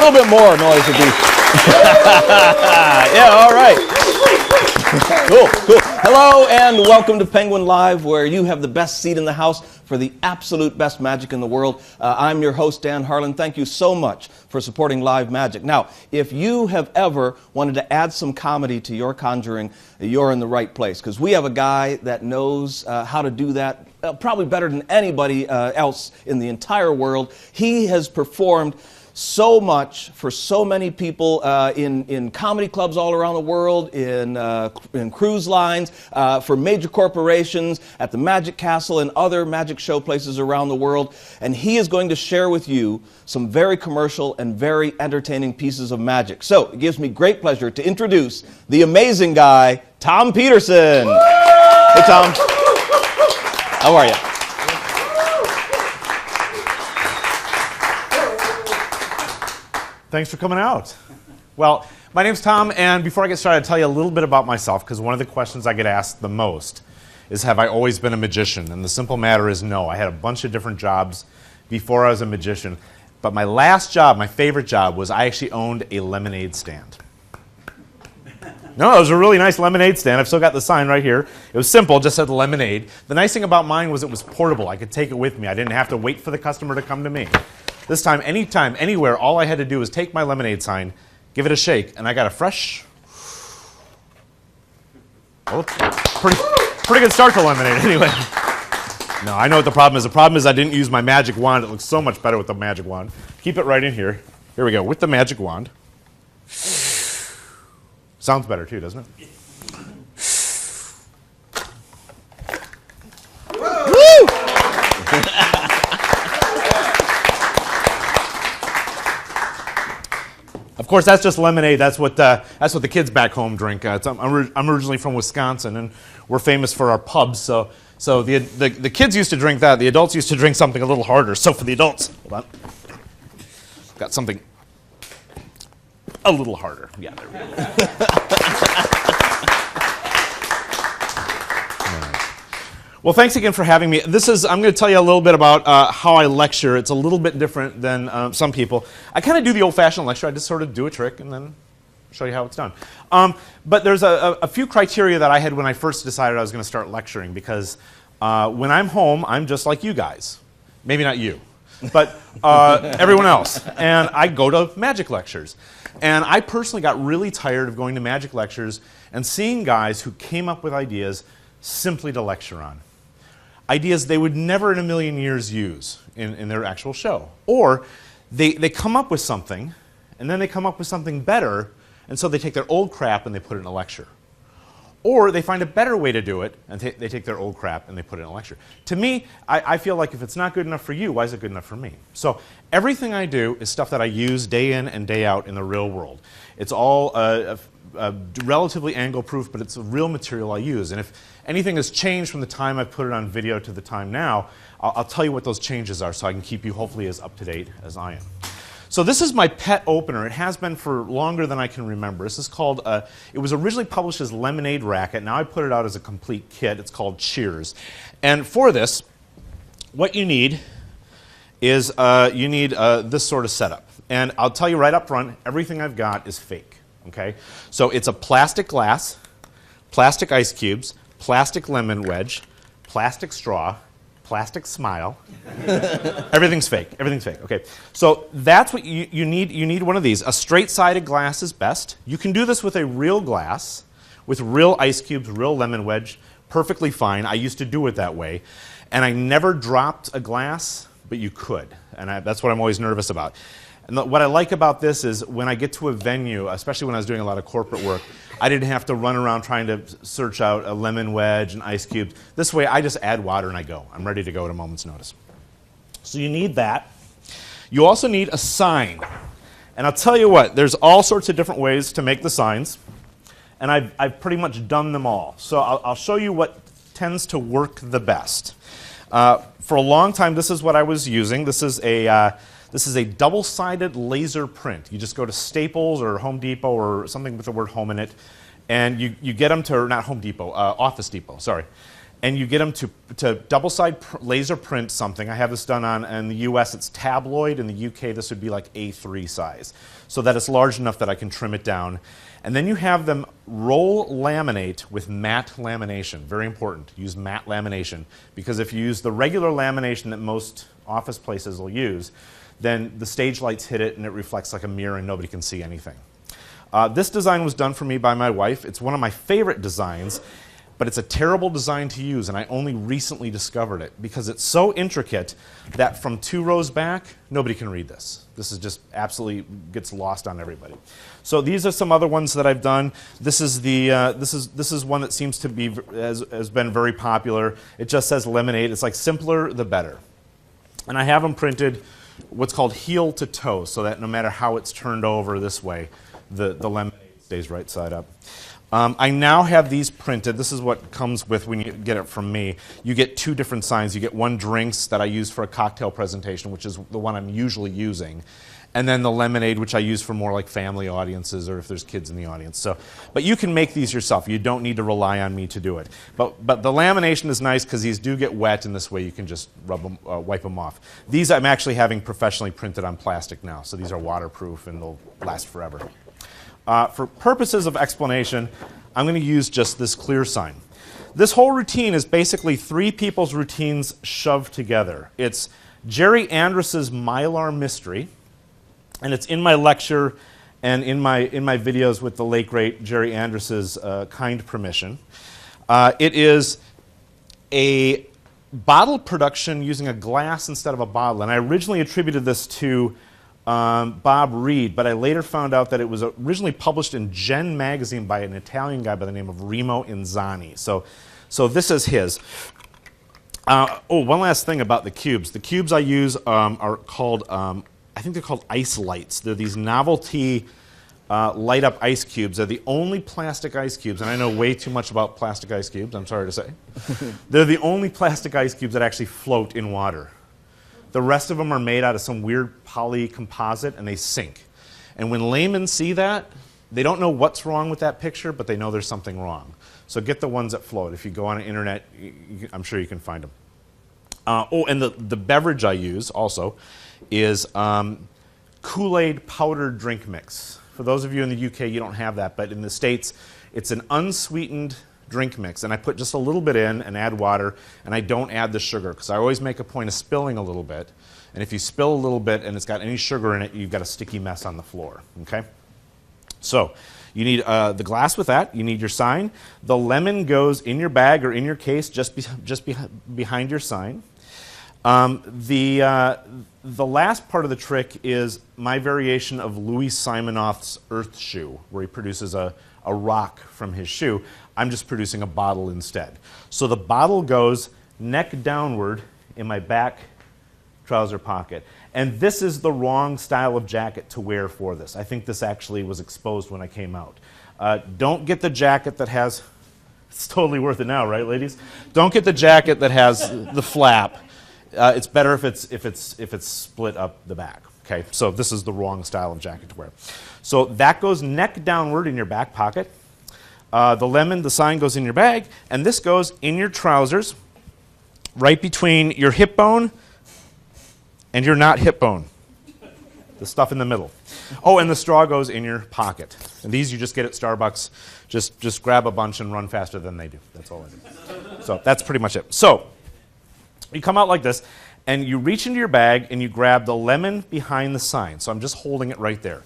little bit more noise would be. Yeah, all right. Cool. Hello and welcome to Penguin Live, where you have the best seat in the house for the absolute best magic in the world. I'm your host, Dan Harlan. Thank you so much for supporting live magic. Now, if you have ever wanted to add some comedy to your conjuring, you're in the right place, because we have a guy that knows how to do that probably better than anybody else in the entire world. He has performed so much for so many people in comedy clubs all around the world, in cruise lines, for major corporations, at the Magic Castle and other magic show places around the world. And he is going to share with you some very commercial and very entertaining pieces of magic. So it gives me great pleasure to introduce the amazing guy, Thom Peterson. Hey, Thom. How are you? Thanks for coming out. Well, my name's Thom, and before I get started, I'll tell you a little bit about myself, because one of the questions I get asked the most is, have I always been a magician? And the simple matter is no. I had a bunch of different jobs before I was a magician, but my last job, my favorite job, was I actually owned a lemonade stand. No, it was a really nice lemonade stand. I've still got the sign right here. It was simple, just said lemonade. The nice thing about mine was it was portable. I could take it with me. I didn't have to wait for the customer to come to me. This time, anytime, anywhere, all I had to do was take my lemonade sign, give it a shake, and I got a fresh, well, pretty good start to lemonade anyway. No, I know what the problem is. The problem is I didn't use my magic wand. It looks so much better with the magic wand. Keep it right in here. Here we go, with the magic wand. Sounds better too, doesn't it? Woo! Of course, that's just lemonade. That's what the kids back home drink. I'm originally from Wisconsin, and we're famous for our pubs. So the kids used to drink that. The adults used to drink something a little harder. So for the adults, hold on, got something a little harder. Yeah, there we go. Well, thanks again for having me. I'm going to tell you a little bit about how I lecture. It's a little bit different than some people. I kind of do the old-fashioned lecture. I just sort of do a trick and then show you how it's done. But there's a few criteria that I had when I first decided I was going to start lecturing, because when I'm home, I'm just like you guys. Maybe not you, but everyone else. And I go to magic lectures. And I personally got really tired of going to magic lectures and seeing guys who came up with ideas simply to lecture on. Ideas they would never in a million years use in their actual show. Or they come up with something, and then they come up with something better, and so they take their old crap and they put it in a lecture. Or they find a better way to do it, and they take their old crap and they put it in a lecture. To me, I feel like if it's not good enough for you, why is it good enough for me? So everything I do is stuff that I use day in and day out in the real world. It's all relatively angle-proof, but it's a real material I use. And if anything has changed from the time I put it on video to the time now, I'll tell you what those changes are so I can keep you hopefully as up-to-date as I am. So this is my pet opener. It has been for longer than I can remember. This is called, it was originally published as Lemonade Racket. Now I put it out as a complete kit. It's called Cheers. And for this, what you need is this sort of setup. And I'll tell you right up front, everything I've got is fake. Okay? So it's a plastic glass, plastic ice cubes, plastic lemon wedge, plastic straw, plastic smile. Everything's fake. Everything's fake. Okay. So that's what you need. You need one of these. A straight-sided glass is best. You can do this with a real glass, with real ice cubes, real lemon wedge. Perfectly fine. I used to do it that way. And I never dropped a glass, but you could. And that's what I'm always nervous about. And what I like about this is when I get to a venue, especially when I was doing a lot of corporate work, I didn't have to run around trying to search out a lemon wedge and ice cubes. This way, I just add water and I go. I'm ready to go at a moment's notice. So you need that. You also need a sign. And I'll tell you what, there's all sorts of different ways to make the signs. And I've pretty much done them all. So I'll show you what tends to work the best. For a long time, this is what I was using. This is a double-sided laser print. You just go to Staples or Home Depot or something with the word home in it, and you get them to, not Home Depot, Office Depot, sorry. and you get them to double-side laser print something. I have this done on, in the US it's tabloid, in the UK this would be like A3 size, so that it's large enough that I can trim it down. And then you have them roll laminate with matte lamination. Very important, use matte lamination, because if you use the regular lamination that most office places will use, then the stage lights hit it and it reflects like a mirror and nobody can see anything. This design was done for me by my wife. It's one of my favorite designs, but it's a terrible design to use, and I only recently discovered it because it's so intricate that from 2 rows back, nobody can read this. This is just absolutely gets lost on everybody. So these are some other ones that I've done. This is this is one that seems to be has been very popular. It just says lemonade. It's like simpler the better, and I have them printed what's called heel to toe, so that no matter how it's turned over this way, the lemonade stays right side up. I now have these printed. This is what comes with when you get it from me. You get 2 different signs. You get one drinks that I use for a cocktail presentation, which is the one I'm usually using, and then the lemonade, which I use for more like family audiences or if there's kids in the audience. So, but you can make these yourself. You don't need to rely on me to do it. But the lamination is nice because these do get wet, and this way you can just rub them, wipe them off. These I'm actually having professionally printed on plastic now, so these are waterproof and they'll last forever. For purposes of explanation, I'm going to use just this clear sign. This whole routine is basically 3 people's routines shoved together. It's Jerry Andrus's Mylar Mystery, and it's in my lecture and in my videos with the late great Jerry Andrus's kind permission. It is a bottle production using a glass instead of a bottle, and I originally attributed this to Bob Reed, but I later found out that it was originally published in Gen magazine by an Italian guy by the name of Remo Inzani. So this is his. One last thing about the cubes. The cubes I use are called, I think they're called ice lights. They're these novelty light up ice cubes. They're the only plastic ice cubes, and I know way too much about plastic ice cubes, I'm sorry to say. They're the only plastic ice cubes that actually float in water. The rest of them are made out of some weird poly composite, and they sink. And when laymen see that, they don't know what's wrong with that picture, but they know there's something wrong. So get the ones that float. If you go on the internet, I'm sure you can find them. And the beverage I use also is Kool-Aid powdered drink mix. For those of you in the UK, you don't have that, but in the States, it's an unsweetened drink mix, and I put just a little bit in and add water, and I don't add the sugar because I always make a point of spilling a little bit, and if you spill a little bit and it's got any sugar in it, you've got a sticky mess on the floor. Okay, so you need the glass with that. You need your sign. The lemon goes in your bag or in your case just behind your sign. The last part of the trick is my variation of Louis Simonoff's Earth shoe, where he produces a rock from his shoe. I'm just producing a bottle instead. So the bottle goes neck downward in my back trouser pocket. And this is the wrong style of jacket to wear for this. I think this actually was exposed when I came out. Don't get the jacket that has, it's totally worth it now, right, ladies? Don't get the jacket that has the flap. It's better if it's split up the back. Okay, so this is the wrong style of jacket to wear. So that goes neck downward in your back pocket. The sign goes in your bag, and this goes in your trousers, right between your hip bone and your not hip bone. The stuff in the middle. Oh, and the straw goes in your pocket. And these you just get at Starbucks. Just grab a bunch and run faster than they do. That's all I do. So that's pretty much it. So you come out like this, and you reach into your bag, and you grab the lemon behind the sign. So I'm just holding it right there.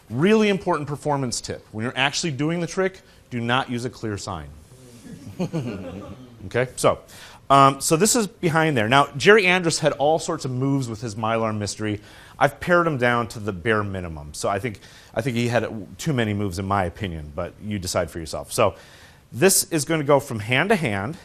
Really important performance tip. When you're actually doing the trick, do not use a clear sign. Okay, so this is behind there. Now, Jerry Andrus had all sorts of moves with his Mylar Mystery. I've pared him down to the bare minimum. So I think he had too many moves in my opinion, but you decide for yourself. So this is going to go from hand to hand,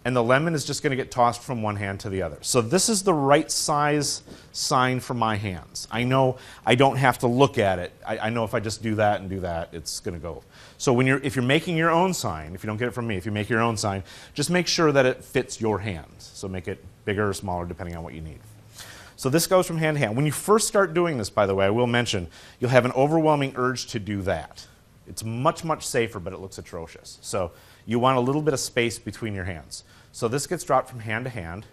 and the lemon is just going to get tossed from one hand to the other. So this is the right size sign for my hands. I know I don't have to look at it. I know if I just do that and do that, it's going to go. So if you're making your own sign, if you don't get it from me, if you make your own sign, just make sure that it fits your hands. So make it bigger or smaller depending on what you need. So this goes from hand to hand. When you first start doing this, by the way, I will mention, you'll have an overwhelming urge to do that. It's much, much safer, but it looks atrocious. So you want a little bit of space between your hands. So this gets dropped from hand to hand.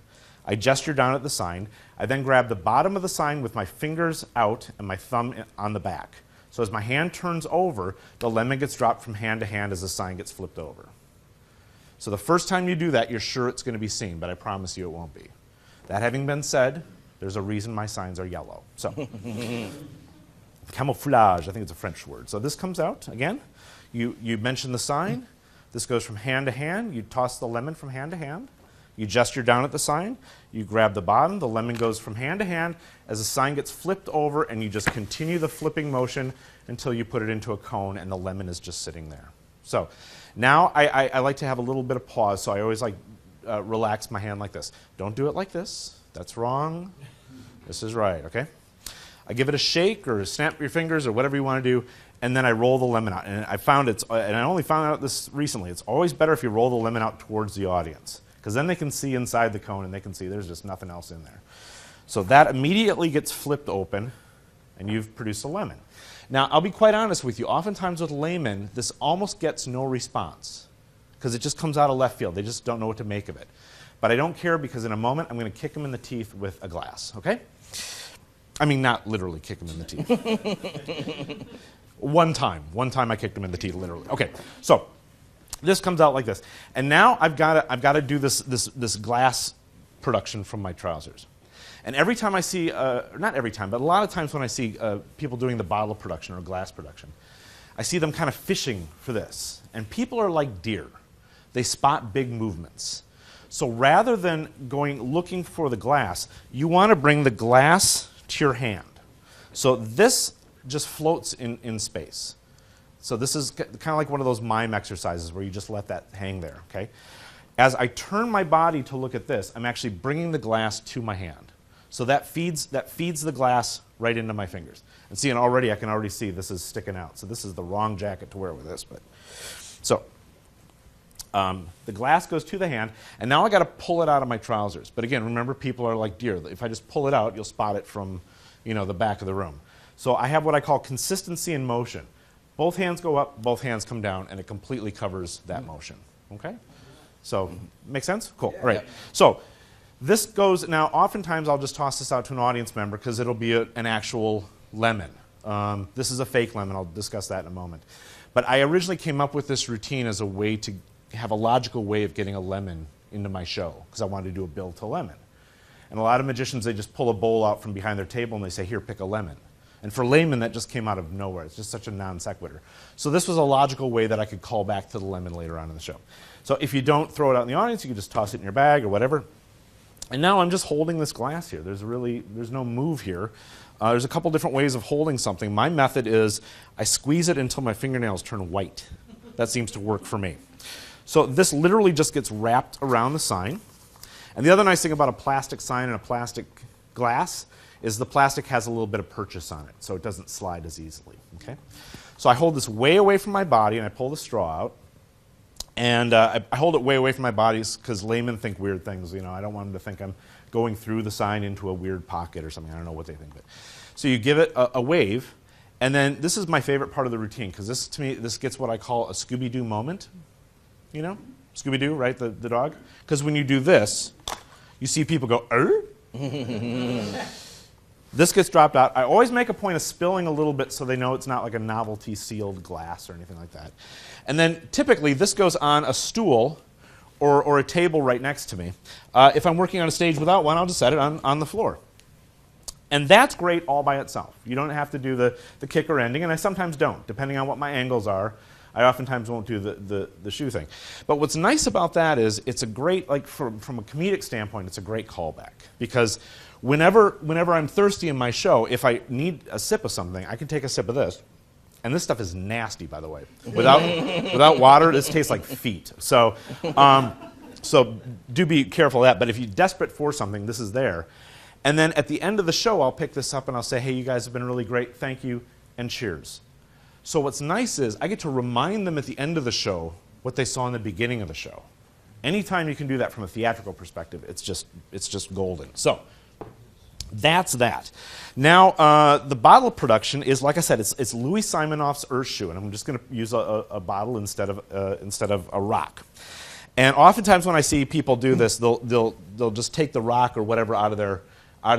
I gesture down at the sign. I then grab the bottom of the sign with my fingers out and my thumb on the back. So as my hand turns over, the lemon gets dropped from hand to hand as the sign gets flipped over. So the first time you do that, you're sure it's going to be seen, but I promise you it won't be. That having been said, there's a reason my signs are yellow. So, camouflage, I think it's a French word. So this comes out, again, you mention the sign. This goes from hand to hand. You toss the lemon from hand to hand. You gesture down at the sign. You grab the bottom. The lemon goes from hand to hand as the sign gets flipped over, and you just continue the flipping motion until you put it into a cone, and the lemon is just sitting there. So now I like to have a little bit of pause, so I always like relax my hand like this. Don't do it like this. That's wrong. This is right, okay? I give it a shake or snap your fingers or whatever you want to do, and then I roll the lemon out. And I found and I only found out this recently, it's always better if you roll the lemon out towards the audience, because then they can see inside the cone and they can see there's just nothing else in there. So that immediately gets flipped open, and you've produced a lemon. Now, I'll be quite honest with you. Oftentimes with laymen, this almost gets no response because it just comes out of left field. They just don't know what to make of it. But I don't care, because in a moment I'm going to kick them in the teeth with a glass, okay? I mean, not literally kick them in the teeth. One time I kicked them in the teeth, literally. Okay, so this comes out like this. And now I've got to do this glass production from my trousers. And every time I see, not every time, but a lot of times when I see people doing the bottle production or glass production, I see them kind of fishing for this. And people are like deer. They spot big movements. So rather than looking for the glass, you want to bring the glass to your hand. So this just floats in space. So this is kind of like one of those mime exercises where you just let that hang there, okay? As I turn my body to look at this, I'm actually bringing the glass to my hand. So that feeds the glass right into my fingers. And see, and I can already see this is sticking out. So this is the wrong jacket to wear with this. So the glass goes to the hand, and now I got to pull it out of my trousers. But again, remember, people are like deer. If I just pull it out, you'll spot it from, the back of the room. So I have what I call consistency in motion. Both hands go up, both hands come down, and it completely covers that motion. Okay? So, make sense? Cool. All right. Yeah. So this goes, now oftentimes I'll just toss this out to an audience member because it'll be an actual lemon. This is a fake lemon. I'll discuss that in a moment. But I originally came up with this routine as a way to have a logical way of getting a lemon into my show, because I wanted to do a build to lemon. And a lot of magicians, they just pull a bowl out from behind their table and they say, here, pick a lemon. And for laymen, that just came out of nowhere. It's just such a non sequitur. So this was a logical way that I could call back to the lemon later on in the show. So if you don't throw it out in the audience, you can just toss it in your bag or whatever. And now I'm just holding this glass here. There's no move here. There's a couple different ways of holding something. My method is I squeeze it until my fingernails turn white. That seems to work for me. So this literally just gets wrapped around the sign. And the other nice thing about a plastic sign and a plastic glass is the plastic has a little bit of purchase on it, so it doesn't slide as easily. Okay? So I hold this way away from my body, and I pull the straw out. And I hold it way away from my body because laymen think weird things. I don't want them to think I'm going through the sign into a weird pocket or something. I don't know what they think. So you give it a wave, and then this is my favorite part of the routine, because to me, this gets what I call a Scooby-Doo moment. Scooby-Doo, right, the dog? Because when you do this, you see people go, This gets dropped out. I always make a point of spilling a little bit so they know it's not like a novelty sealed glass or anything like that. And then typically this goes on a stool or a table right next to me. If I'm working on a stage without one, I'll just set it on the floor. And that's great all by itself. You don't have to do the kicker ending, and I sometimes don't, depending on what my angles are. I oftentimes won't do the shoe thing. But what's nice about that is it's a great, from a comedic standpoint, it's a great callback. Because whenever I'm thirsty in my show, if I need a sip of something, I can take a sip of this. And this stuff is nasty, by the way. Without water, this tastes like feet. So do be careful of that. But if you're desperate for something, this is there. And then at the end of the show, I'll pick this up and I'll say, hey, you guys have been really great. Thank you, and cheers. So what's nice is I get to remind them at the end of the show what they saw in the beginning of the show. Anytime you can do that from a theatrical perspective, it's just golden. So That's that. Now, the bottle production is, like I said, it's Louis Simonoff's Earth Shoe, and I'm just going to use a bottle instead of a rock. And oftentimes when I see people do this, they'll just take the rock or whatever out of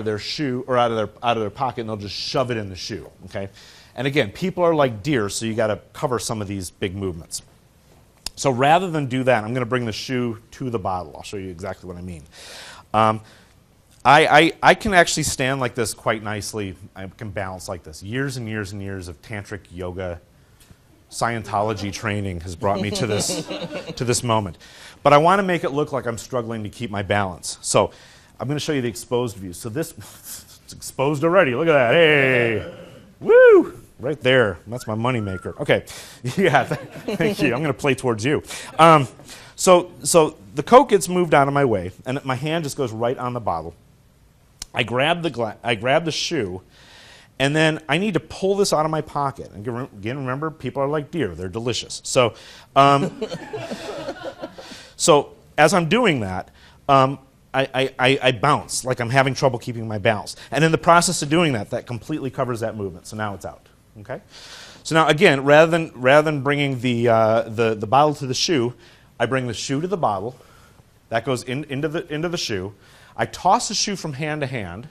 their shoe or out of their pocket, and they'll just shove it in the shoe. Okay, and again, people are like deer, so you got to cover some of these big movements. So rather than do that, I'm going to bring the shoe to the bottle. I'll show you exactly what I mean. I can actually stand like this quite nicely. I can balance like this. Years and years and years of tantric yoga, Scientology training has brought me to this moment. But I want to make it look like I'm struggling to keep my balance. So I'm going to show you the exposed view. So this, it's exposed already. Look at that. Hey, woo! Right there. That's my money maker. Okay. Yeah, thank you. I'm going to play towards you. So the Coke gets moved out of my way, and my hand just goes right on the bottle. I grab the shoe, and then I need to pull this out of my pocket. And again, remember, people are like deer. They're delicious. So as I'm doing that, I bounce, like I'm having trouble keeping my balance. And in the process of doing that, that completely covers that movement. So now it's out. Okay? So now, again, rather than bringing the bottle to the shoe, I bring the shoe to the bottle. That goes into the shoe. I toss the shoe from hand to hand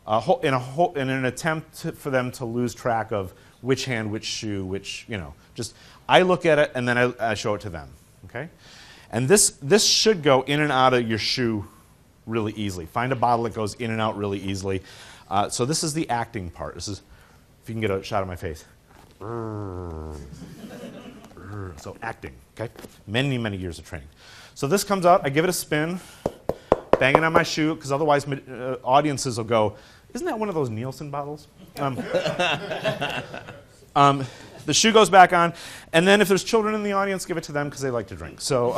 in an attempt for them to lose track of which hand, which shoe, which, just I look at it and then I show it to them. Okay? And this should go in and out of your shoe really easily. Find a bottle that goes in and out really easily. So this is the acting part. This is, if you can get a shot of my face. So acting, okay? Many, many years of training. So this comes out, I give it a spin, bang it on my shoe, because otherwise audiences will go, isn't that one of those Nielsen bottles? The shoe goes back on, and then if there's children in the audience, give it to them because they like to drink. So,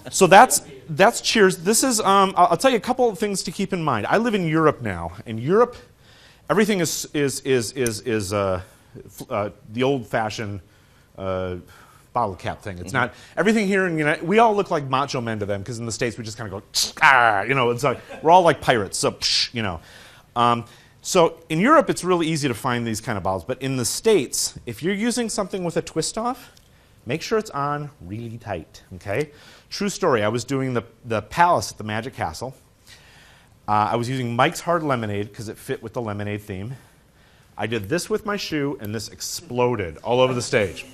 so that's Cheers. This is I'll tell you a couple of things to keep in mind. I live in Europe now. In Europe, everything is the old-fashioned bottle cap thing. It's not everything here in we all look like macho men to them because in the States we just kind of go it's like we're all like pirates. So So in Europe, it's really easy to find these kind of bottles. But in the States, if you're using something with a twist off, make sure it's on really tight, okay? True story. I was doing the Palace at the Magic Castle. I was using Mike's Hard Lemonade because it fit with the lemonade theme. I did this with my shoe, and this exploded all over the stage.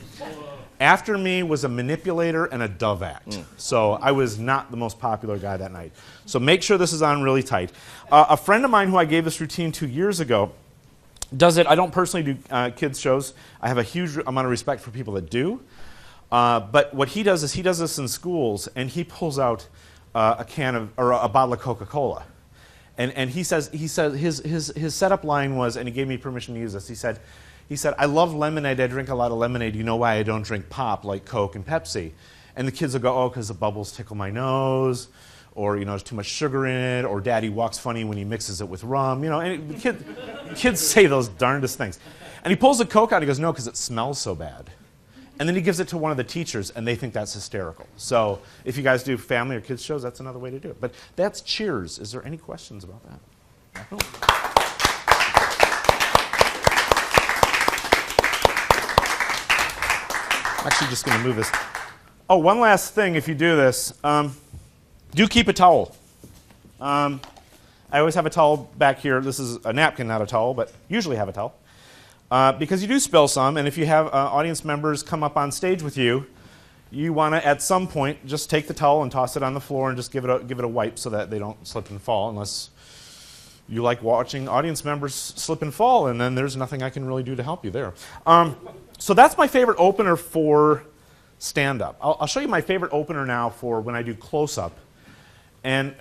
After me was a manipulator and a dove act. So I was not the most popular guy that night. So make sure this is on really tight. A friend of mine who I gave this routine 2 years ago does it. I don't personally do kids shows. I have a huge amount of respect for people that do. But what he does is he does this in schools, and he pulls out a bottle of Coca-Cola. And he says his setup line was, and he gave me permission to use this, he said, I love lemonade. I drink a lot of lemonade. You know why I don't drink pop like Coke and Pepsi? And the kids will go, oh, because the bubbles tickle my nose, or there's too much sugar in it, or Daddy walks funny when he mixes it with rum. And kids say those darndest things. And he pulls the Coke out. And he goes, no, because it smells so bad. And then he gives it to one of the teachers, and they think that's hysterical. So if you guys do family or kids shows, that's another way to do it. But that's Cheers. Is there any questions about that? No. I'm actually just going to move this. Oh, one last thing if you do this. Do keep a towel. I always have a towel back here. This is a napkin, not a towel, but usually have a towel. Because you do spill some, and if you have audience members come up on stage with you, you want to, at some point, just take the towel and toss it on the floor and just give it a wipe so that they don't slip and fall, unless you like watching audience members slip and fall, and then there's nothing I can really do to help you there. So that's my favorite opener for stand-up. I'll show you my favorite opener now for when I do close-up. And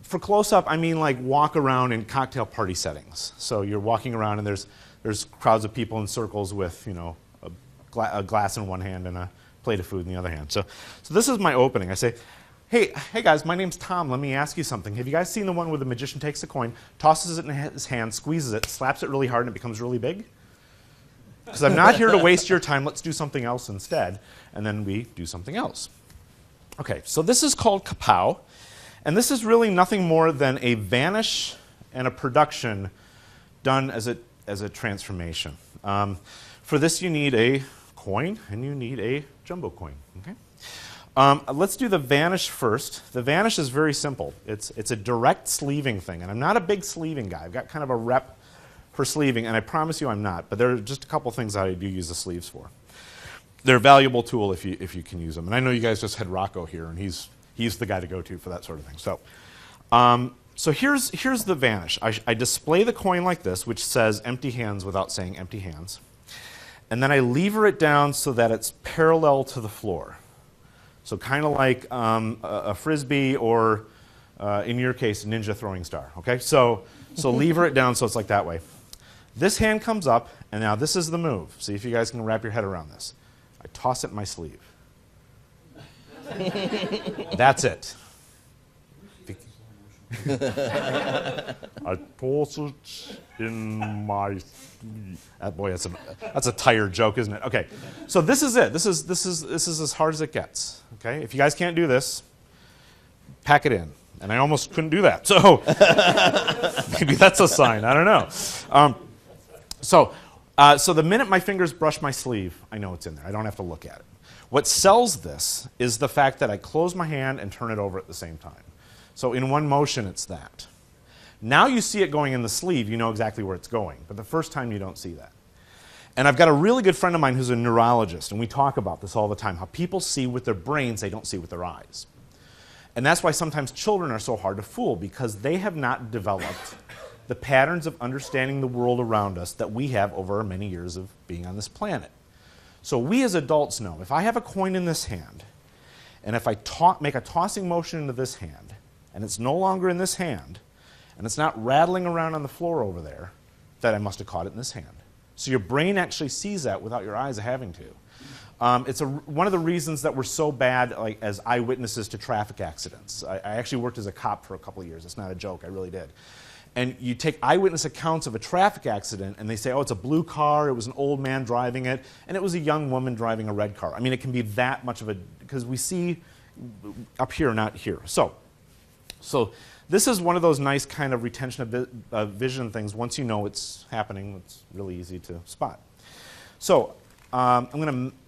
for close-up, I mean like walk around in cocktail party settings. So you're walking around and there's crowds of people in circles with a glass in one hand and a plate of food in the other hand. So this is my opening. I say, hey guys, my name's Tom. Let me ask you something. Have you guys seen the one where the magician takes a coin, tosses it in his hand, squeezes it, slaps it really hard, and it becomes really big? Because I'm not here to waste your time. Let's do something else instead. And then we do something else. Okay, so this is called kapow. And this is really nothing more than a vanish and a production done as a transformation. For this, you need a coin, and you need a jumbo coin. Okay? Let's do the vanish first. The vanish is very simple. It's a direct sleeving thing, and I'm not a big sleeving guy. I've got kind of a rep for sleeving, and I promise you I'm not, but there are just a couple things that I do use the sleeves for. They're a valuable tool if you can use them. And I know you guys just had Rocco here, and he's the guy to go to for that sort of thing. So here's the vanish. I display the coin like this, which says empty hands without saying empty hands. And then I lever it down so that it's parallel to the floor. So kind of like a Frisbee or, in your case, a ninja throwing star. Okay? So lever it down so it's like that way. This hand comes up, and now this is the move. See if you guys can wrap your head around this. I toss it in my sleeve. That's it. I toss it in my sleeve. Boy, that's a tired joke, isn't it? Okay, so this is it. This is as hard as it gets. Okay, if you guys can't do this, pack it in. And I almost couldn't do that, so maybe that's a sign. I don't know. So the minute my fingers brush my sleeve, I know it's in there. I don't have to look at it. What sells this is the fact that I close my hand and turn it over at the same time. So in one motion, it's that. Now you see it going in the sleeve, you know exactly where it's going. But the first time, you don't see that. And I've got a really good friend of mine who's a neurologist, and we talk about this all the time, how people see with their brains, they don't see with their eyes. And that's why sometimes children are so hard to fool, because they have not developed the patterns of understanding the world around us that we have over many years of being on this planet. So we as adults know, if I have a coin in this hand, and if I make a tossing motion into this hand, and it's no longer in this hand, and it's not rattling around on the floor over there, that I must have caught it in this hand. So your brain actually sees that without your eyes having to. It's one of the reasons that we're so bad as eyewitnesses to traffic accidents. I actually worked as a cop for a couple of years. It's not a joke. I really did. And you take eyewitness accounts of a traffic accident, and they say, oh, it's a blue car, it was an old man driving it, and it was a young woman driving a red car. I mean, it can be that much of a, because we see up here, not here. So this is one of those nice kind of retention of vision things. Once you know it's happening, it's really easy to spot. So I'm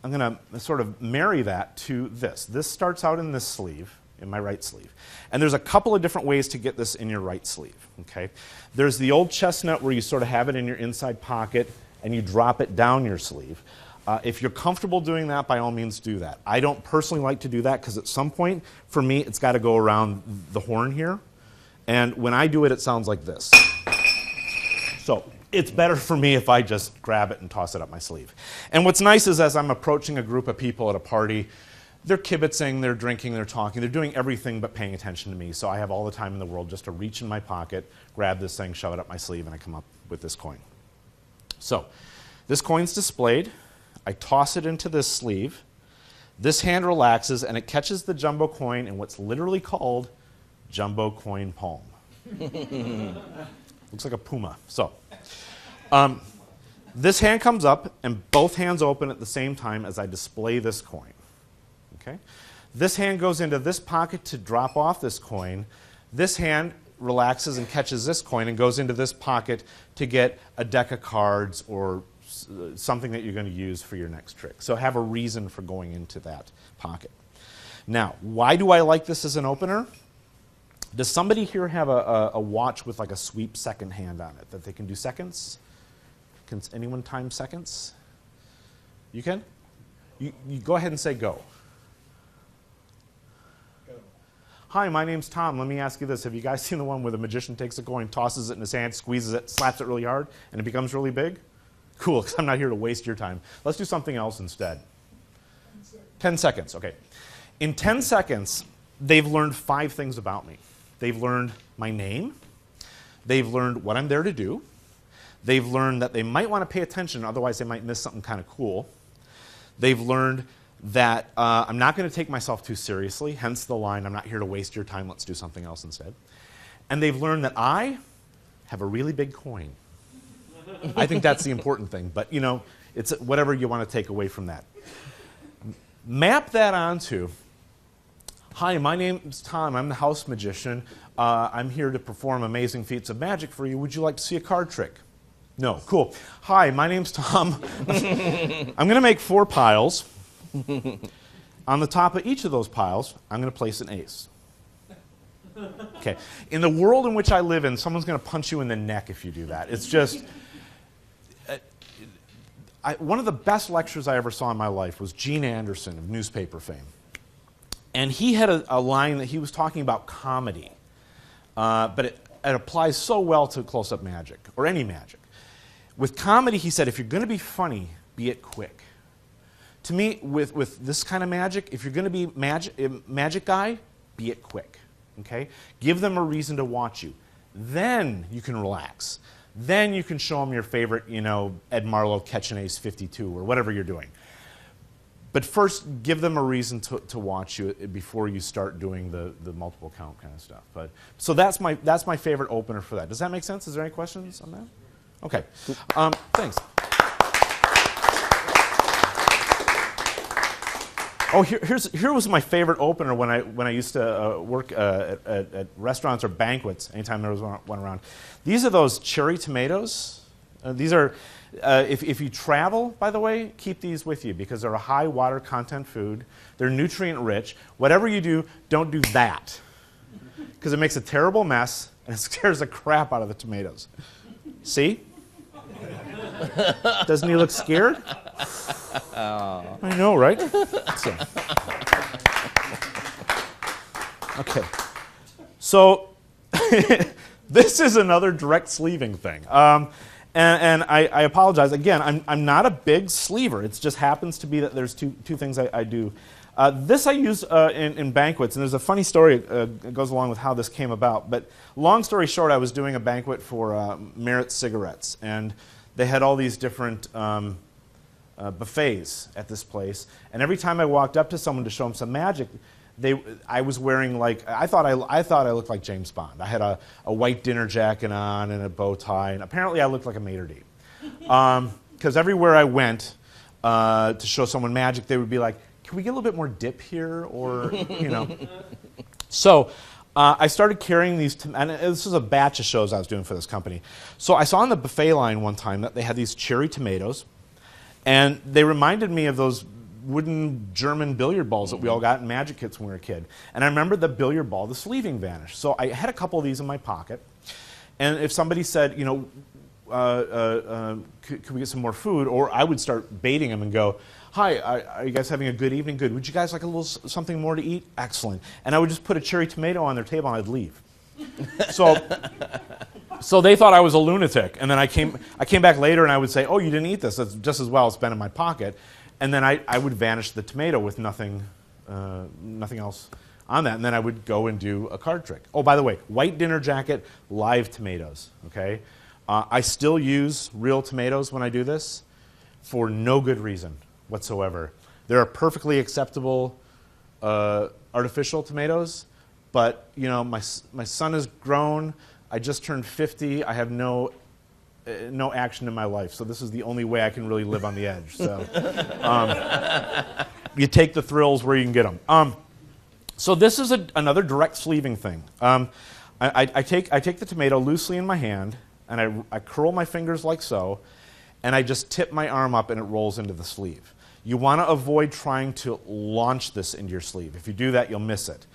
gonna sort of marry that to this. This starts out in this sleeve, in my right sleeve. And there's a couple of different ways to get this in your right sleeve. Okay? There's the old chestnut where you sort of have it in your inside pocket and you drop it down your sleeve. If you're comfortable doing that, by all means do that. I don't personally like to do that because at some point, for me, it's got to go around the horn here. And when I do it, it sounds like this. So it's better for me if I just grab it and toss it up my sleeve. And what's nice is as I'm approaching a group of people at a party, they're kibitzing, they're drinking, they're talking, they're doing everything but paying attention to me. So I have all the time in the world just to reach in my pocket, grab this thing, shove it up my sleeve, and I come up with this coin. So this coin's displayed. I toss it into this sleeve. This hand relaxes, and it catches the jumbo coin in what's literally called jumbo coin palm. Looks like a puma. So this hand comes up, and both hands open at the same time as I display this coin. Okay? This hand goes into this pocket to drop off this coin. This hand relaxes and catches this coin and goes into this pocket to get a deck of cards or something that you're going to use for your next trick. So have a reason for going into that pocket. Now, why do I like this as an opener? Does somebody here have a watch with like a sweep second hand on it that they can do seconds? Can anyone time seconds? You can? You go ahead and say go. Hi, my name's Tom. Let me ask you this. Have you guys seen the one where the magician takes a coin, tosses it in his hand, squeezes it, slaps it really hard, and it becomes really big? Cool, because I'm not here to waste your time. Let's do something else instead. 10 seconds, okay. In 10 seconds, they've learned 5 things about me. They've learned my name. They've learned what I'm there to do. They've learned that they might want to pay attention, otherwise they might miss something kind of cool. They've learned that I'm not going to take myself too seriously, hence the line, I'm not here to waste your time, let's do something else instead. And they've learned that I have a really big coin. I think that's the important thing, but you know, it's whatever you want to take away from that. Map that onto Hi, my name's Tom. I'm the house magician. I'm here to perform amazing feats of magic for you. Would you like to see a card trick? No. Cool. Hi, my name's Tom. I'm going to make 4 piles. On the top of each of those piles, I'm going to place an ace. Okay. In the world in which I live in, someone's going to punch you in the neck if you do that. It's just... one of the best lectures I ever saw in my life was Gene Anderson of newspaper fame. And he had a line that he was talking about comedy. But it applies so well to close-up magic, or any magic. With comedy, he said, if you're going to be funny, be it quick. To me, with this kind of magic, if you're going to be a magic guy, be it quick. Okay? Give them a reason to watch you. Then you can relax. Then you can show them your favorite, Ed Marlowe catch an ace 52 or whatever you're doing. But first, give them a reason to watch you before you start doing the multiple count kind of stuff. So that's my favorite opener for that. Does that make sense? Is there any questions on that? Okay. Thanks. Oh, here was my favorite opener when I used to work at restaurants or banquets. Anytime there was one around, these are those cherry tomatoes. These are, if you travel, by the way, keep these with you because they're a high water content food. They're nutrient rich. Whatever you do, don't do that because it makes a terrible mess and it scares the crap out of the tomatoes. See? Doesn't he look scared? Oh. I know, right? So. Okay. So this is another direct sleeving thing. And I apologize. Again, I'm not a big sleever. It just happens to be that there's two things I do. This I use in banquets, and there's a funny story that goes along with how this came about. But long story short, I was doing a banquet for Merit Cigarettes, and they had all these different buffets at this place. And every time I walked up to someone to show them some magic, I was wearing I thought I looked like James Bond. I had a white dinner jacket on and a bow tie, and apparently I looked like a maitre d'. Because everywhere I went to show someone magic, they would be like, "Can we get a little bit more dip here?" Or So I started carrying these, and this was a batch of shows I was doing for this company. So I saw on the buffet line one time that they had these cherry tomatoes, and they reminded me of those wooden German billiard balls that we all got in magic kits when we were a kid. And I remembered the billiard ball, the sleeving vanished. So I had a couple of these in my pocket. And if somebody said, could we get some more food? Or I would start baiting them and go, "Hi, are you guys having a good evening? Good. Would you guys like a little something more to eat? Excellent." And I would just put a cherry tomato on their table and I'd leave. So they thought I was a lunatic. And then I came back later and I would say, "Oh, you didn't eat this. That's just as well it's been in my pocket." And then I would vanish the tomato with nothing else on that. And then I would go and do a card trick. Oh, by the way, white dinner jacket, live tomatoes, okay? I still use real tomatoes when I do this for no good reason whatsoever. There are perfectly acceptable artificial tomatoes, but, my son is grown. I just turned 50. I have no action in my life, so this is the only way I can really live on the edge. So you take the thrills where you can get them. So this is another direct sleeving thing. I take the tomato loosely in my hand, and I curl my fingers like so, and I just tip my arm up, and it rolls into the sleeve. You want to avoid trying to launch this into your sleeve. If you do that, you'll miss it.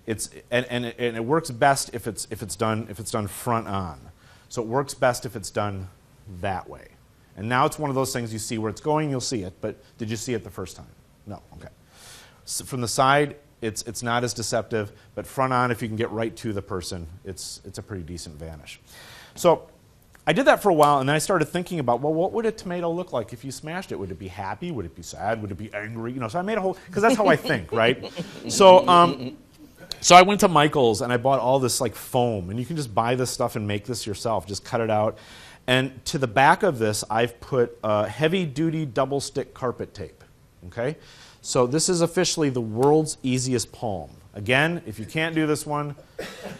And it works best if it's done front on. So it works best if it's done that way. And now it's one of those things you see where it's going, you'll see it, but did you see it the first time? No, okay. So from the side, it's not as deceptive, but front on, if you can get right to the person, it's a pretty decent vanish. So I did that for a while, and then I started thinking about, well, what would a tomato look like if you smashed it? Would it be happy? Would it be sad? Would it be angry? So I made a whole, because that's how I think, right? So I went to Michael's and I bought all this foam, and you can just buy this stuff and make this yourself. Just cut it out. And to the back of this, I've put heavy-duty double-stick carpet tape. Okay? So this is officially the world's easiest palm. Again, if you can't do this one,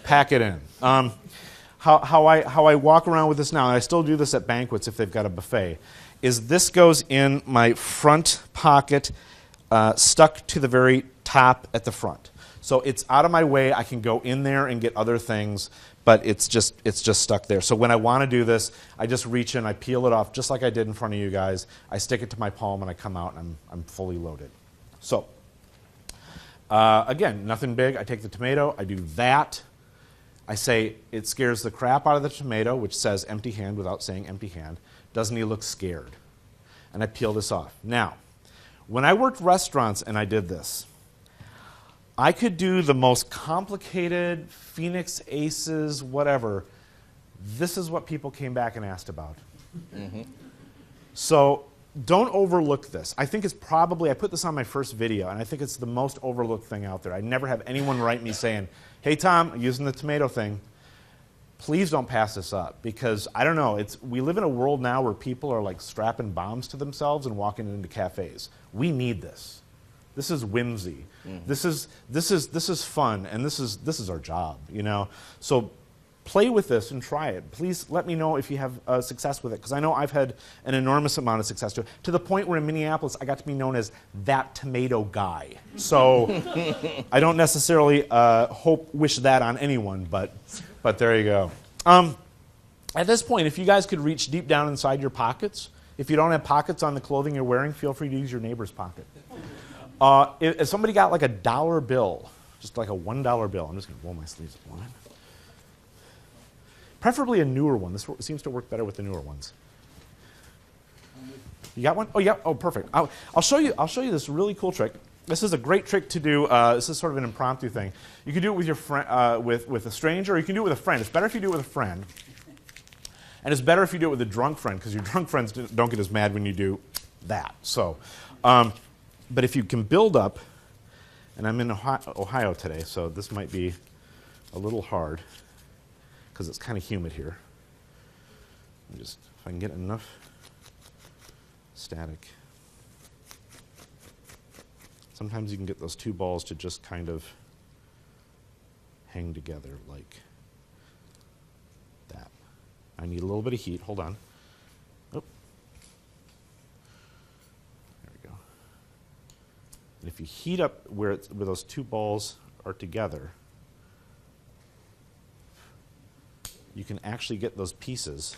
pack it in. How I walk around with this now, and I still do this at banquets if they've got a buffet, is this goes in my front pocket, stuck to the very top at the front. So it's out of my way. I can go in there and get other things, but it's just stuck there. So when I want to do this, I just reach in, I peel it off just like I did in front of you guys. I stick it to my palm and I come out and I'm fully loaded. So again, nothing big. I take the tomato, I do that. I say it scares the crap out of the tomato, which says empty hand without saying empty hand. Doesn't he look scared? And I peel this off. Now, when I worked restaurants and I did this, I could do the most complicated Phoenix Aces, whatever. This is what people came back and asked about. Mm-hmm. So don't overlook this. I think it's probably, I put this on my first video, and I think it's the most overlooked thing out there. I never have anyone write me saying, hey, Tom, using the tomato thing, please don't pass this up, because I don't know, we live in a world now where people are like strapping bombs to themselves and walking into cafes. We need this. This is whimsy. Mm-hmm. This is fun, and this is our job, you know. So play with this and try it. Please let me know if you have success with it, because I know I've had an enormous amount of success to the point where in Minneapolis I got to be known as that tomato guy. So I don't necessarily wish that on anyone, but there you go. At this point, if you guys could reach deep down inside your pockets, if you don't have pockets on the clothing you're wearing, feel free to use your neighbor's pocket. If somebody got like a $1 bill, just like a $1 bill, I'm just going to roll my sleeves up on it. Preferably a newer one. This seems to work better with the newer ones. You got one? Oh, yeah. Oh, perfect. I'll show you this really cool trick. This is a great trick to do. This is sort of an impromptu thing. You can do it with your friend, with a stranger, or you can do it with a friend. It's better if you do it with a friend, and it's better if you do it with a drunk friend, because your drunk friends don't get as mad when you do that. So, but if you can build up, and I'm in Ohio today, so this might be a little hard, because it's kind of humid here. Just if I can get enough static. Sometimes you can get those two balls to just kind of hang together like that. I need a little bit of heat. Hold on. Oh. There we go. And if you heat up where those two balls are together, you can actually get those pieces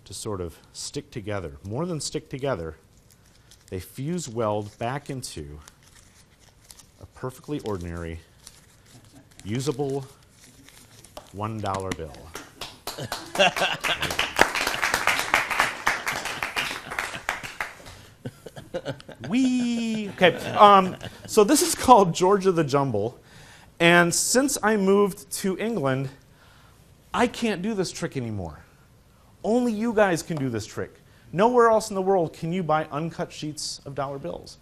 to sort of stick together. More than stick together, they fuse weld back into a perfectly ordinary, usable $1 bill. Okay, so this is called Georgia the Jumble, and since I moved to England, I can't do this trick anymore. Only you guys can do this trick. Nowhere else in the world can you buy uncut sheets of dollar bills.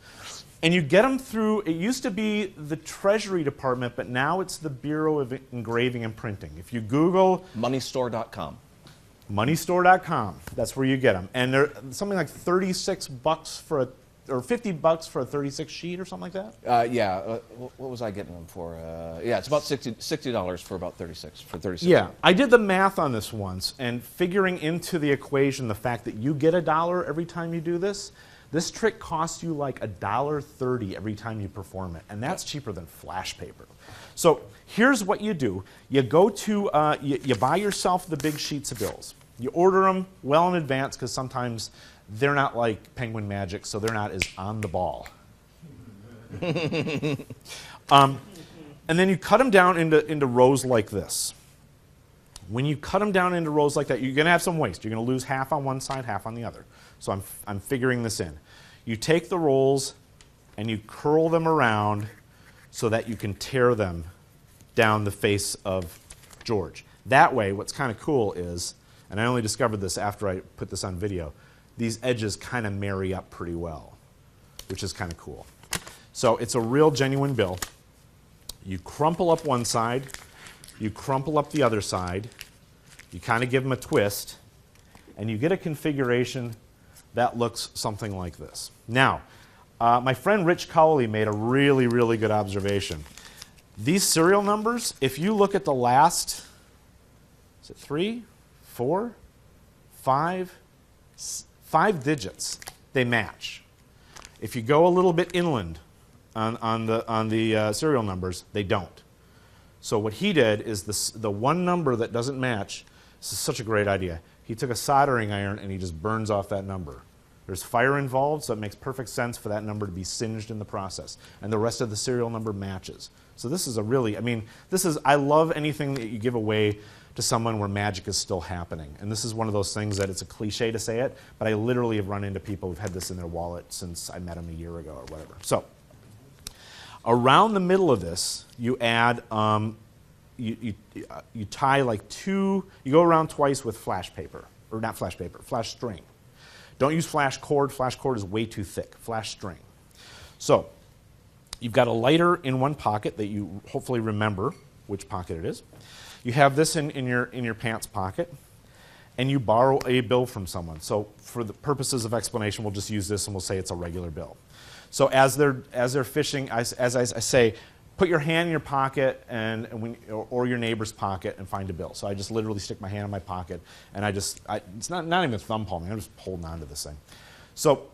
And you get them through, it used to be the Treasury Department, but now it's the Bureau of Engraving and Printing. If you Google moneystore.com. Moneystore.com, that's where you get them. And they're something like $36 for a, or $50 for a 36 sheet or something like that? Yeah. What was I getting them for? Yeah, it's about $60 for about 36. For 36. Yeah, I did the math on this once, and figuring into the equation the fact that you get $1 every time you do this, this trick costs you like $1.30 every time you perform it, and that's cheaper than flash paper. So here's what you do: you go to you buy yourself the big sheets of bills. You order them well in advance, because sometimes they're not like Penguin Magic, so they're not as on the ball. And then you cut them down into rows like this. When you cut them down into rows like that, you're going to have some waste. You're going to lose half on one side, half on the other. So I'm figuring this in. You take the rolls and you curl them around so that you can tear them down the face of George. That way, what's kind of cool is, and I only discovered this after I put this on video, these edges kind of marry up pretty well, which is kind of cool. So it's a real genuine bill. You crumple up one side, you crumple up the other side, you kind of give them a twist, and you get a configuration that looks something like this. Now, my friend Rich Cowley made a really, really good observation. These serial numbers, if you look at the last, is it 3, 4, 5 digits, they match. If you go a little bit inland, on the serial numbers, they don't. So what he did is the one number that doesn't match. This is such a great idea. He took a soldering iron and he just burns off that number. There's fire involved, so it makes perfect sense for that number to be singed in the process. And the rest of the serial number matches. So this is a really, I love anything that you give away to someone where magic is still happening. And this is one of those things that it's a cliche to say it, but I literally have run into people who've had this in their wallet since I met them a year ago or whatever. So around the middle of this, you add, you tie like you go around twice with flash paper, or not flash paper, flash string. Don't use flash cord. Flash cord is way too thick. Flash string. So you've got a lighter in one pocket that you hopefully remember which pocket it is. You have this in your pants pocket, and you borrow a bill from someone. So for the purposes of explanation, we'll just use this and we'll say it's a regular bill. So as they're fishing, as I say, put your hand in your pocket or your neighbor's pocket and find a bill. So I just literally stick my hand in my pocket, and it's not even thumb palming. I'm just holding on to this thing. So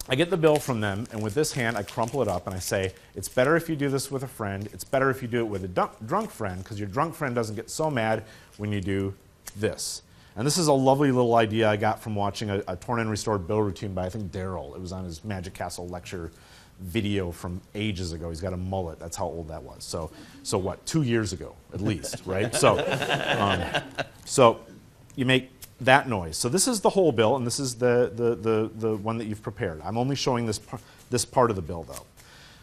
I get the bill from them, and with this hand, I crumple it up, and I say, it's better if you do this with a friend. It's better if you do it with a drunk friend, because your drunk friend doesn't get so mad when you do this. And this is a lovely little idea I got from watching a torn and restored bill routine by, I think, Daryl. It was on his Magic Castle lecture video from ages ago. He's got a mullet. That's how old that was. So what, 2 years ago, at least, right? So you make that noise. So this is the whole bill, and this is the one that you've prepared. I'm only showing this part of the bill, though.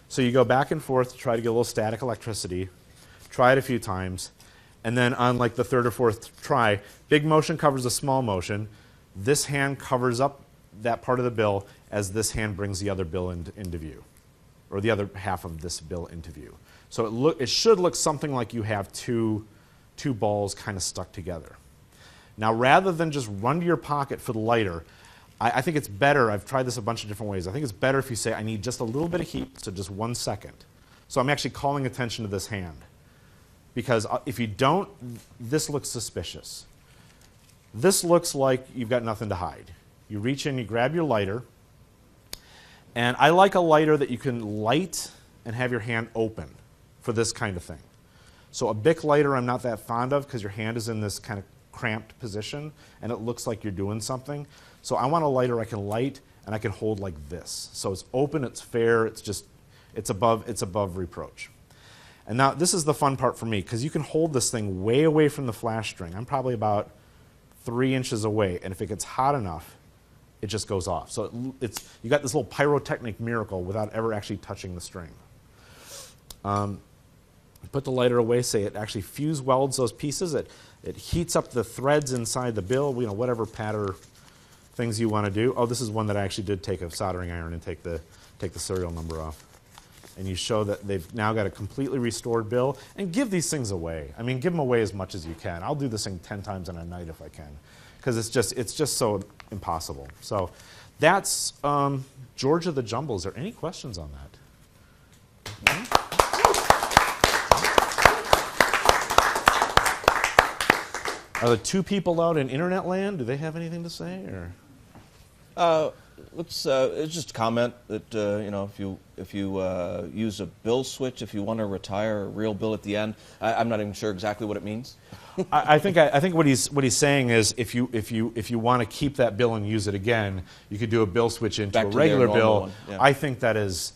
So you go back and forth to try to get a little static electricity. Try it a few times. And then on like the third or fourth try, big motion covers a small motion. This hand covers up that part of the bill as this hand brings the other bill into view, or the other half of this bill into view. So it should look something like you have two balls kind of stuck together. Now, rather than just run to your pocket for the lighter, I think it's better. I've tried this a bunch of different ways. I think it's better if you say, I need just a little bit of heat, so just 1 second. So I'm actually calling attention to this hand. Because if you don't, this looks suspicious. This looks like you've got nothing to hide. You reach in, you grab your lighter, and I like a lighter that you can light and have your hand open for this kind of thing. So a Bic lighter I'm not that fond of because your hand is in this kind of cramped position and it looks like you're doing something. So I want a lighter I can light and I can hold like this. So it's open, it's fair, it's above reproach. And now this is the fun part for me because you can hold this thing way away from the flash string. I'm probably about 3 inches away, and if it gets hot enough, it just goes off. So you got this little pyrotechnic miracle without ever actually touching the string. Put the lighter away, say it actually fuse welds those pieces. It heats up the threads inside the bill, whatever pattern things you want to do. Oh, this is one that I actually did take a soldering iron and take the serial number off. And you show that they've now got a completely restored bill, and give these things away. I mean, give them away as much as you can. I'll do this thing 10 times in a night if I can, because it's just so impossible. So that's Georgia the Jumble. Is there any questions on that? No? Are the two people out in internet land? Do they have anything to say, or? It's just a comment that if you use a bill switch, if you want to retire a real bill at the end, I'm not even sure exactly what it means. I think what he's saying is if you want to keep that bill and use it again, you could do a bill switch into a regular bill. Yeah. I think that is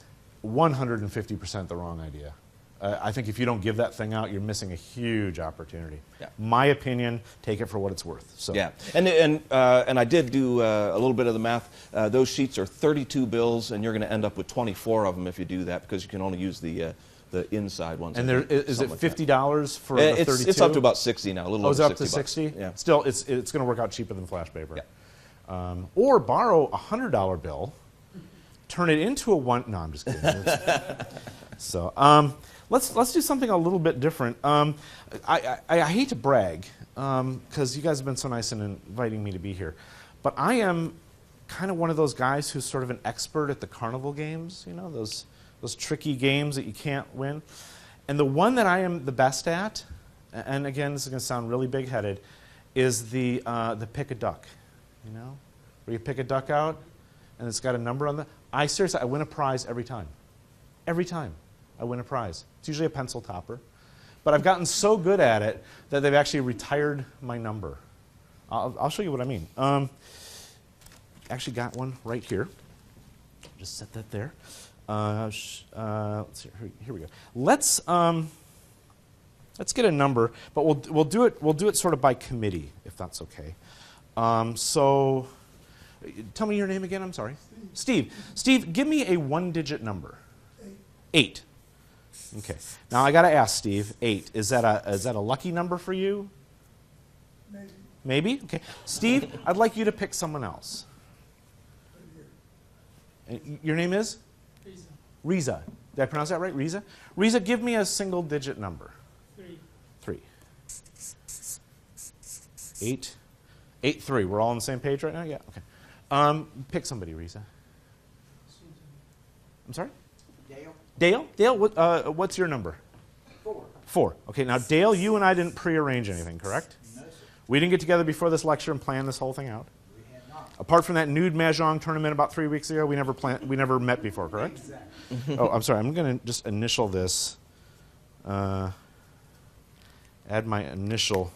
150% the wrong idea. I think if you don't give that thing out, you're missing a huge opportunity. Yeah. My opinion, take it for what it's worth. So. Yeah, and I did do a little bit of the math. Those sheets are 32 bills, and you're going to end up with 24 of them if you do that, because you can only use the inside ones. And is it $50 for the 32? It's up to about 60 now. A little over 60 up to 60? Yeah. Still, it's going to work out cheaper than flash paper. Yeah. Or borrow a $100 bill, turn it into a one. No, I'm just kidding. So. Let's do something a little bit different. I hate to brag, because you guys have been so nice in inviting me to be here, but I am kind of one of those guys who's sort of an expert at the carnival games, those tricky games that you can't win. And the one that I am the best at, and again, this is going to sound really big-headed, is the pick a duck, where you pick a duck out, and it's got a number on the. I win a prize every time. Every time I win a prize. It's usually a pencil topper. But I've gotten so good at it that they've actually retired my number. I'll show you what I mean. Actually got one right here. Just set that there. Let's see. Here we go. Let's get a number, but we'll do it sort of by committee, if that's okay. So, tell me your name again. I'm sorry. Steve. Steve, give me a one-digit number. 8. Okay. Now I got to ask Steve. 8. Is that a lucky number for you? Maybe. Maybe. Okay. Steve, I'd like you to pick someone else. Your name is? Riza. Did I pronounce that right? Riza? Riza, give me a single-digit number. 3. 8. 8, 3. We're all on the same page right now? Yeah. Okay. Pick somebody, Riza. I'm sorry? Dale? Dale, what's your number? 4. 4. Okay, now Dale, you and I didn't prearrange anything, correct? No, sir. We didn't get together before this lecture and plan this whole thing out. We had not. Apart from that nude mahjong tournament about 3 weeks ago, we never met before, correct? Exactly. Oh, I'm sorry. I'm going to just initial this. Add my initial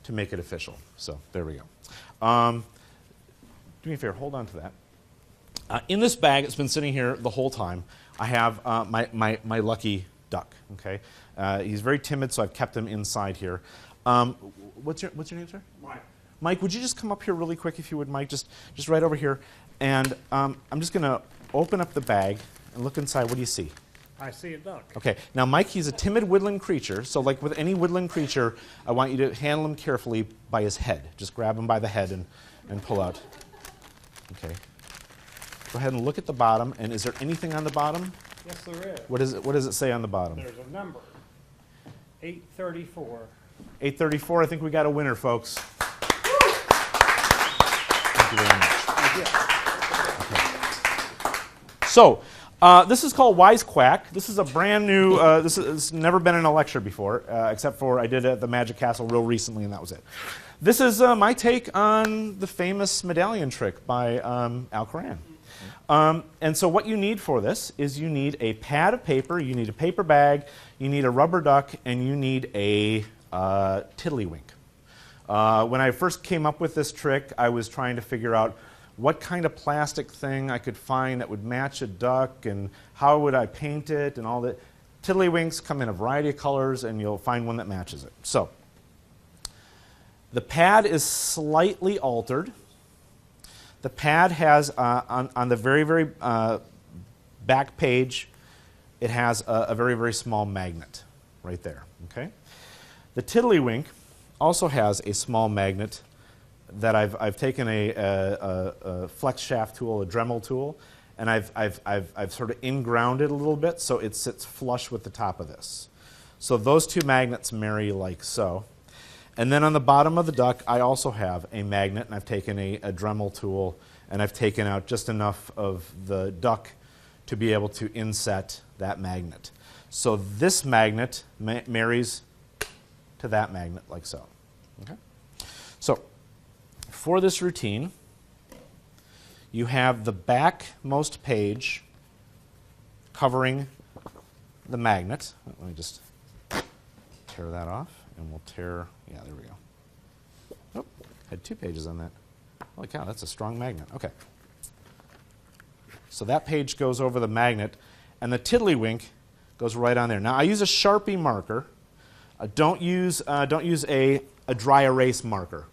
to make it official. So there we go. Do me a favor. Hold on to that. In this bag, it's been sitting here the whole time. I have my lucky duck. Okay, he's very timid, so I've kept him inside here. What's your name, sir? Mike. Mike, would you just come up here really quick, if you would, Mike? Just right over here. And I'm just going to open up the bag and look inside. What do you see? I see a duck. Okay. Now, Mike, he's a timid woodland creature. So like with any woodland creature, I want you to handle him carefully by his head. Just grab him by the head and pull out. Okay. Go ahead and look at the bottom. And is there anything on the bottom? Yes, there is. What does it say on the bottom? There's a number. 834. 834. I think we got a winner, folks. Thank you very much. Okay. So, this is called Wisecrack. This is a brand new, this has never been in a lecture before, except for I did it at the Magic Castle real recently, and that was it. This is my take on the famous medallion trick by Al Coran. And so what you need for this is you need a pad of paper, you need a paper bag, you need a rubber duck, and you need a tiddlywink. When I first came up with this trick, I was trying to figure out what kind of plastic thing I could find that would match a duck, and how would I paint it, and all that. Tiddlywinks come in a variety of colors, and you'll find one that matches it. So, the pad is slightly altered. The pad has, on the very, very back page, it has a very, very small magnet right there. Okay. The tiddlywink also has a small magnet that I've taken a flex shaft tool, a Dremel tool, and I've sort of in-grounded a little bit so it sits flush with the top of this. So those two magnets marry like so. And then on the bottom of the duck, I also have a magnet, and I've taken a Dremel tool, and I've taken out just enough of the duck to be able to inset that magnet. So this magnet marries to that magnet like so. Okay? So for this routine, you have the backmost page covering the magnet. Let me just tear that off, and we'll tear, yeah, there we go. Oh, had 2 pages on that. Holy cow, that's a strong magnet. Okay. So that page goes over the magnet, and the tiddlywink goes right on there. Now, I use a Sharpie marker. Don't use a dry erase marker,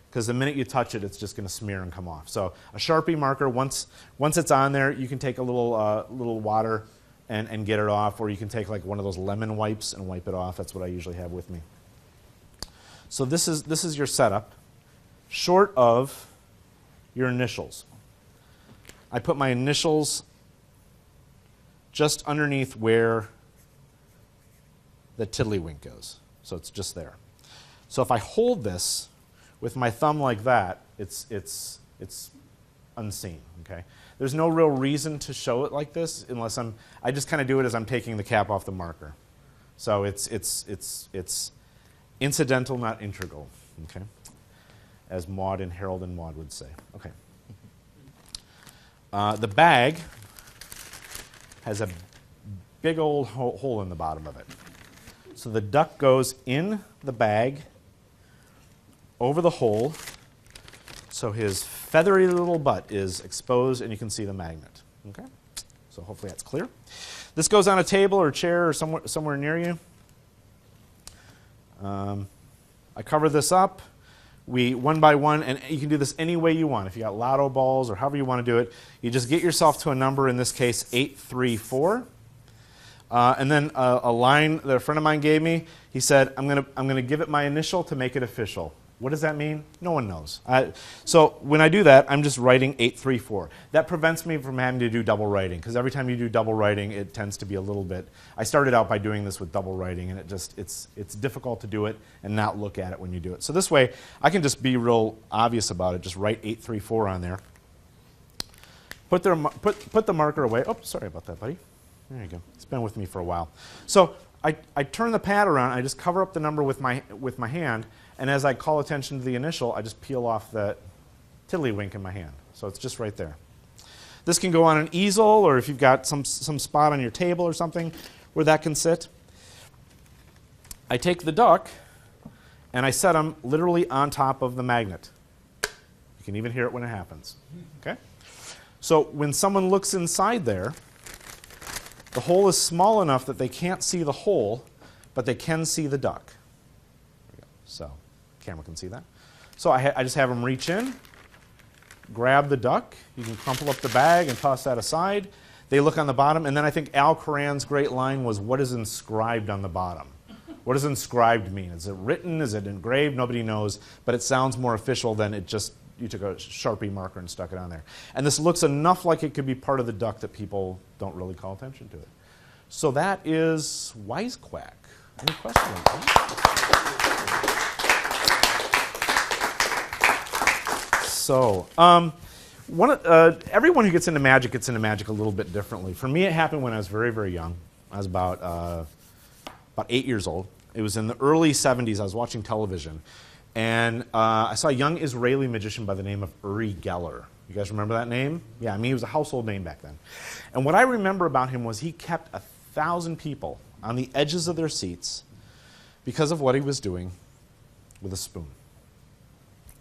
because the minute you touch it, it's just going to smear and come off. So a Sharpie marker, once it's on there, you can take a little water and get it off, or you can take like one of those lemon wipes and wipe it off. That's what I usually have with me. So this is your setup, short of your initials. I put my initials just underneath where the tiddlywink goes. So it's just there. So if I hold this with my thumb like that, it's unseen. Okay. There's no real reason to show it like this unless I just kind of do it as I'm taking the cap off the marker. So it's incidental, not integral. Okay. As Maud and Harold and Maud would say. Okay. The bag has a big old hole in the bottom of it. So the duck goes in the bag, over the hole, so his feathery little butt is exposed and you can see the magnet. Okay? So hopefully that's clear. This goes on a table or chair or somewhere near you. I cover this up. We, one by one, and you can do this any way you want. If you got lotto balls or however you want to do it, you just get yourself to a number, in this case 834. And then a line that a friend of mine gave me, he said, I'm gonna give it my initial to make it official. What does that mean? No one knows. So when I do that, I'm just writing 834. That prevents me from having to do double writing, because every time you do double writing, it tends to be a little bit. I started out by doing this with double writing, and it's difficult to do it and not look at it when you do it. So this way, I can just be real obvious about it. Just write 834 on there. Put the marker away. Oh, sorry about that, buddy. There you go. It's been with me for a while. So I turn the pad around. I just cover up the number with my hand. And as I call attention to the initial, I just peel off that tiddlywink in my hand. So it's just right there. This can go on an easel, or if you've got some spot on your table or something where that can sit. I take the duck, and I set them literally on top of the magnet. You can even hear it when it happens. Okay? So when someone looks inside there, the hole is small enough that they can't see the hole, but they can see the duck. There we go. So camera can see that. So I just have them reach in, grab the duck. You can crumple up the bag and toss that aside. They look on the bottom, and then I think Al Coran's great line was, what is inscribed on the bottom? What does inscribed mean? Is it written? Is it engraved? Nobody knows, but it sounds more official than it just, you took a Sharpie marker and stuck it on there. And this looks enough like it could be part of the duck that people don't really call attention to it. So that is Wisecrack. Any questions? So, everyone who gets into magic a little bit differently. For me, it happened when I was very, very young. I was about 8 years old. It was in the early 70s. I was watching television, and I saw a young Israeli magician by the name of Uri Geller. You guys remember that name? Yeah, I mean, he was a household name back then. And what I remember about him was he kept 1,000 people on the edges of their seats because of what he was doing with a spoon.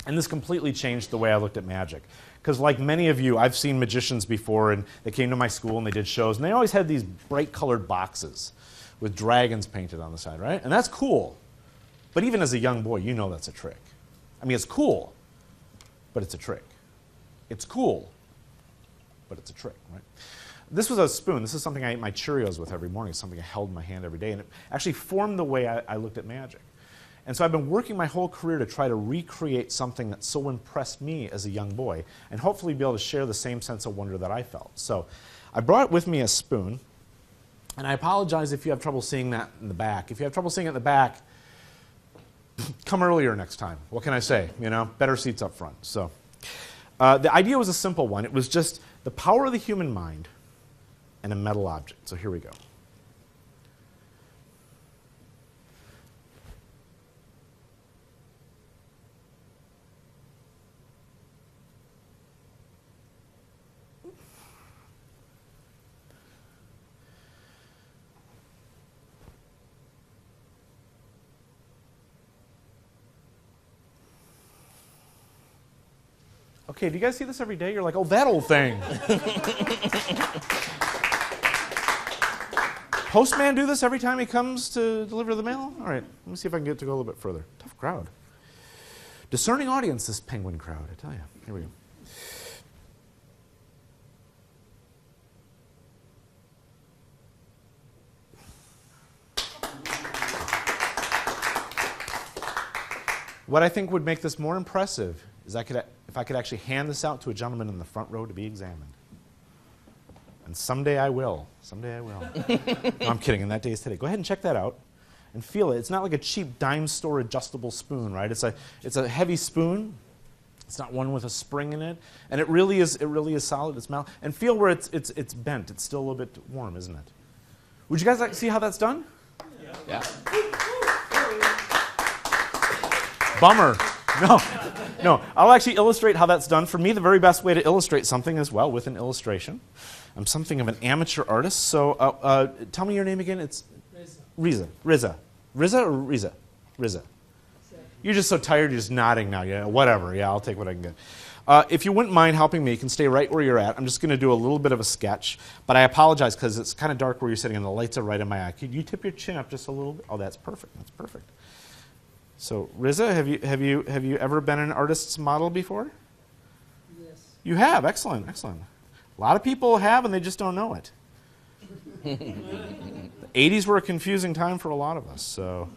And this completely changed the way I looked at magic. Because like many of you, I've seen magicians before, and they came to my school and they did shows, and they always had these bright colored boxes with dragons painted on the side, right? And that's cool. But even as a young boy, you know that's a trick. I mean, it's cool, but it's a trick. It's cool, but it's a trick, right? This was a spoon. This is something I ate my Cheerios with every morning. It's something I held in my hand every day, and it actually formed the way I looked at magic. And so I've been working my whole career to try to recreate something that so impressed me as a young boy, and hopefully be able to share the same sense of wonder that I felt. So I brought with me a spoon, and I apologize if you have trouble seeing that in the back. If you have trouble seeing it in the back, come earlier next time. What can I say? You know, better seats up front. So the idea was a simple one. It was just the power of the human mind and a metal object. So here we go. Okay, do you guys see this every day? You're like, oh, that old thing. Postman do this every time he comes to deliver the mail? All right, let me see if I can get to go a little bit further. Tough crowd. Discerning audience, this penguin crowd, I tell you. Here we go. What I think would make this more impressive is if I could actually hand this out to a gentleman in the front row to be examined. And someday I will. Someday I will. No, I'm kidding, and that day is today. Go ahead and check that out and feel it. It's not like a cheap dime store adjustable spoon, right? It's a heavy spoon. It's not one with a spring in it. And it really is solid. It's metal. And feel where it's bent. It's still a little bit warm, isn't it? Would you guys like to see how that's done? Yeah. Bummer. No. No, I'll actually illustrate how that's done. For me, the very best way to illustrate something is, well, with an illustration. I'm something of an amateur artist, so tell me your name again. It's Riza. Riza. Riza or Riza? Riza. You're just so tired, you're just nodding now. Yeah, whatever. Yeah, I'll take what I can get. If you wouldn't mind helping me, you can stay right where you're at. I'm just going to do a little bit of a sketch, but I apologize because it's kind of dark where you're sitting and the lights are right in my eye. Could you tip your chin up just a little bit? Oh, that's perfect. That's perfect. So, Riza, have you ever been an artist's model before? Yes. You have. Excellent. Excellent. A lot of people have, and they just don't know it. The 80s were a confusing time for a lot of us. So,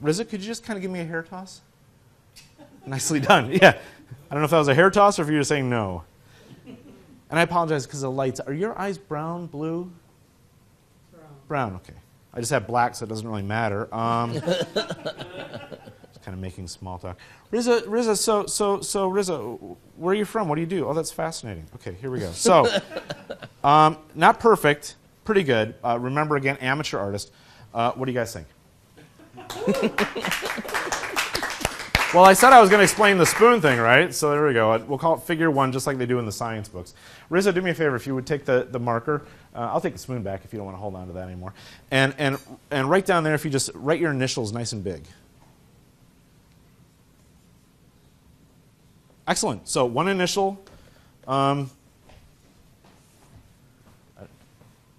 Riza, could you just kind of give me a hair toss? Nicely done. Yeah. I don't know if that was a hair toss or if you were saying no. And I apologize because of the lights. Are your eyes brown, blue? Brown, okay. I just have black, so it doesn't really matter. Just kind of making small talk. Riza, so Riza, where are you from? What do you do? Oh, that's fascinating. Okay, here we go. So, not perfect, pretty good. Remember, again, amateur artist. What do you guys think? Well, I said I was going to explain the spoon thing, right? So there we go. We'll call it figure one, just like they do in the science books. Riza, do me a favor. If you would take the marker. I'll take the spoon back if you don't want to hold on to that anymore. And right down there, if you just write your initials nice and big. Excellent. So one initial.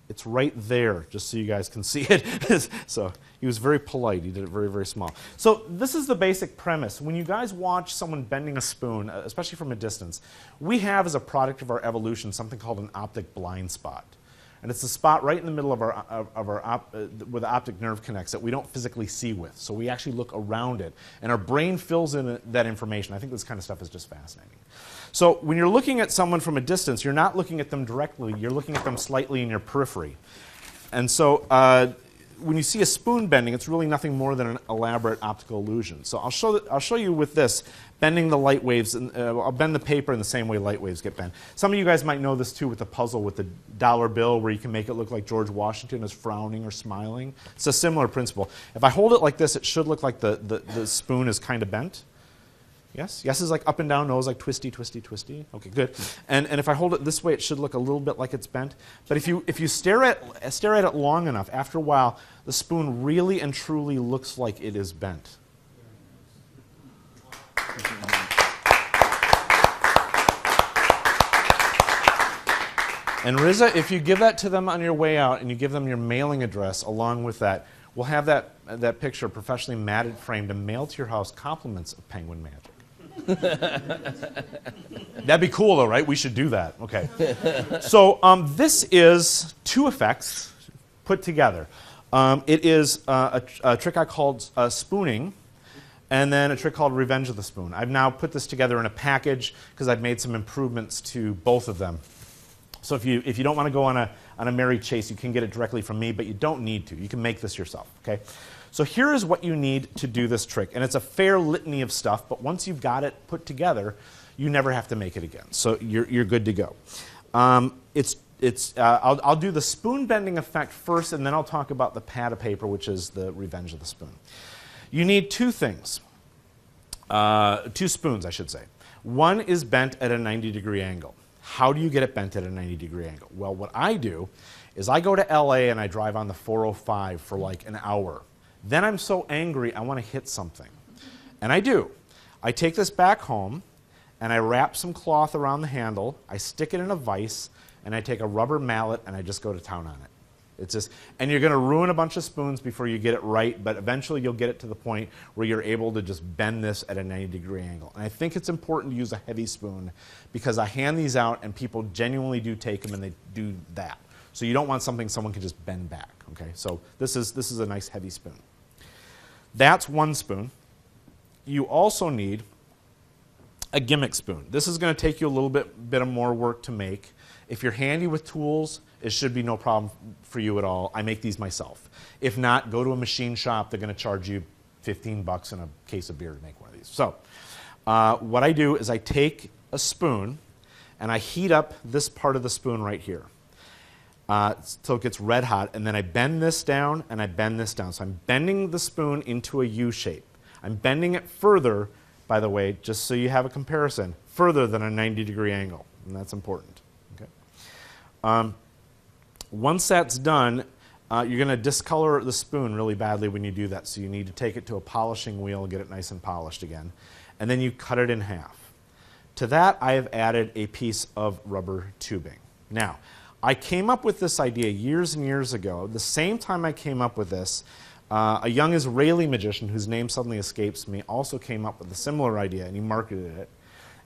It's right there, just so you guys can see it. So he was very polite. He did it very, very small. So this is the basic premise. When you guys watch someone bending a spoon, especially from a distance, we have, as a product of our evolution, something called an optic blind spot. And it's the spot right in the middle of where the optic nerve connects that we don't physically see with. So we actually look around it. And our brain fills in that information. I think this kind of stuff is just fascinating. So when you're looking at someone from a distance, you're not looking at them directly. You're looking at them slightly in your periphery. And so when you see a spoon bending, it's really nothing more than an elaborate optical illusion. So I'll show you with this, bending the light waves. And, I'll bend the paper in the same way light waves get bent. Some of you guys might know this too with the puzzle with the dollar bill where you can make it look like George Washington is frowning or smiling. It's a similar principle. If I hold it like this, it should look like the spoon is kind of bent. Yes? Yes is like up and down, no is like twisty, twisty, twisty. Okay, good. And if I hold it this way, it should look a little bit like it's bent. But if you stare at it long enough, after a while, the spoon really and truly looks like it is bent. And Riza, if you give that to them on your way out and you give them your mailing address along with that, we'll have that picture professionally matted framed and mailed to your house, compliments of Penguin Magic. That'd be cool, though, right? We should do that. Okay. So this is two effects put together. It is a trick I called spooning, and then a trick called Revenge of the Spoon. I've now put this together in a package because I've made some improvements to both of them. So if you don't want to go on a merry chase, you can get it directly from me, but you don't need to. You can make this yourself. Okay. So here is what you need to do this trick. And it's a fair litany of stuff, but once you've got it put together, you never have to make it again. So you're good to go. I'll do the spoon bending effect first, and then I'll talk about the pad of paper, which is the Revenge of the Spoon. You need two things. Two spoons, I should say. One is bent at a 90-degree angle. How do you get it bent at a 90-degree angle? Well, what I do is I go to LA and I drive on the 405 for like an hour. Then I'm so angry I want to hit something. And I do. I take this back home and I wrap some cloth around the handle, I stick it in a vise, and I take a rubber mallet and I just go to town on it. It's just, and you're going to ruin a bunch of spoons before you get it right, but eventually you'll get it to the point where you're able to just bend this at a 90-degree angle. And I think it's important to use a heavy spoon because I hand these out and people genuinely do take them and they do that. So you don't want something someone can just bend back. Okay, so this is a nice heavy spoon. That's one spoon. You also need a gimmick spoon. This is going to take you a little bit of more work to make. If you're handy with tools, it should be no problem for you at all. I make these myself. If not, go to a machine shop. They're going to charge you $15 and a case of beer to make one of these. So what I do is I take a spoon and I heat up this part of the spoon right here. So it gets red hot, and then I bend this down and I bend this down. So I'm bending the spoon into a U shape. I'm bending it further by the way, just so you have a comparison, further than a 90-degree angle, and that's important. Okay. Once that's done, you're going to discolor the spoon really badly when you do that, so you need to take it to a polishing wheel and get it nice and polished again. And then you cut it in half. To that, I have added a piece of rubber tubing. Now, I came up with this idea years and years ago. The same time I came up with this, a young Israeli magician whose name suddenly escapes me also came up with a similar idea, and he marketed it.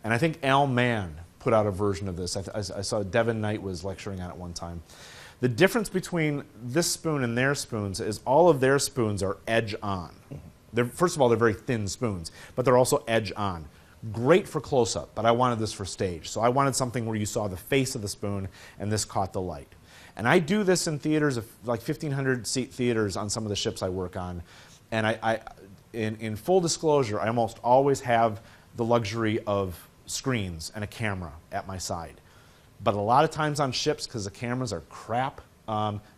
And I think Al Mann put out a version of this. I saw Devin Knight was lecturing on it one time. The difference between this spoon and their spoons is all of their spoons are edge on. First of all, they're very thin spoons, but they're also edge on. Great for close-up, but I wanted this for stage. So I wanted something where you saw the face of the spoon and this caught the light. And I do this in theaters, like 1,500-seat theaters on some of the ships I work on. And in full disclosure, I almost always have the luxury of screens and a camera at my side. But a lot of times on ships, because the cameras are crap,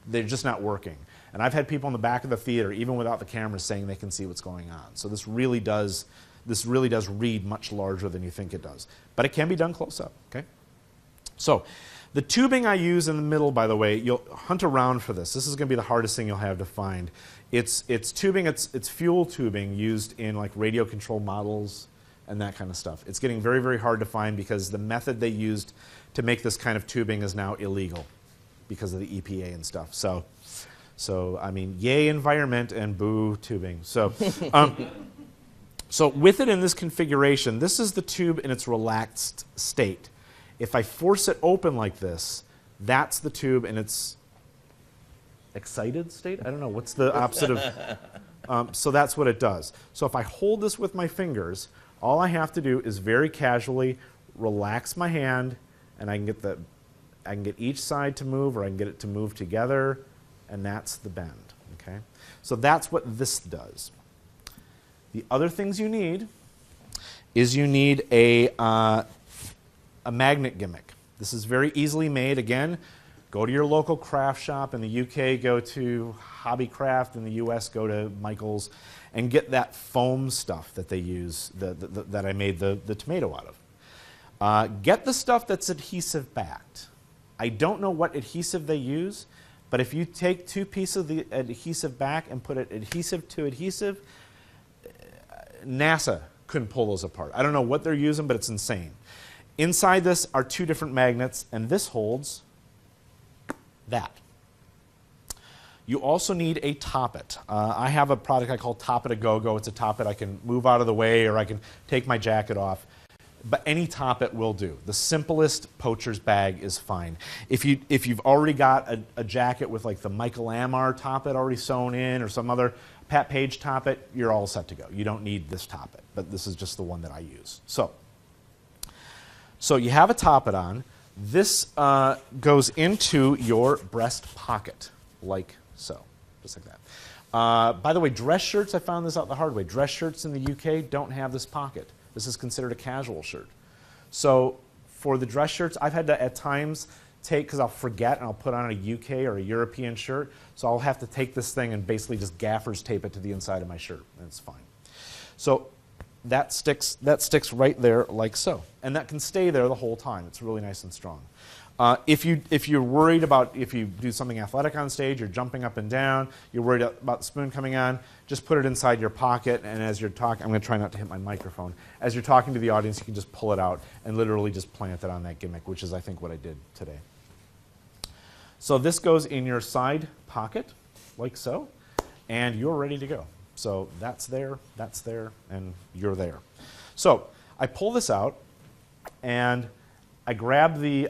they're just not working. And I've had people in the back of the theater, even without the cameras, saying they can see what's going on. So this really does read much larger than you think it does. But it can be done close up, okay? So the tubing I use in the middle, by the way, you'll hunt around for this. This is going to be the hardest thing you'll have to find. It's tubing, it's fuel tubing used in like radio control models and that kind of stuff. It's getting very, very hard to find because the method they used to make this kind of tubing is now illegal because of the EPA and stuff. So I mean, yay environment and boo tubing. So, so with it in this configuration, this is the tube in its relaxed state. If I force it open like this, that's the tube in its excited state? I don't know, what's the opposite of... so that's what it does. So if I hold this with my fingers, all I have to do is very casually relax my hand, and I can get each side to move, or I can get it to move together, and that's the bend. Okay? So that's what this does. The other things you need is you need a magnet gimmick. This is very easily made. Again, go to your local craft shop. In the UK, go to Hobbycraft. In the US, go to Michael's, and get that foam stuff that they use, that I made the tomato out of. Get the stuff that's adhesive backed. I don't know what adhesive they use, but if you take two pieces of the adhesive back and put it adhesive to adhesive, NASA couldn't pull those apart. I don't know what they're using, but it's insane. Inside this are two different magnets, and this holds that. You also need a Top-It. I have a product I call Top-It a Go-Go. It's a Top-It I can move out of the way, or I can take my jacket off. But any Top-It will do. The simplest poacher's bag is fine. If you've already got a jacket with like the Michael Amar Top-It already sewn in, or some other Pat Page Top-It, you're all set to go. You don't need this Top-It, but this is just the one that I use. So you have a Top-It on. This goes into your breast pocket, like so, just like that. By the way, dress shirts, I found this out the hard way. Dress shirts in the UK don't have this pocket. This is considered a casual shirt. So for the dress shirts, I've had to at times take, because I'll forget and I'll put on a UK or a European shirt, so I'll have to take this thing and basically just gaffer's tape it to the inside of my shirt, and it's fine. So that sticks right there like so. And that can stay there the whole time. It's really nice and strong. If you're worried about, if you do something athletic on stage, you're jumping up and down, you're worried about the spoon coming on, just put it inside your pocket, and as you're talking, I'm going to try not to hit my microphone. As you're talking to the audience, you can just pull it out and literally just plant it on that gimmick, which is, I think, what I did today. So this goes in your side pocket, like so, and you're ready to go. So that's there, and you're there. So I pull this out, and I grab the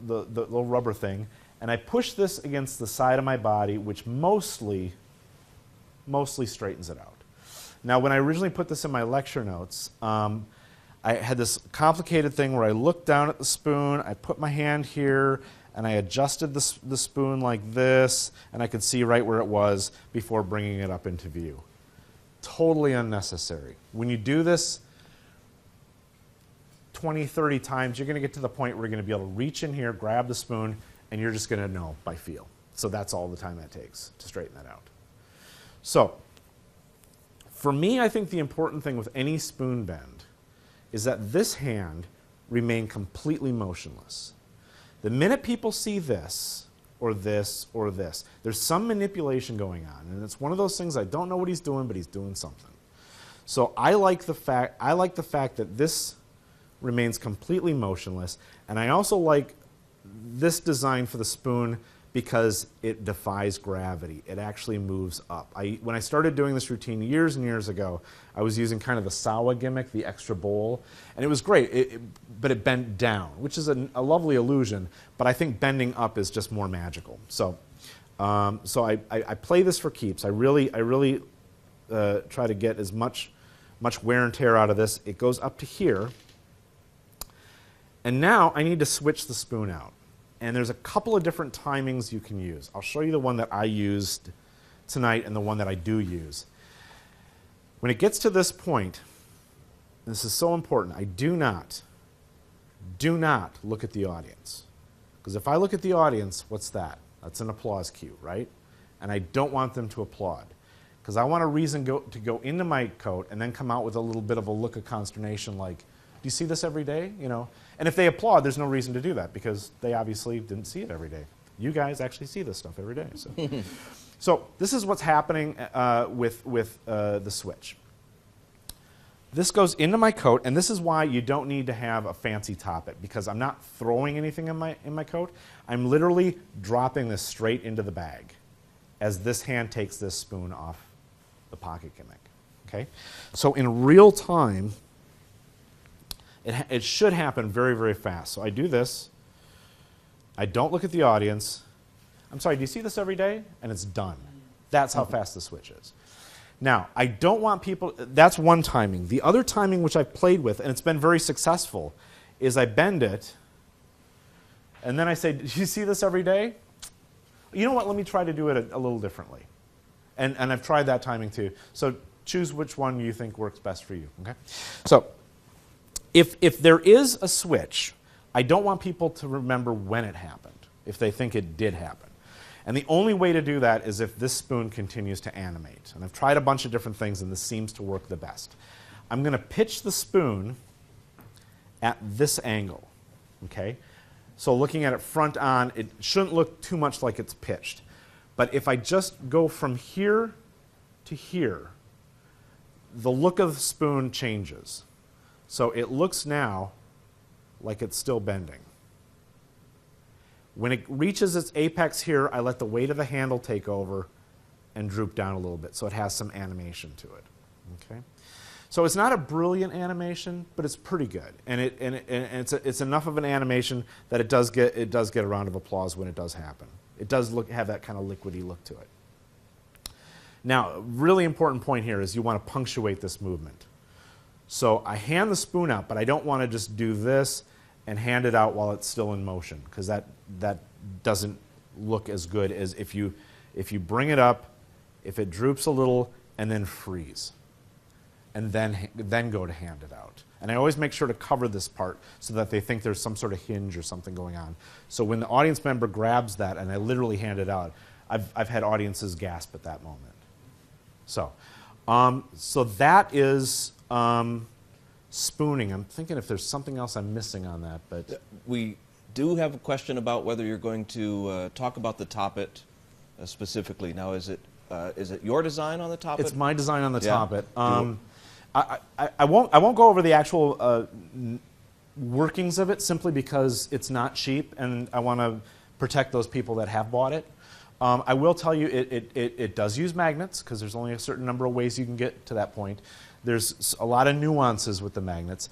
little rubber thing, and I push this against the side of my body, which mostly straightens it out. Now, when I originally put this in my lecture notes, I had this complicated thing where I looked down at the spoon, I put my hand here, and I adjusted the spoon like this, and I could see right where it was before bringing it up into view. Totally unnecessary. When you do this 20, 30 times, you're going to get to the point where you're going to be able to reach in here, grab the spoon, and you're just going to know by feel. So that's all the time that takes to straighten that out. So For me, I think the important thing with any spoon bend is that this hand remain completely motionless. The minute people see this, or this, or this, there's some manipulation going on, and it's one of those things I don't know what he's doing, but he's doing something. So I like the fact that this remains completely motionless, and I also like this design for the spoon because it defies gravity. It actually moves up. When I started doing this routine years and years ago, I was using kind of the Sawa gimmick, the extra bowl, and it was great, but it bent down, which is a lovely illusion, but I think bending up is just more magical. So I play this for keeps. I really try to get as much wear and tear out of this. It goes up to here, and now I need to switch the spoon out. And there's a couple of different timings you can use. I'll show you the one that I used tonight and the one that I do use. When it gets to this point, this is so important, I do not look at the audience. Because if I look at the audience, what's that? That's an applause cue, right? And I don't want them to applaud. Because I want a reason to go into my coat and then come out with a little bit of a look of consternation like, do you see this every day? You know? And if they applaud, there's no reason to do that because they obviously didn't see it every day. You guys actually see this stuff every day. So this is what's happening with the switch. This goes into my coat, and this is why you don't need to have a fancy toppet because I'm not throwing anything in my coat. I'm literally dropping this straight into the bag as this hand takes this spoon off the pocket gimmick. Okay? So in real time, it should happen very, very fast. So I do this. I don't look at the audience. I'm sorry, do you see this every day? And it's done. That's how fast the switch is. Now, I don't want people, that's one timing. The other timing which I've played with, and it's been very successful, is I bend it, and then I say, do you see this every day? You know what, let me try to do it a little differently. And I've tried that timing too. So choose which one you think works best for you, okay? So, if there is a switch, I don't want people to remember when it happened, if they think it did happen. And the only way to do that is if this spoon continues to animate. And I've tried a bunch of different things, and this seems to work the best. I'm going to pitch the spoon at this angle, okay? So looking at it front on, it shouldn't look too much like it's pitched. But if I just go from here to here, the look of the spoon changes. So it looks now like it's still bending. When it reaches its apex here, I let the weight of the handle take over and droop down a little bit so it has some animation to it. Okay? So it's not a brilliant animation, but it's pretty good. And it's enough of an animation that it does get a round of applause when it does happen. It does have that kind of liquidy look to it. Now, a really important point here is you want to punctuate this movement. So I hand the spoon out, but I don't want to just do this and hand it out while it's still in motion, because that doesn't look as good as if you bring it up, if it droops a little, and then freeze, and then go to hand it out. And I always make sure to cover this part so that they think there's some sort of hinge or something going on. So when the audience member grabs that and I literally hand it out, I've had audiences gasp at that moment. So that is spooning. I'm thinking if there's something else I'm missing on that, but we do have a question about whether you're going to talk about the toppet specifically. Now, is it your design on the toppet? It's my design on the toppet. I won't go over the actual workings of it simply because it's not cheap, and I want to protect those people that have bought it. I will tell you it does use magnets because there's only a certain number of ways you can get to that point. There's a lot of nuances with the magnets.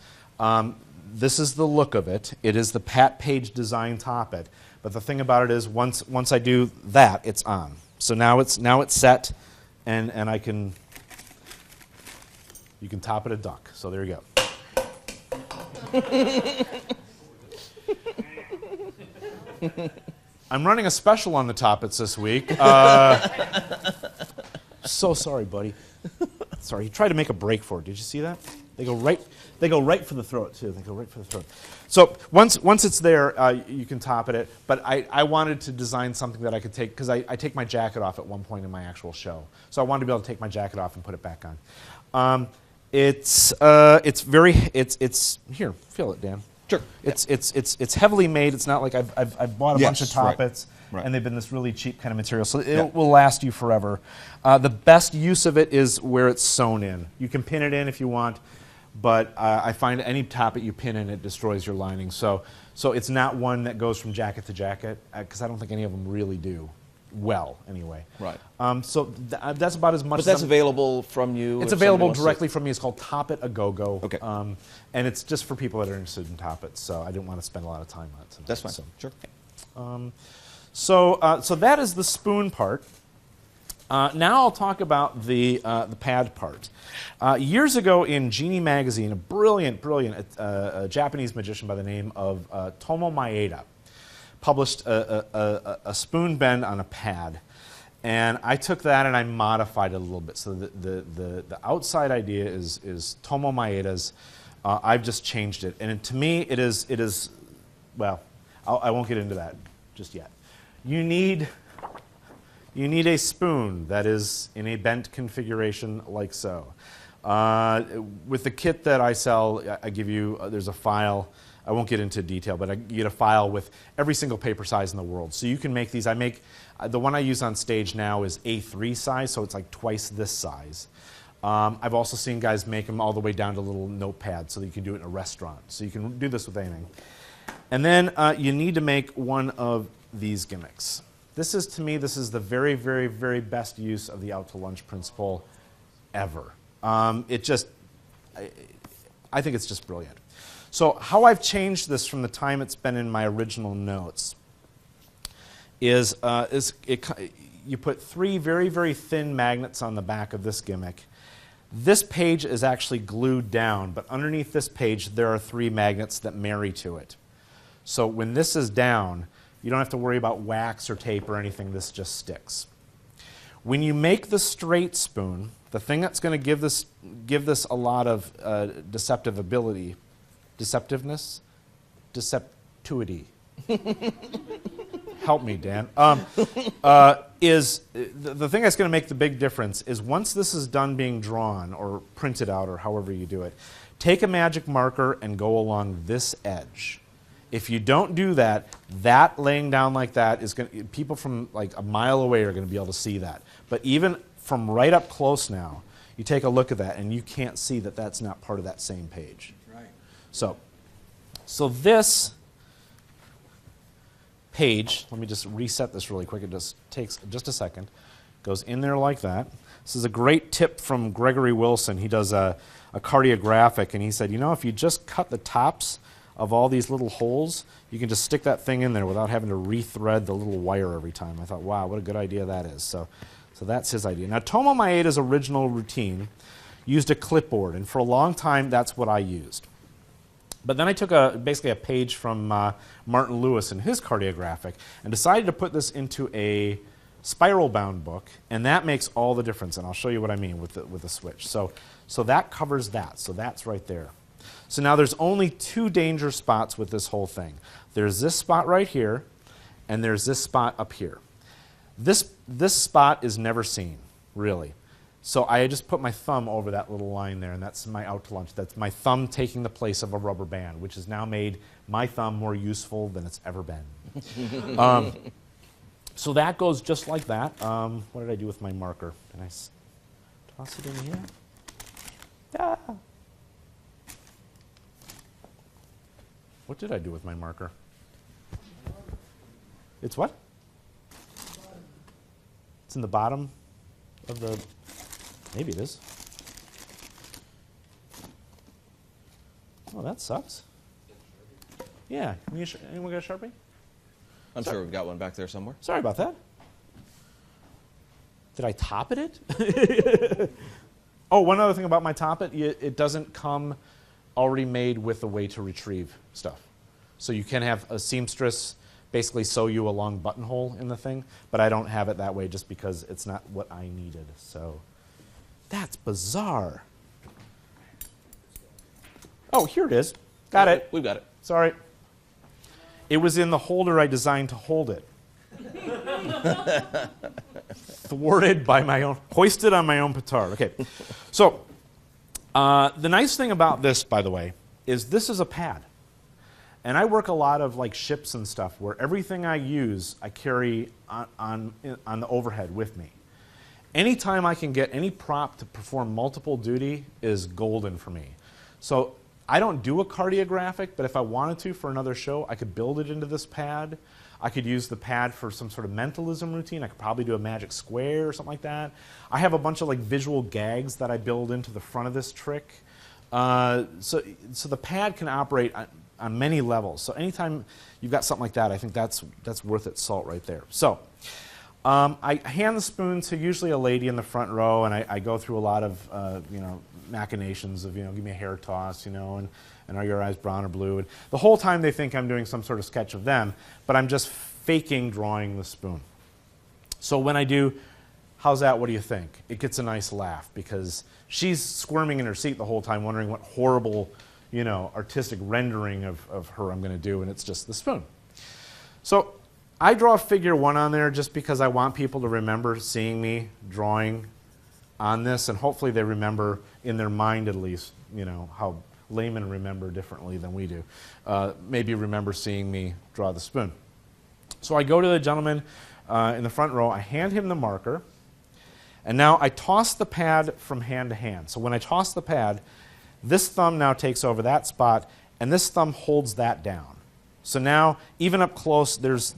This is the look of it. It is the Pat Page design toppet. But the thing about it is once I do that, it's on. So now it's set, and you can top it a duck. So there you go. I'm running a special on the toppets this week. So sorry, buddy. Sorry, he tried to make a break for it. Did you see that? They go right. They go right for the throat too. They go right for the throat. So once it's there, you can top it. But I wanted to design something that I could take because I take my jacket off at one point in my actual show. So I wanted to be able to take my jacket off and put it back on. It's here. Feel it, Dan. Sure. It's heavily made. It's not like I've bought a bunch of Yes, right. Toppets. Right. And they've been this really cheap kind of material, so it will last you forever. The best use of it is where it's sewn in. You can pin it in if you want, but I find any Toppet you pin in, it destroys your lining. So it's not one that goes from jacket to jacket, because I don't think any of them really do well, anyway. Right. So that's about as much. But that's available from you? It's available directly from me. It's called Toppet A Go-Go. Okay. And it's just for people that are interested in Toppets, so I didn't want to spend a lot of time on it tonight. That's fine. So. Sure. So that is the spoon part. Now I'll talk about the pad part. Years ago in Genie magazine, a brilliant Japanese magician by the name of Tomo Maeda published a spoon bend on a pad. And I took that and I modified it a little bit. So the outside idea is Tomo Maeda's. I've just changed it. And to me, it is well, I won't get into that just yet. You need a spoon that is in a bent configuration like so. With the kit that I sell, I give you, there's a file. I won't get into detail, but you get a file with every single paper size in the world. So you can make these. The one I use on stage now is A3 size, so it's like twice this size. I've also seen guys make them all the way down to little notepads so that you can do it in a restaurant. So you can do this with anything. And then you need to make one of these gimmicks. This is the very, very, very best use of the out to lunch principle ever. I think it's just brilliant. So how I've changed this from the time it's been in my original notes is you put 3 very, very thin magnets on the back of this gimmick. This page is actually glued down, but underneath this page there are 3 magnets that marry to it. So when this is down, you don't have to worry about wax or tape or anything. This just sticks. When you make the straight spoon, the thing that's going to give this a lot of deceptivity, help me, Dan, is the thing that's going to make the big difference is once this is done being drawn or printed out or however you do it, take a magic marker and go along this edge. If you don't do that, that laying down like that is going. People from like a mile away are going to be able to see that. But even from right up close now, you take a look at that and you can't see that that's not part of that same page. Right. So this page, let me just reset this really quick. It just takes just a second. Goes in there like that. This is a great tip from Gregory Wilson. He does a cardiographic, and he said, if you just cut the tops of all these little holes, you can just stick that thing in there without having to rethread the little wire every time. I thought, wow, what a good idea that is. So that's his idea. Now, Tomo Maeda's original routine used a clipboard, and for a long time, that's what I used. But then I took basically a page from Martin Lewis and his cardiographic and decided to put this into a spiral-bound book, and that makes all the difference, and I'll show you what I mean with the switch. So that covers that, so that's right there. So now there's only 2 danger spots with this whole thing. There's this spot right here, and there's this spot up here. This spot is never seen, really. So I just put my thumb over that little line there, and that's my out to lunch. That's my thumb taking the place of a rubber band, which has now made my thumb more useful than it's ever been. So that goes just like that. What did I do with my marker? Did I toss it in here? Yeah. What did I do with my marker? It's what? It's in the bottom of the... Maybe it is. Oh, that sucks. Yeah. Anyone got a Sharpie? I'm sure we've got one back there somewhere. Sorry about that. Did I top it? Oh, one other thing about my Toppet, it doesn't come already made with a way to retrieve stuff. So you can have a seamstress basically sew you a long buttonhole in the thing, but I don't have it that way just because it's not what I needed. So that's bizarre. Oh, here it is. Got it. We've got it. Sorry. It was in the holder I designed to hold it. Thwarted by my own, hoisted on my own petard. Okay. So, the nice thing about this, by the way, is this is a pad. And I work a lot of like ships and stuff where everything I use, I carry on the overhead with me. Anytime I can get any prop to perform multiple duty is golden for me. So I don't do a cardiographic, but if I wanted to for another show, I could build it into this pad. I could use the pad for some sort of mentalism routine. I could probably do a magic square or something like that. I have a bunch of like visual gags that I build into the front of this trick. So the pad can operate on many levels. So anytime you've got something like that, I think that's worth its salt right there. So I hand the spoon to usually a lady in the front row, and I go through a lot of machinations of give me a hair toss, and are your eyes brown or blue? And the whole time they think I'm doing some sort of sketch of them, but I'm just faking drawing the spoon. So when I do, how's that? What do you think? It gets a nice laugh because she's squirming in her seat the whole time, wondering what horrible, artistic rendering of her I'm going to do, and it's just the spoon. So I draw figure 1 on there just because I want people to remember seeing me drawing on this, and hopefully they remember in their mind at least, how laymen remember differently than we do. Maybe remember seeing me draw the spoon. So I go to the gentleman in the front row, I hand him the marker, and now I toss the pad from hand to hand. So when I toss the pad, this thumb now takes over that spot, and this thumb holds that down. So now, even up close, there's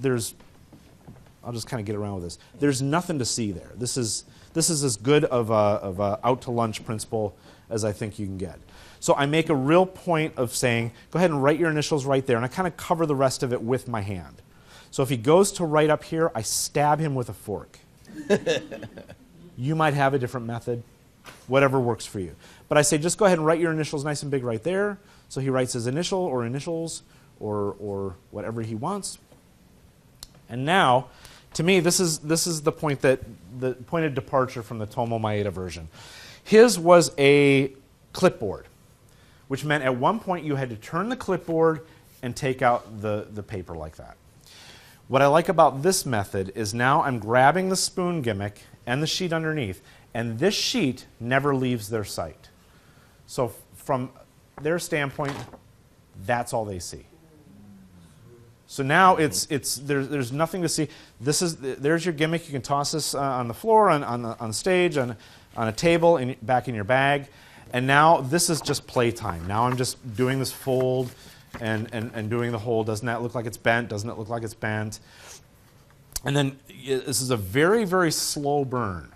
I'll just kind of get around with this. There's nothing to see there. This is as good of a out to lunch principle as I think you can get. So I make a real point of saying, go ahead and write your initials right there, and I kind of cover the rest of it with my hand. So if he goes to write up here, I stab him with a fork. You might have a different method, whatever works for you. But I say, just go ahead and write your initials nice and big right there. So he writes his initial or initials or whatever he wants. And now, to me, this is the point of departure from the Tomo Maeda version. His was a clipboard, which meant at one point you had to turn the clipboard and take out the paper like that. What I like about this method is now I'm grabbing the spoon gimmick and the sheet underneath, and this sheet never leaves their sight. So from their standpoint, that's all they see. So now there's nothing to see. There's your gimmick. You can toss this on the floor, on stage, on a table, back in your bag. And now this is just playtime. Now I'm just doing this fold and doing the whole. Doesn't that look like it's bent? Doesn't it look like it's bent? And then this is a very, very slow burn.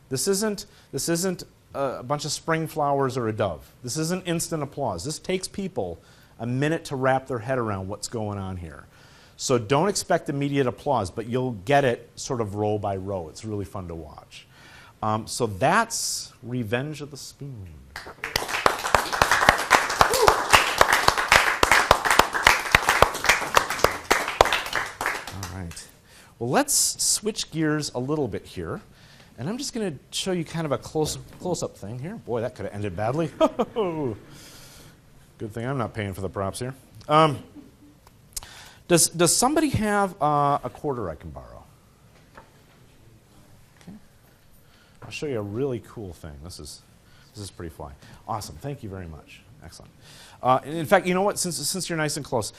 This isn't a bunch of spring flowers or a dove. This isn't instant applause. This takes people a minute to wrap their head around what's going on here. So don't expect immediate applause, but you'll get it sort of row by row. It's really fun to watch. So that's Revenge of the Spoon. All right. Well, let's switch gears a little bit here. And I'm just going to show you kind of a close-up thing here. Boy, that could have ended badly. Good thing I'm not paying for the props here. Does somebody have a quarter I can borrow? Okay. I'll show you a really cool thing. This is pretty fly. Awesome. Thank you very much. Excellent. In fact, you know what? Since you're nice and close,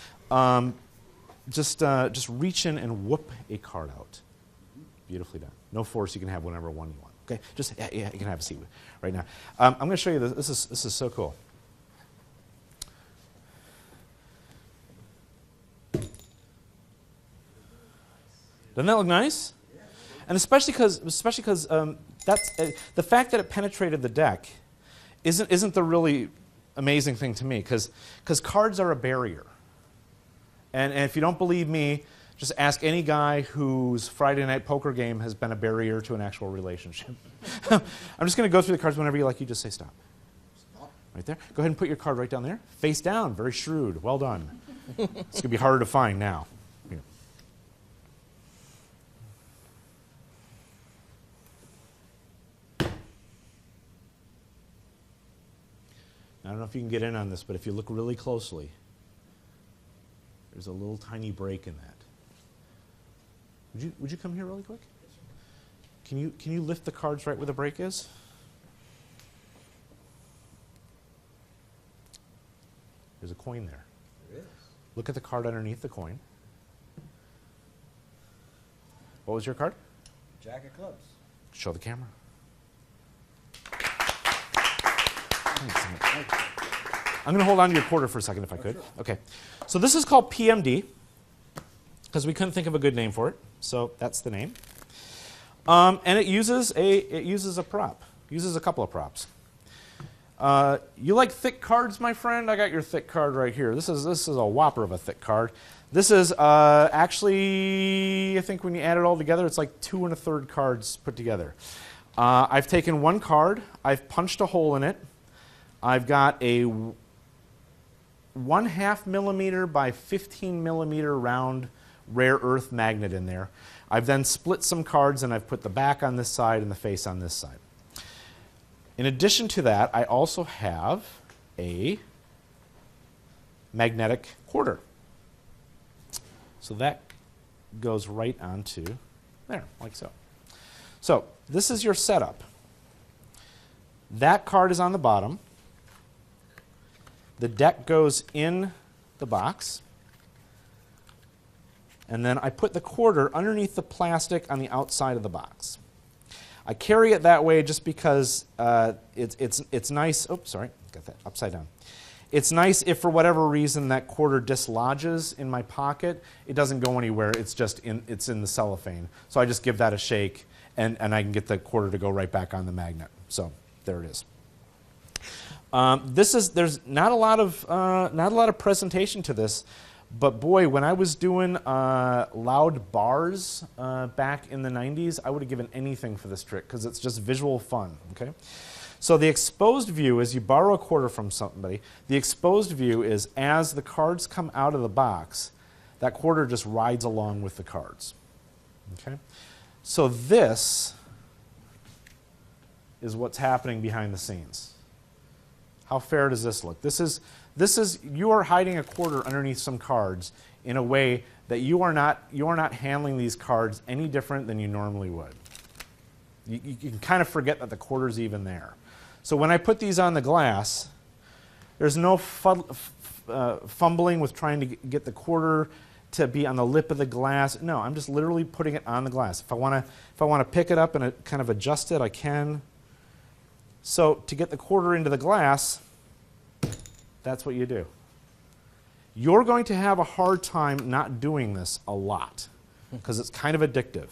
just reach in and whoop a card out. Beautifully done. No force. You can have whatever one you want. Okay. Just you can have a seat right now. I'm going to show you this. This is so cool. Doesn't that look nice? And especially because that's the fact that it penetrated the deck isn't the really amazing thing to me because cards are a barrier. And if you don't believe me, just ask any guy whose Friday night poker game has been a barrier to an actual relationship. I'm just going to go through the cards whenever you like. You just say stop. Stop. Right there. Go ahead and put your card right down there. Face down. Very shrewd. Well done. It's going to be harder to find now. Here. I don't know if you can get in on this, but if you look really closely, there's a little tiny break in that. Would you come here really quick? Can you lift the cards right where the break is? There's a coin there. There is. Look at the card underneath the coin. What was your card? Jack of clubs. Show the camera. I'm going to hold on to your quarter for a second if I could. Sure. Okay. So this is called PMD because we couldn't think of a good name for it. So that's the name. And it uses a prop. Uses a couple of props. You like thick cards, my friend? I got your thick card right here. This is a whopper of a thick card. This is actually, I think when you add it all together, it's like 2 1/3 cards put together. I've taken one card. I've punched a hole in it. I've got a 1/2 millimeter by 15 millimeter round rare earth magnet in there. I've then split some cards and I've put the back on this side and the face on this side. In addition to that, I also have a magnetic quarter. So that goes right onto there, like so. So this is your setup. That card is on the bottom. The deck goes in the box. And then I put the quarter underneath the plastic on the outside of the box. I carry it that way just because it's nice. Oops, sorry, got that upside down. It's nice if for whatever reason that quarter dislodges in my pocket. It doesn't go anywhere. It's just it's in the cellophane. So I just give that a shake, and I can get the quarter to go right back on the magnet. So there it is. There's not a lot of presentation to this. But boy, when I was doing loud bars back in the 90s, I would have given anything for this trick because it's just visual fun. Okay, so the exposed view is you borrow a quarter from somebody. The exposed view is as the cards come out of the box, that quarter just rides along with the cards. Okay, so this is what's happening behind the scenes. How fair does this look? This is you are hiding a quarter underneath some cards in a way that you are not handling these cards any different than you normally would. You can kind of forget that the quarter's even there. So when I put these on the glass, there's no fumbling with trying to get the quarter to be on the lip of the glass. No, I'm just literally putting it on the glass. If I want to pick it up and kind of adjust it, I can. So to get the quarter into the glass, that's what you do. You're going to have a hard time not doing this a lot because it's kind of addictive.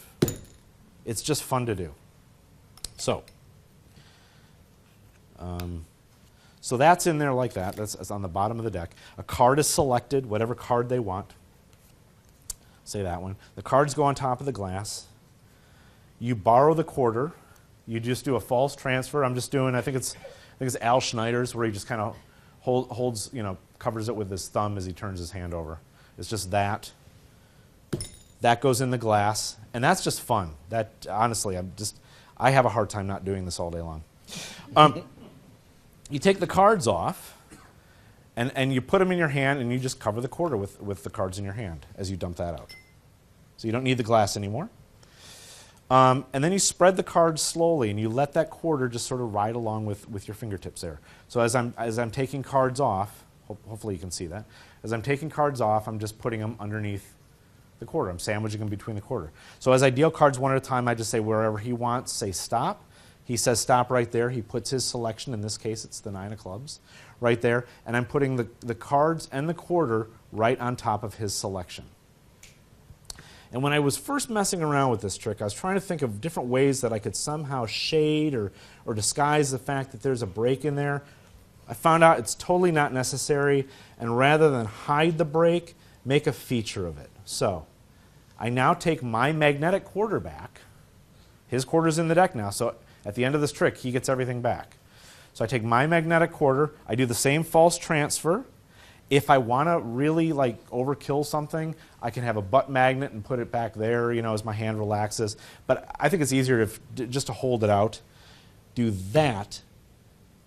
It's just fun to do. So that's in there like that. That's on the bottom of the deck. A card is selected, whatever card they want. Say that one. The cards go on top of the glass. You borrow the quarter. You just do a false transfer. I'm just doing, I think it's Al Schneider's where he just kind of holds, covers it with his thumb as he turns his hand over. It's just that. That goes in the glass, and that's just fun. That honestly, I have a hard time not doing this all day long. You take the cards off, and you put them in your hand, and you just cover the quarter with the cards in your hand as you dump that out. So you don't need the glass anymore. And then you spread the cards slowly, and you let that quarter just sort of ride along with your fingertips there. So as I'm taking cards off, hopefully you can see that. As I'm taking cards off, I'm just putting them underneath the quarter. I'm sandwiching them between the quarter. So as I deal cards one at a time, I just say wherever he wants, say stop. He says stop right there. He puts his selection, in this case it's the 9 of clubs, right there. And I'm putting the cards and the quarter right on top of his selection. And when I was first messing around with this trick, I was trying to think of different ways that I could somehow shade or disguise the fact that there's a break in there. I found out it's totally not necessary, and rather than hide the break, make a feature of it. So I now take my magnetic quarter back. His quarter's in the deck now, so at the end of this trick, he gets everything back. So I take my magnetic quarter, I do the same false transfer. If I want to really overkill something, I can have a butt magnet and put it back there, as my hand relaxes. But I think it's easier just to hold it out. Do that,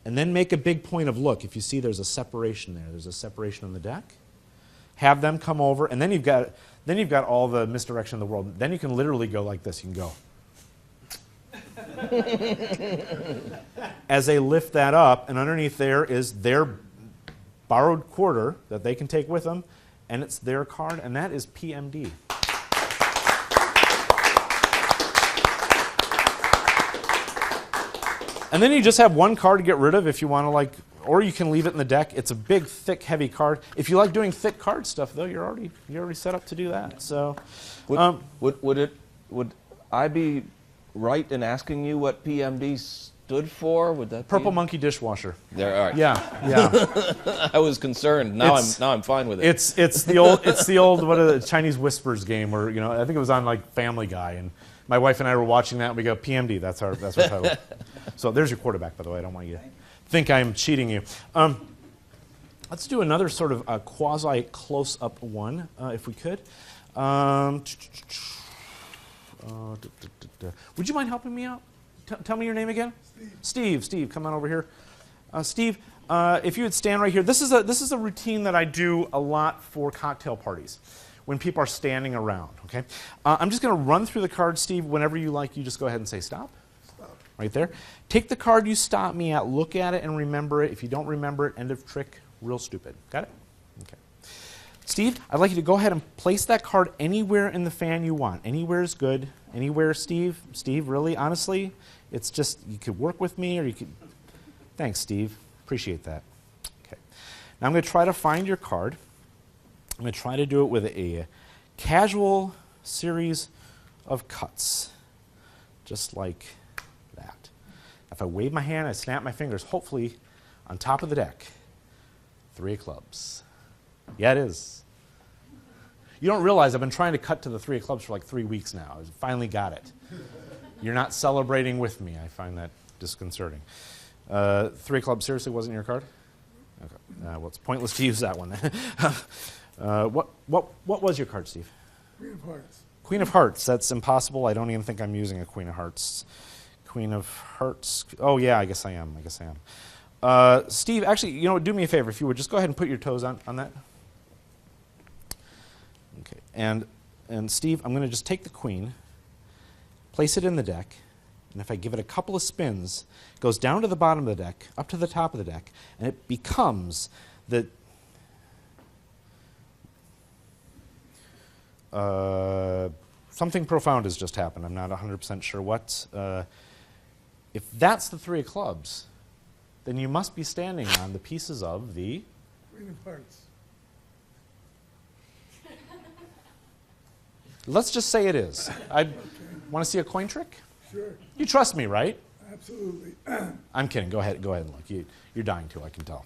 and then make a big point of, look, if you see there's a separation there, there's a separation on the deck, have them come over, and then you've got all the misdirection in the world. Then you can literally go like this. You can go. As they lift that up, and underneath there is their borrowed quarter that they can take with them, and it's their card, and that is PMD. And then you just have one card to get rid of if you want to, like, or you can leave it in the deck. It's a big, thick, heavy card. If you like doing thick card stuff, though, you're already set up to do that. So, would I be right in asking you what PMD stood for? Would that Purple be? Monkey Dishwasher. There, all right. Yeah. I was concerned. Now I'm fine with it. It's the old what are the Chinese whispers game where, you know, I think it was on like Family Guy, and my wife and I were watching that and we go, PMD, that's our title. So there's your quarterback, by the way. I don't want you to think I'm cheating you. Let's do another sort of quasi close-up one, if we could. Would you mind helping me out? Tell me your name again. Steve, come on over here. Steve, if you would stand right here. This is a routine that I do a lot for cocktail parties when people are standing around. Okay, I'm just going to run through the cards, Steve. Whenever you like, you just go ahead and say stop. Stop. Right there. Take the card you stop me at, look at it, and remember it. If you don't remember it, end of trick. Real stupid. Got it? Okay. Steve, I'd like you to go ahead and place that card anywhere in the fan you want. Anywhere is good. Anywhere, Steve. Steve, really, honestly, it's just, you could work with me or you could... Thanks, Steve. Appreciate that. Okay. Now I'm going to try to find your card. I'm going to try to do it with a casual series of cuts, just like that. If I wave my hand, I snap my fingers, hopefully on top of the deck. 3 of clubs. Yeah, it is. You don't realize I've been trying to cut to the 3 of clubs for like 3 weeks now. I finally got it. You're not celebrating with me. I find that disconcerting. 3 of clubs seriously wasn't your card? Okay. Well, it's pointless to use that one. What was your card, Steve? Queen of Hearts. Queen of Hearts. That's impossible. I don't even think I'm using a Queen of Hearts. Queen of Hearts. Oh, yeah, I guess I am. Steve, actually, you know, do me a favor. If you would just go ahead and put your toes on that. Okay. And Steve, I'm going to just take the queen, place it in the deck, and if I give it a couple of spins, it goes down to the bottom of the deck, up to the top of the deck, and it becomes the... something profound has just happened. I'm not 100% sure what. If that's the 3 of clubs, then you must be standing on the pieces of the... Queen of Hearts. Let's just say it is. I want to see a coin trick? Sure. You trust me, right? Absolutely. I'm kidding. Go ahead and look. You're dying to, I can tell.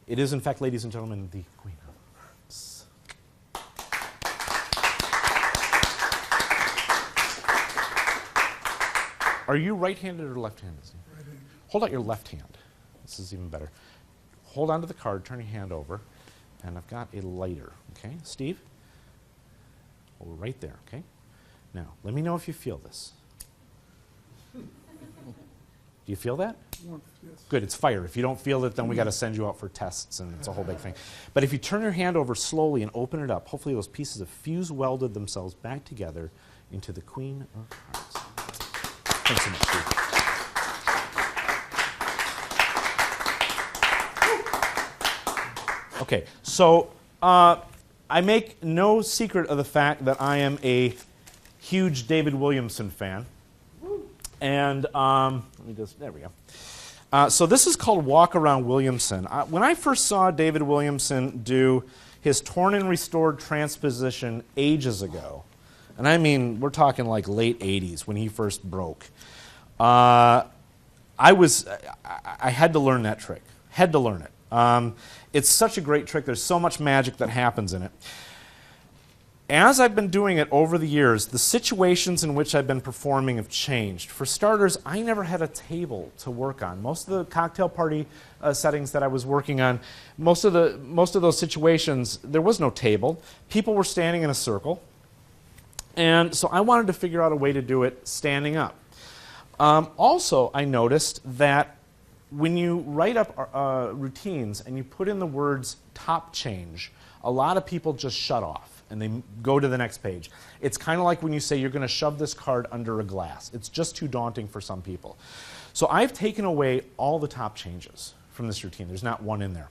It is, in fact, ladies and gentlemen, the Queen of Hearts. Are you right-handed or left-handed? Right-handed. Hold out your left hand. This is even better. Hold on to the card, turn your hand over, and I've got a lighter. Okay, Steve? Hold it right there, okay? Now, let me know if you feel this. Do you feel that? Warmth, yes. Good, it's fire. If you don't feel it, then we got to send you out for tests, and it's a whole big thing. But if you turn your hand over slowly and open it up, hopefully those pieces have fuse welded themselves back together into the Queen of Hearts. Thanks so much, Steve. Okay, so I make no secret of the fact that I am a huge David Williamson fan. And let me just, there we go. So this is called Walk Around Williamson. When I first saw David Williamson do his Torn and Restored transposition ages ago, and I mean, we're talking like late 80s when he first broke, I had to learn that trick. Had to learn it. It's such a great trick. There's so much magic that happens in it. As I've been doing it over the years, the situations in which I've been performing have changed. For starters, I never had a table to work on. Most of the cocktail party settings that I was working on, most of those situations, there was no table. People were standing in a circle. And so I wanted to figure out a way to do it standing up. Also, I noticed that when you write up routines and you put in the words top change, a lot of people just shut off and they go to the next page. It's kind of like when you say you're going to shove this card under a glass. It's just too daunting for some people. So I've taken away all the top changes from this routine. There's not one in there.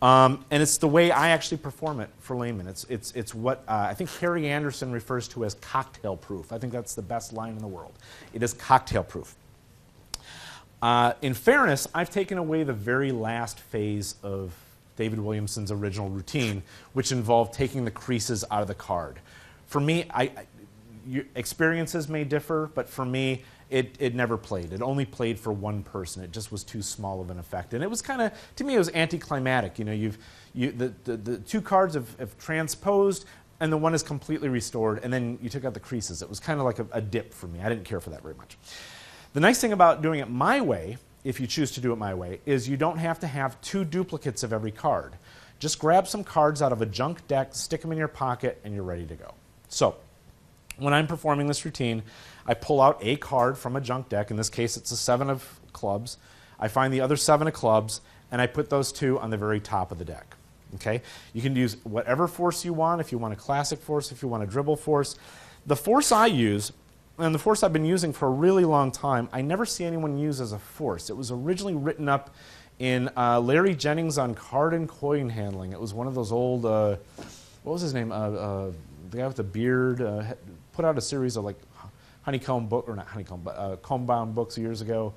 And it's the way I actually perform it for laymen. It's what I think Harry Anderson refers to as cocktail proof. I think that's the best line in the world. It is cocktail proof. In fairness, I've taken away the very last phase of David Williamson's original routine, which involved taking the creases out of the card. For me, experiences may differ, but for me, it never played. It only played for one person. It just was too small of an effect. And it was kind of, to me, it was anticlimactic. You know, the two cards have transposed, and the one is completely restored, and then you took out the creases. It was kind of like a dip for me. I didn't care for that very much. The nice thing about doing it my way, if you choose to do it my way, is you don't have to have two duplicates of every card. Just grab some cards out of a junk deck, stick them in your pocket, and you're ready to go. So, when I'm performing this routine, I pull out a card from a junk deck. In this case, it's a 7 of clubs. I find the other 7 of clubs, and I put those 2 on the very top of the deck. Okay? You can use whatever force you want, if you want a classic force, if you want a dribble force. The force I use, and the force I've been using for a really long time, I never see anyone use as a force. It was originally written up in Larry Jennings on card and coin handling. It was one of those old, what was his name? The guy with the beard put out a series of like honeycomb book, or not honeycomb, but comb-bound books years ago.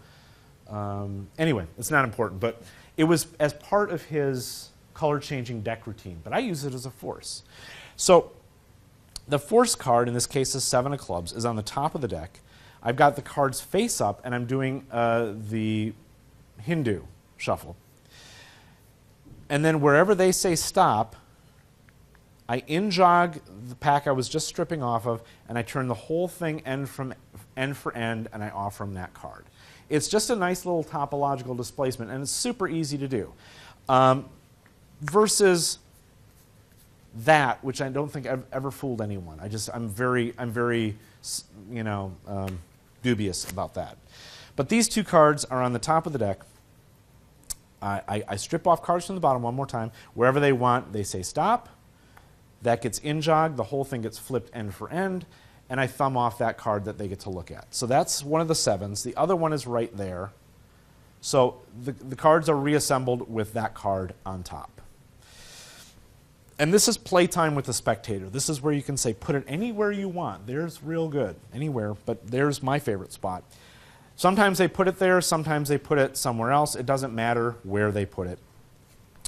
Anyway, it's not important, but it was as part of his color-changing deck routine, but I use it as a force. So the force card, in this case is 7 of clubs, is on the top of the deck. I've got the cards face up, and I'm doing the Hindu shuffle. And then wherever they say stop, I in-jog the pack I was just stripping off of, and I turn the whole thing end for end, and I offer them that card. It's just a nice little topological displacement, and it's super easy to do. Versus that, which I don't think I've ever fooled anyone. I'm very, dubious about that. But these 2 cards are on the top of the deck. I strip off cards from the bottom one more time. Wherever they want, they say stop. That gets in-jogged. The whole thing gets flipped end for end. And I thumb off that card that they get to look at. So that's one of the 7s. The other one is right there. So the cards are reassembled with that card on top. And this is playtime with the spectator. This is where you can say, put it anywhere you want. There's real good. Anywhere, but there's my favorite spot. Sometimes they put it there, sometimes they put it somewhere else. It doesn't matter where they put it.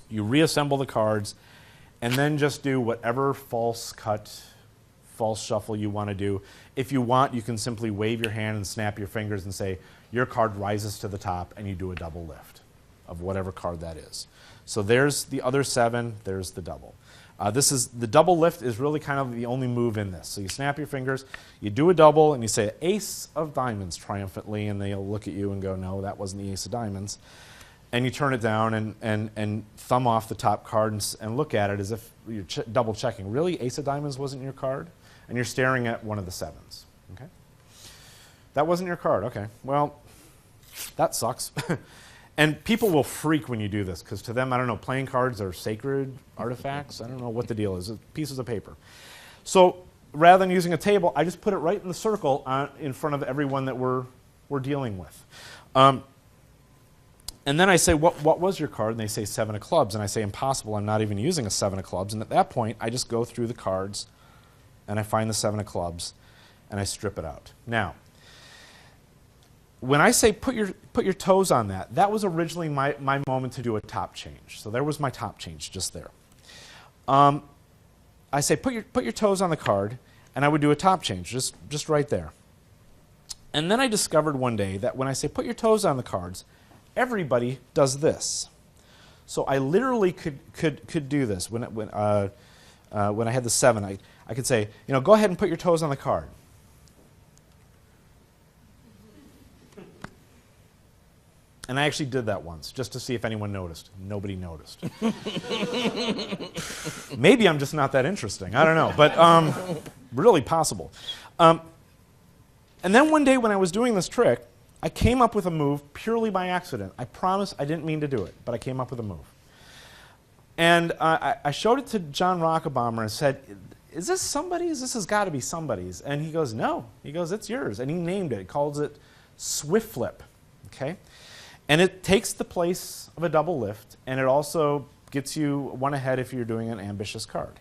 You reassemble the cards, and then just do whatever false cut, false shuffle you want to do. If you want, you can simply wave your hand and snap your fingers and say, your card rises to the top, and you do a double lift of whatever card that is. So there's the other 7, there's the double. The double lift is really kind of the only move in this. So you snap your fingers, you do a double, and you say ace of diamonds triumphantly, and they'll look at you and go, no, that wasn't the ace of diamonds. And you turn it down and thumb off the top card and look at it as if you're double checking. Really, ace of diamonds wasn't your card? And you're staring at one of the 7s. Okay? That wasn't your card. Okay. Well, that sucks. And people will freak when you do this, because to them, I don't know, playing cards are sacred artifacts. I don't know what the deal is. It's pieces of paper. So rather than using a table, I just put it right in the circle in front of everyone that we're dealing with. And then I say, what was your card? And they say 7 of clubs. And I say, impossible, I'm not even using a 7 of clubs. And at that point, I just go through the cards, and I find the 7 of clubs, and I strip it out. Now, when I say put your toes on that, that was originally my moment to do a top change. So there was my top change just there. I say put your toes on the card, and I would do a top change just right there. And then I discovered one day that when I say put your toes on the cards, everybody does this. So I literally could do this. When I had the 7, I could say, go ahead and put your toes on the card. And I actually did that once, just to see if anyone noticed. Nobody noticed. Maybe I'm just not that interesting. I don't know. But really possible. And then one day when I was doing this trick, I came up with a move purely by accident. I promise I didn't mean to do it, but I came up with a move. And I showed it to John Rockabomber and said, is this somebody's? This has got to be somebody's. And he goes, no. He goes, it's yours. And he named it. He calls it Swift Flip. Okay? And it takes the place of a double lift, and it also gets you one ahead if you're doing an ambitious card.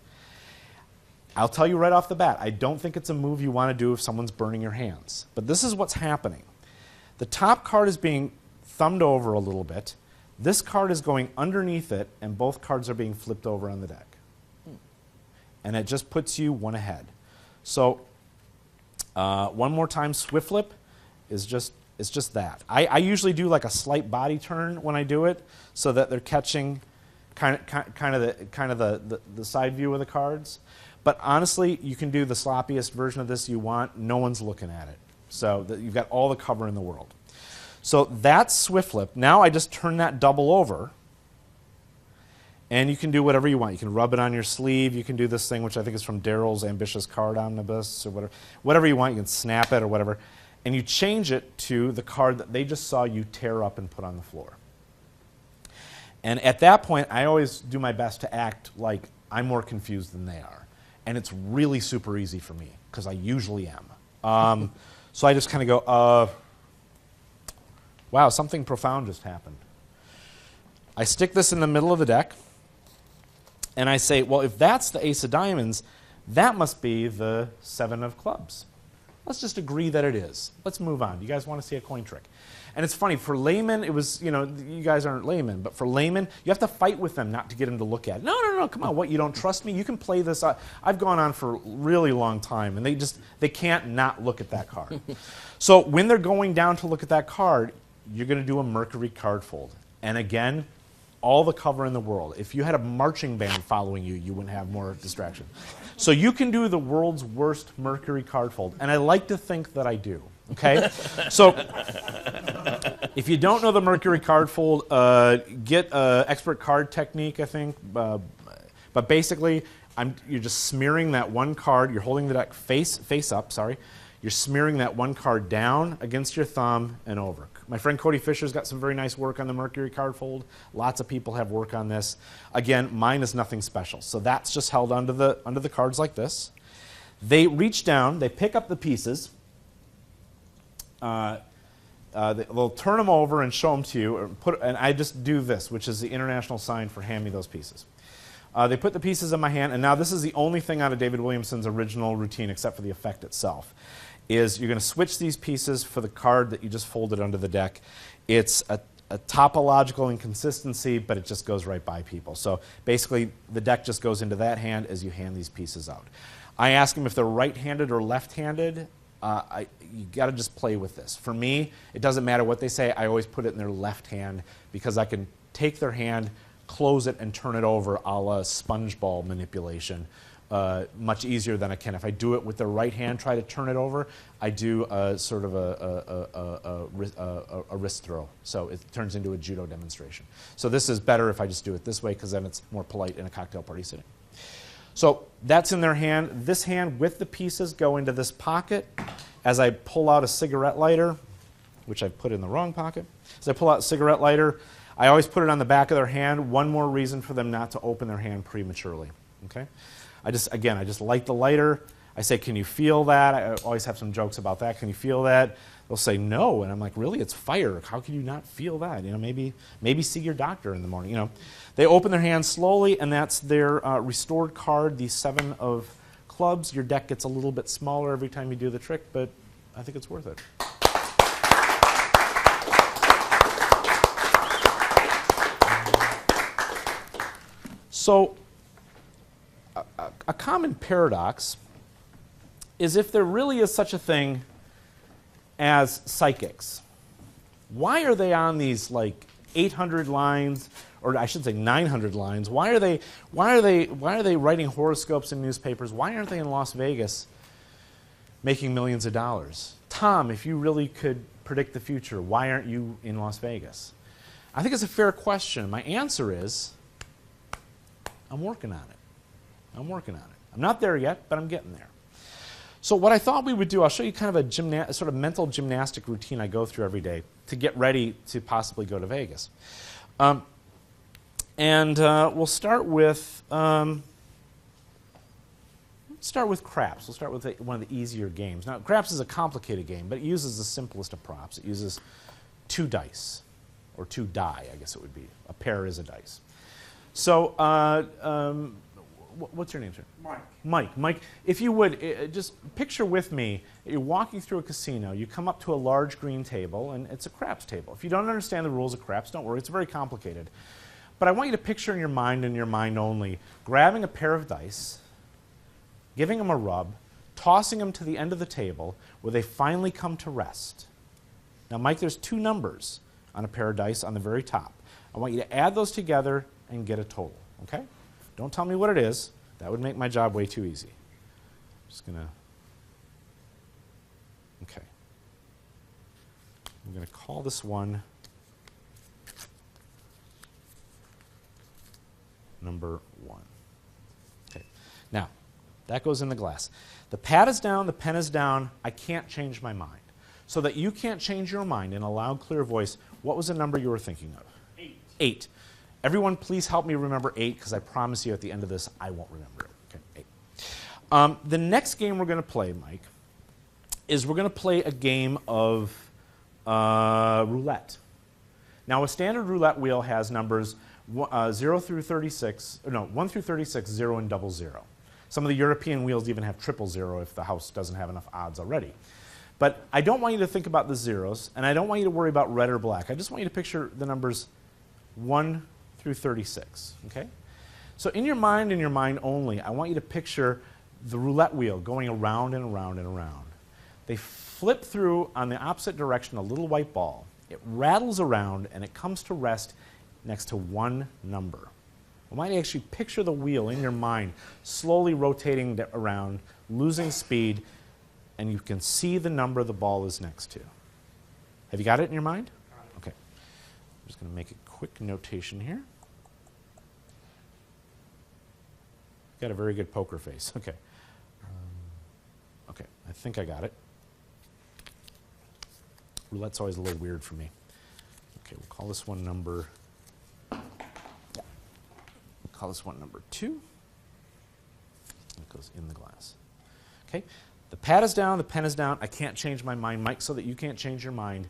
I'll tell you right off the bat, I don't think it's a move you want to do if someone's burning your hands. But this is what's happening. The top card is being thumbed over a little bit. This card is going underneath it, and both cards are being flipped over on the deck. And it just puts you one ahead. So one more time, Swift Flip is just that. I usually do like a slight body turn when I do it, so that they're catching kind of the side view of the cards. But honestly, you can do the sloppiest version of this you want. No one's looking at it. So you've got all the cover in the world. So that's Swift Flip. Now I just turn that double over, and you can do whatever you want. You can rub it on your sleeve. You can do this thing, which I think is from Daryl's Ambitious Card Omnibus, or whatever. Whatever you want, you can snap it or whatever. And you change it to the card that they just saw you tear up and put on the floor. And at that point, I always do my best to act like I'm more confused than they are. And it's really super easy for me, because I usually am. So I just kind of go, wow, something profound just happened. I stick this in the middle of the deck, and I say, well, if that's the ace of diamonds, that must be the seven of clubs. Let's just agree that it is. Let's move on. You guys want to see a coin trick? And it's funny, for laymen, it was, you guys aren't laymen, but for laymen, you have to fight with them not to get them to look at it. No, come on, what, you don't trust me? You can play this. I've gone on for a really long time, and they can't not look at that card. So when they're going down to look at that card, you're going to do a Mercury card fold. And again, all the cover in the world. If you had a marching band following you, you wouldn't have more distraction. So you can do the world's worst Mercury card fold, and I like to think that I do. Okay? So if you don't know the Mercury card fold, get expert card technique, I think. But basically, you're just smearing that one card. You're holding the deck face up, sorry. You're smearing that one card down against your thumb and over. My friend Cody Fisher's got some very nice work on the Mercury card fold. Lots of people have work on this. Again, mine is nothing special. So that's just held under the cards like this. They reach down, they pick up the pieces. They'll turn them over and show them to you. And I just do this, which is the international sign for hand me those pieces. They put the pieces in my hand, and now this is the only thing out of David Williamson's original routine, except for the effect itself, is you're going to switch these pieces for the card that you just folded under the deck. It's a topological inconsistency, but it just goes right by people. So basically, the deck just goes into that hand as you hand these pieces out. I ask them if they're right-handed or left-handed. You got to just play with this. For me, it doesn't matter what they say. I always put it in their left hand, because I can take their hand, close it, and turn it over a la sponge ball manipulation much easier than I can. If I do it with the right hand, try to turn it over, I do sort of a wrist throw. So it turns into a judo demonstration. So this is better if I just do it this way, because then it's more polite in a cocktail party setting. So that's in their hand. This hand with the pieces go into this pocket. As I pull out a cigarette lighter, which I put in the wrong pocket, as I pull out a cigarette lighter, I always put it on the back of their hand. One more reason for them not to open their hand prematurely. Okay? I just light the lighter. I say, can you feel that? I always have some jokes about that. Can you feel that? They'll say no, and I'm like, really? It's fire. How can you not feel that? Maybe see your doctor in the morning. They open their hand slowly, and that's their restored card, the seven of clubs. Your deck gets a little bit smaller every time you do the trick, but I think it's worth it. So a common paradox is, if there really is such a thing as psychics, why are they on these like 800 lines, or I should say 900 lines? Why are they writing horoscopes in newspapers? Why aren't they in Las Vegas making millions of dollars? Tom, if you really could predict the future, why aren't you in Las Vegas? I think it's a fair question. My answer is, I'm working on it. I'm not there yet, but I'm getting there. So what I thought we would do, I'll show you kind of a sort of mental gymnastic routine I go through every day to get ready to possibly go to Vegas. We'll start with craps. We'll start with one of the easier games. Now, craps is a complicated game, but it uses the simplest of props. It uses 2 dice, or 2 die, I guess it would be. A pair is a dice. So, what's your name, sir? Mike. Mike, if you would, just picture with me, you're walking through a casino, you come up to a large green table, and it's a craps table. If you don't understand the rules of craps, don't worry, it's very complicated. But I want you to picture in your mind and your mind only, grabbing a pair of dice, giving them a rub, tossing them to the end of the table where they finally come to rest. Now, Mike, there's 2 numbers on a pair of dice on the very top. I want you to add those together and get a total, okay? Don't tell me what it is. That would make my job way too easy. Just going to... Okay. I'm going to call this one number 1. Okay. Now, that goes in the glass. The pad is down, the pen is down. I can't change my mind. So that you can't change your mind in a loud, clear voice, what was the number you were thinking of? 8. 8. Everyone, please help me remember 8, because I promise you at the end of this, I won't remember it. Okay, 8. The next game we're going to play, Mike, is we're going to play a game of roulette. Now, a standard roulette wheel has numbers 0 through 36, no, 1 through 36, 0 and 00. Some of the European wheels even have 000 if the house doesn't have enough odds already. But I don't want you to think about the zeros, and I don't want you to worry about red or black. I just want you to picture the numbers 1 through 36, okay? So in your mind and your mind only, I want you to picture the roulette wheel going around and around and around. They flip through on the opposite direction a little white ball. It rattles around, and it comes to rest next to 1 number. I want you to actually picture the wheel in your mind slowly rotating around, losing speed, and you can see the number the ball is next to. Have you got it in your mind? Okay. I'm just going to make a quick notation here. Got a very good poker face. Okay. Okay, I think I got it. Roulette's always a little weird for me. Okay, we'll call this one number... We'll call this one number 2. It goes in the glass. Okay, the pad is down, the pen is down. I can't change my mind, Mike, so that you can't change your mind.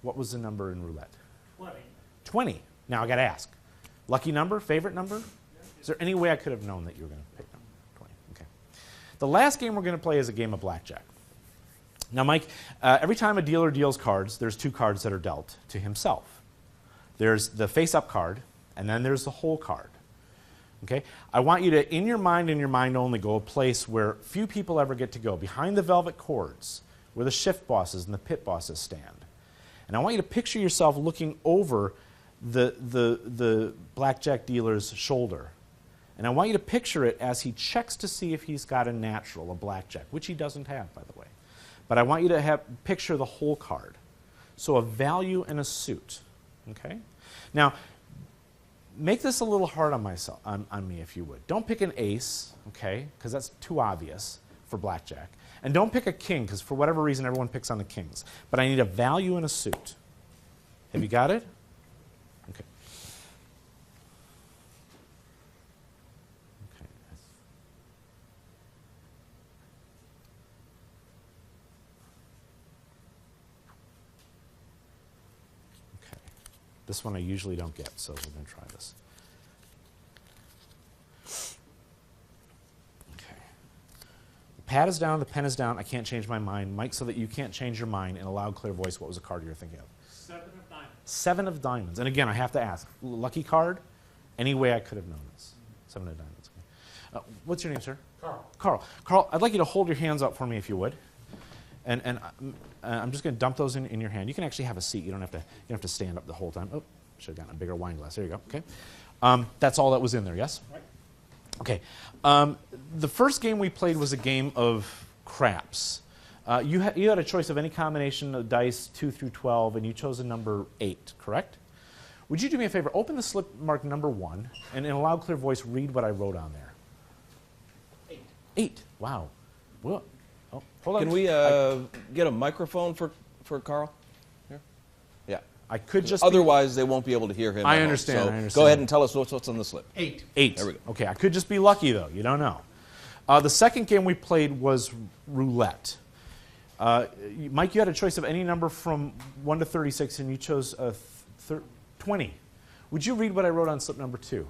What was the number in roulette? 20. 20. Now I got to ask. Lucky number? Favorite number? Is there any way I could have known that you were going to pick number 20? Okay. The last game we're going to play is a game of blackjack. Now, Mike, every time a dealer deals cards, there's 2 cards that are dealt to himself. There's the face-up card, and then there's the whole card. Okay? I want you to, in your mind and your mind only, go a place where few people ever get to go, behind the velvet cords, where the shift bosses and the pit bosses stand. And I want you to picture yourself looking over the blackjack dealer's shoulder. And I want you to picture it as he checks to see if he's got a natural, a blackjack, which he doesn't have, by the way. But I want you to picture the whole card. So a value and a suit. Okay? Now, make this a little hard on myself, on me, if you would. Don't pick an ace, okay, because that's too obvious for blackjack. And don't pick a king, because for whatever reason, everyone picks on the kings. But I need a value and a suit. Have you got it? Okay. Okay. Okay. This one I usually don't get, so we're going to try this. Pad is down, the pen is down, I can't change my mind. Mike, so that you can't change your mind in a loud, clear voice, what was the card you were thinking of? 7 of diamonds. 7 of diamonds. And again, I have to ask, lucky card? Any way I could have known this? 7 of diamonds. Okay. What's your name, sir? Carl. Carl. Carl, I'd like you to hold your hands up for me if you would. And I'm just going to dump those in your hand. You can actually have a seat. You don't have to stand up the whole time. Oh, should have gotten a bigger wine glass. There you go. Okay. That's all that was in there, yes? Right. Okay. The first game we played was a game of craps. You had a choice of any combination of dice, 2 through 12, and you chose a number 8, correct? Would you do me a favor? Open the slip marked number 1, and in a loud, clear voice, read what I wrote on there. 8. 8. Wow. Well, Oh, hold on. Can we get a microphone for Carl? Here? Yeah. I could just. Otherwise, they won't be able to hear him. I at home. understand, So I understand. go ahead and tell us what's on the slip. 8. 8. There we go. Okay, I could just be lucky, though. You don't know. The second game we played was roulette. Mike, you had a choice of any number from 1 to 36, and you chose 20. Would you read what I wrote on slip number 2?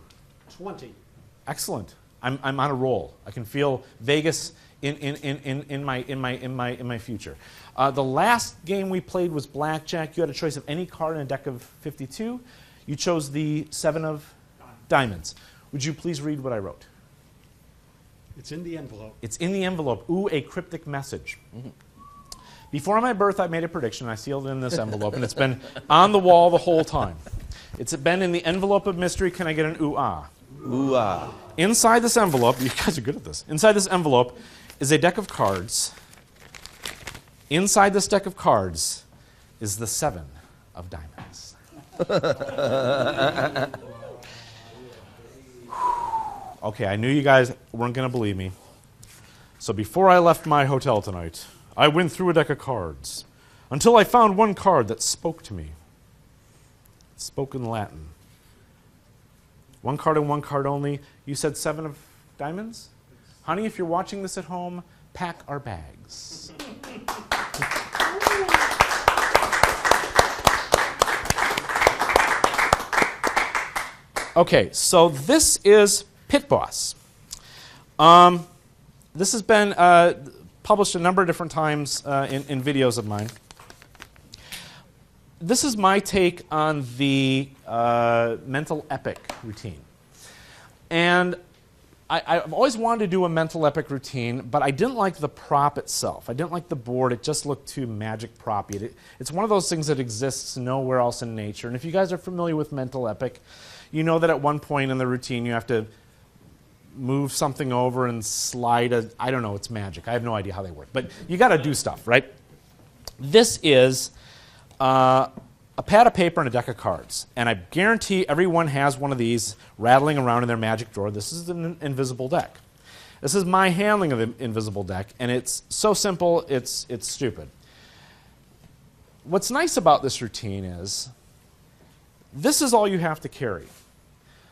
20. Excellent. I'm on a roll. I can feel Vegas in my future. The last game we played was blackjack. You had a choice of any card in a deck of 52. You chose the 7 of diamonds. Would you please read what I wrote? It's in the envelope. It's in the envelope. Ooh, a cryptic message. Before my birth, I made a prediction. I sealed it in this envelope, and it's been on the wall the whole time. It's been in the envelope of mystery. Can I get an ooh-ah? Ooh-ah. Inside this envelope, you guys are good at this. Inside this envelope is a deck of cards. Inside this deck of cards is the 7 of diamonds. Okay, I knew you guys weren't going to believe me. So before I left my hotel tonight, I went through a deck of cards until I found one card that spoke to me. It spoke in Latin. One card and one card only. You said 7 of diamonds? Honey, if you're watching this at home, pack our bags. Okay, so this is Pit Boss. This has been published a number of different times in videos of mine. This is my take on the mental epic routine. And I've always wanted to do a mental epic routine, but I didn't like the prop itself. I didn't like the board. It just looked too magic proppy. It's one of those things that exists nowhere else in nature. And if you guys are familiar with mental epic, you know that at one point in the routine you have to move something over and slide I don't know, it's magic. I have no idea how they work. But you got to do stuff, right? This is a pad of paper and a deck of cards. And I guarantee everyone has one of these rattling around in their magic drawer. This is an invisible deck. This is my handling of the invisible deck, and it's so simple, it's stupid. What's nice about this routine is this is all you have to carry.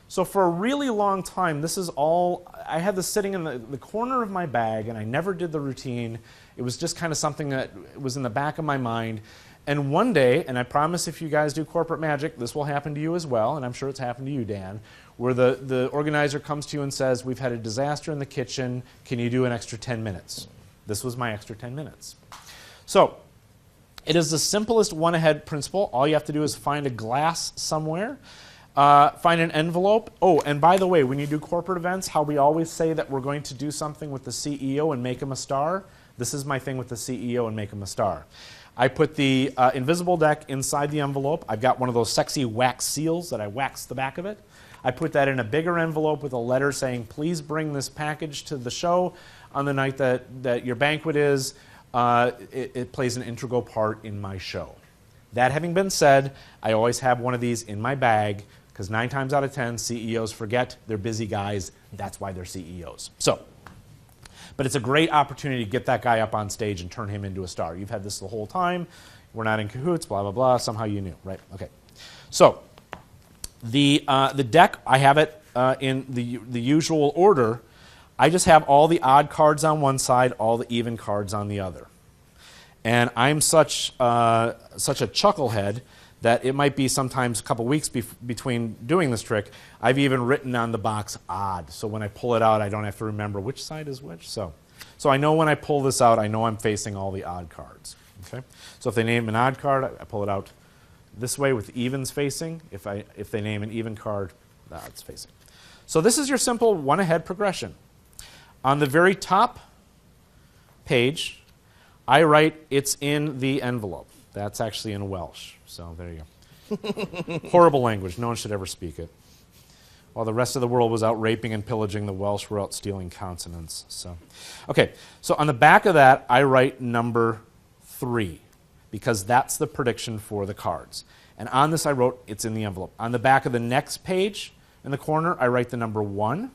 So for a really long time, this is all, I had this sitting in the corner of my bag, and I never did the routine. It was just kind of something that was in the back of my mind. And one day, and I promise if you guys do corporate magic, this will happen to you as well, and I'm sure it's happened to you, Dan, where the organizer comes to you and says, we've had a disaster in the kitchen, can you do an extra 10 minutes? This was my extra 10 minutes. So, it is the simplest one-ahead principle. All you have to do is find a glass somewhere, find an envelope. Oh, and by the way, when you do corporate events, how we always say that we're going to do something with the CEO and make him a star, this is my thing with the CEO and make him a star. I put the invisible deck inside the envelope. I've got one of those sexy wax seals that I wax the back of it. I put that in a bigger envelope with a letter saying, please bring this package to the show on the night that your banquet is. It plays an integral part in my show. That having been said, I always have one of these in my bag because 9 times out of 10, CEOs forget they're busy guys. That's why they're CEOs. But it's a great opportunity to get that guy up on stage and turn him into a star. You've had this the whole time. We're not in cahoots, blah, blah, blah. Somehow you knew, right? Okay. So the deck, I have it in the usual order. I just have all the odd cards on one side, all the even cards on the other. And I'm such a chucklehead that it might be sometimes a couple weeks between doing this trick. I've even written on the box odd, so when I pull it out, I don't have to remember which side is which. So I know when I pull this out, I know I'm facing all the odd cards. Okay? So if they name an odd card, I pull it out this way with evens facing. If they name an even card, the odds facing. So this is your simple one-ahead progression. On the very top page, I write it's in the envelope. That's actually in Welsh, so there you go. Horrible language. No one should ever speak it. While the rest of the world was out raping and pillaging, the Welsh were out stealing consonants. So on the back of that, I write number 3, because that's the prediction for the cards. And on this, I wrote it's in the envelope. On the back of the next page, in the corner, I write the number 1.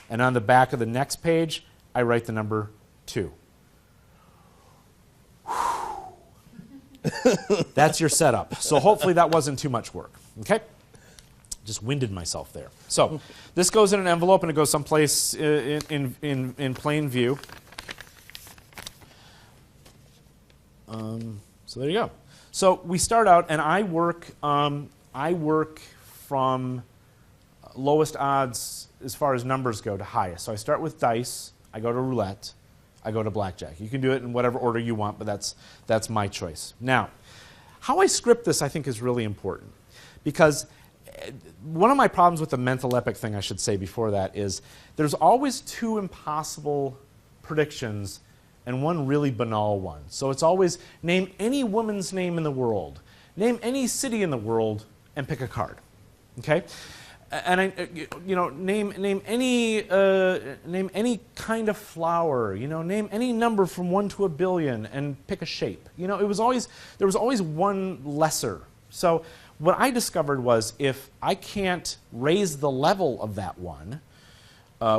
And on the back of the next page, I write the number 2. That's your setup. So hopefully that wasn't too much work. Okay? Just winded myself there. So this goes in an envelope and it goes someplace in plain view. So there you go. So we start out, and I work from lowest odds as far as numbers go to highest. So I start with dice, I go to roulette, I go to blackjack. You can do it in whatever order you want, but that's my choice. Now, how I script this I think is really important, because one of my problems with the mental epic thing, I should say before that, is there's always two impossible predictions and one really banal one. So it's always name any woman's name in the world, name any city in the world, and pick a card. Okay? And name any kind of flower. Name any number from 1 to 1 billion and pick a shape. There was always one lesser. So what I discovered was if I can't raise the level of that one,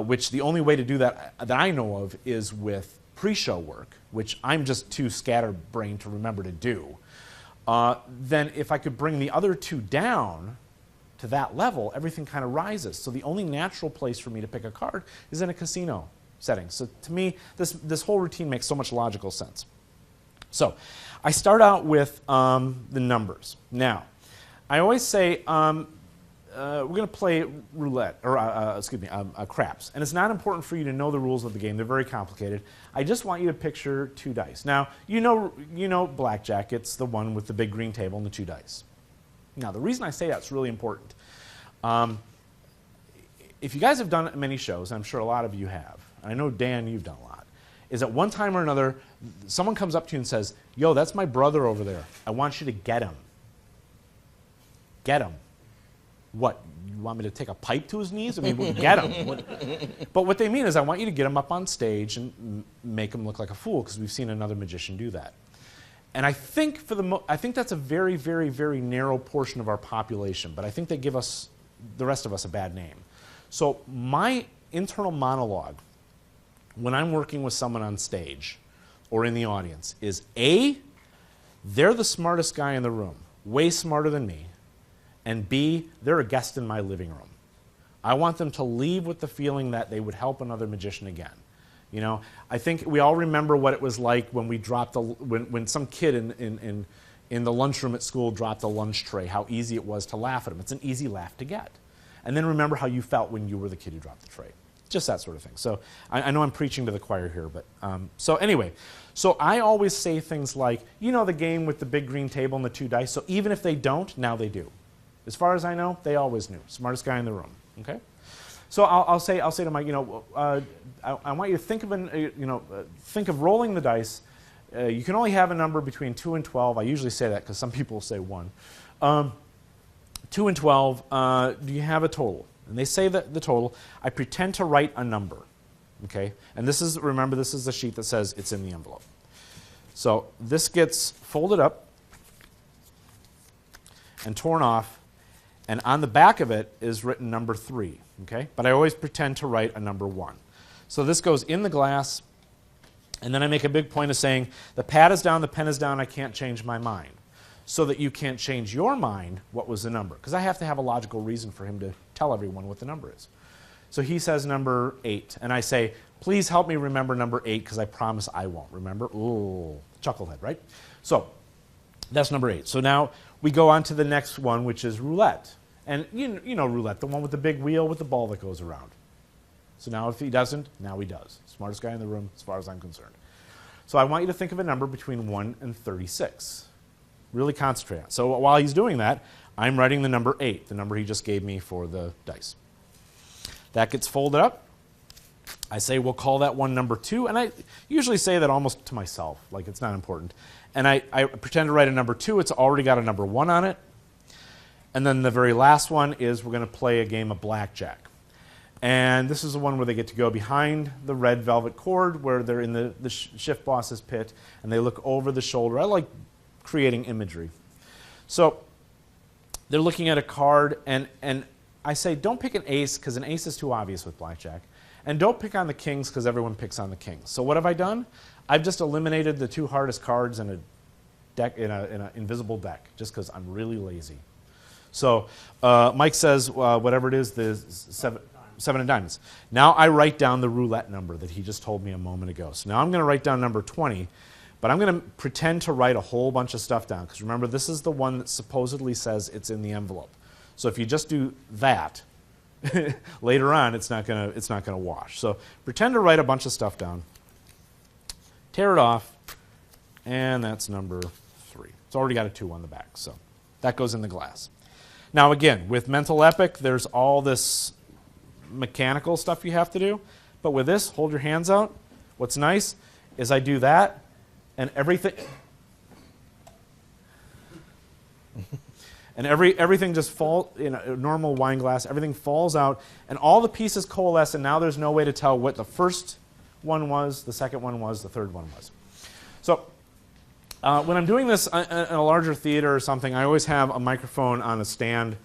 which the only way to do that I know of is with pre-show work, which I'm just too scatterbrained to remember to do, then if I could bring the other two down to that level, everything kind of rises. So the only natural place for me to pick a card is in a casino setting. So to me, this whole routine makes so much logical sense. So I start out with the numbers. Now, I always say we're going to play roulette, or craps. And it's not important for you to know the rules of the game. They're very complicated. I just want you to picture 2 dice. Now, you know blackjack. It's the one with the big green table and the 2 dice. Now, the reason I say that's really important, if you guys have done many shows, I'm sure a lot of you have, and I know, Dan, you've done a lot, is at one time or another, someone comes up to you and says, yo, that's my brother over there. I want you to get him. Get him. What, you want me to take a pipe to his knees? I mean, we'll get him. But what they mean is I want you to get him up on stage and make him look like a fool, because we've seen another magician do that. And I think I think that's a very, very, very narrow portion of our population, but I think they give us, the rest of us, a bad name. So my internal monologue when I'm working with someone on stage or in the audience is A, they're the smartest guy in the room, way smarter than me, and B, they're a guest in my living room. I want them to leave with the feeling that they would help another magician again. I think we all remember what it was like when we dropped when some kid in the lunchroom at school dropped a lunch tray, how easy it was to laugh at him. It's an easy laugh to get. And then remember how you felt when you were the kid who dropped the tray. Just that sort of thing. So I know I'm preaching to the choir here, but so anyway, so I always say things like, the game with the big green table and the 2 dice, so even if they don't, now they do. As far as I know, they always knew. Smartest guy in the room. Okay? So I'll say to Mike, I want you to think of think of rolling the dice. You can only have a number between 2 and 12. I usually say that because some people say 1. 2 and 12. Do you have a total? And they say that the total. I pretend to write a number. Okay? And remember, this is the sheet that says it's in the envelope. So this gets folded up and torn off, and on the back of it is written number 3. Okay? But I always pretend to write a number 1. So this goes in the glass, and then I make a big point of saying, the pad is down, the pen is down, I can't change my mind. So that you can't change your mind what was the number. Because I have to have a logical reason for him to tell everyone what the number is. So he says number 8, and I say, please help me remember number 8, because I promise I won't remember. Ooh, chucklehead, right? So that's number 8. So now we go on to the next one, which is roulette. And you know roulette, the one with the big wheel with the ball that goes around. So now if he doesn't, now he does. Smartest guy in the room as far as I'm concerned. So I want you to think of a number between 1 and 36. Really concentrate on it. So while he's doing that, I'm writing the number 8, the number he just gave me for the dice. That gets folded up. I say we'll call that one number 2, and I usually say that almost to myself, like it's not important. And I pretend to write a number 2. It's already got a number 1 on it. And then the very last one is we're going to play a game of blackjack. And this is the one where they get to go behind the red velvet cord where they're in the shift boss's pit, and they look over the shoulder. I like creating imagery. So they're looking at a card, and I say don't pick an ace because an ace is too obvious with blackjack. And don't pick on the kings because everyone picks on the kings. So what have I done? I've just eliminated the 2 hardest cards in deck, in an invisible deck, just because I'm really lazy. So Mike says whatever it is, the seven of diamonds. Now I write down the roulette number that he just told me a moment ago. So now I'm going to write down number 20, but I'm going to pretend to write a whole bunch of stuff down, because remember, this is the one that supposedly says it's in the envelope. So if you just do that, later on, it's not going to wash. So pretend to write a bunch of stuff down. Tear it off, and that's number 3. It's already got a 2 on the back, so that goes in the glass. Now again, with Mental Epic, there's all this mechanical stuff you have to do, but with this, hold your hands out. What's nice is I do that, and everything... And everything just falls, in a normal wine glass, everything falls out, and all the pieces coalesce, and now there's no way to tell what the first one was, the second one was, the third one was. So when I'm doing this in a larger theater or something, I always have a microphone on a stand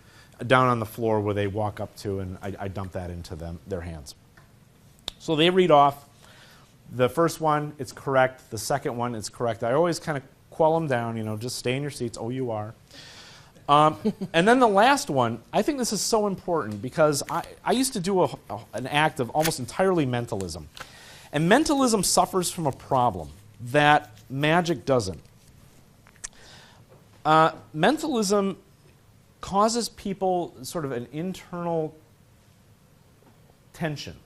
down on the floor where they walk up to, and I dump that into their hands. So they read off the first one, it's correct. The second one, it's correct. I always kind of quell them down, just stay in your seats. Oh, you are. And then the last one, I think this is so important because I used to do an act of almost entirely mentalism. And mentalism suffers from a problem that magic doesn't. Mentalism causes people sort of an internal tension.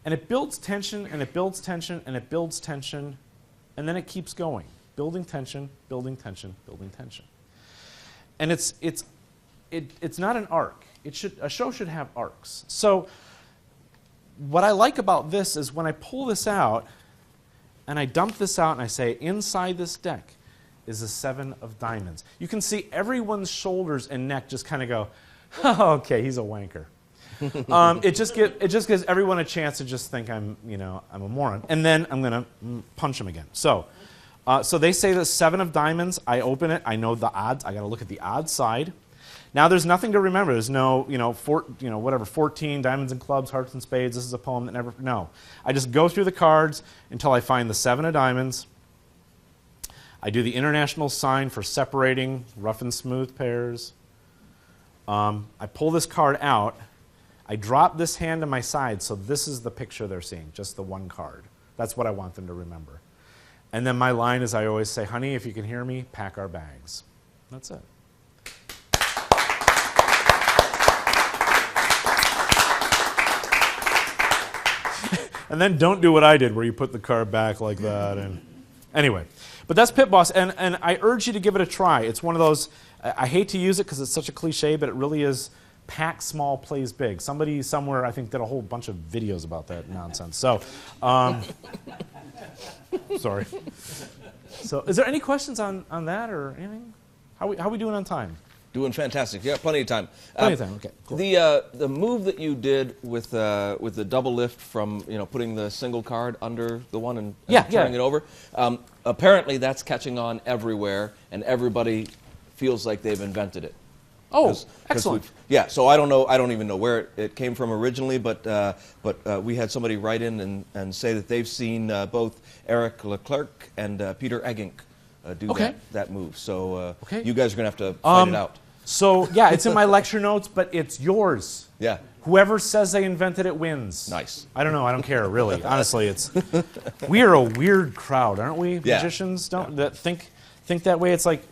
And it builds tension, and it builds tension, and it builds tension, and then it keeps going. Building tension, building tension, building tension. And it's not an arc. A show should have arcs. So what I like about this is when I pull this out and I dump this out and I say, inside this deck is a 7 of diamonds. You can see everyone's shoulders and neck just kind of go, oh, okay, he's a wanker. It just gives everyone a chance to just think I'm a moron. And then I'm going to punch him again. So they say the 7 of diamonds. I open it. I know the odds. I got to look at the odd side. Now there's nothing to remember. There's no 14 diamonds and clubs, hearts and spades. This is a poem that never. No, I just go through the cards until I find the 7 of diamonds. I do the international sign for separating rough and smooth pairs. I pull this card out. I drop this hand to my side, so this is the picture they're seeing, just the one card. That's what I want them to remember. And then my line is I always say, honey, if you can hear me, pack our bags. That's it. And then don't do what I did, where you put the card back like that. And anyway, but that's Pit Boss, and I urge you to give it a try. It's one of those, I hate to use it because it's such a cliche, but it really is pack small, plays big. Somebody somewhere, I think, did a whole bunch of videos about that nonsense. So, sorry. So, is there any questions on that or anything? How we doing on time? Doing fantastic. Yeah, plenty of time. Plenty of time. Okay. Cool. The move that you did with the double lift from putting the single card under the one and turning it over. Apparently, that's catching on everywhere, and everybody feels like they've invented it. Oh, excellent. Yeah, so I don't know. I don't even know where it came from originally, but we had somebody write in and say that they've seen both Eric Leclerc and Peter Eggink do that move. So you guys are going to have to fight it out. So, yeah, it's in my lecture notes, but it's yours. Yeah. Whoever says they invented it wins. Nice. I don't know. I don't care, really. Honestly, we are a weird crowd, aren't we? Yeah. Magicians that think that way. It's like,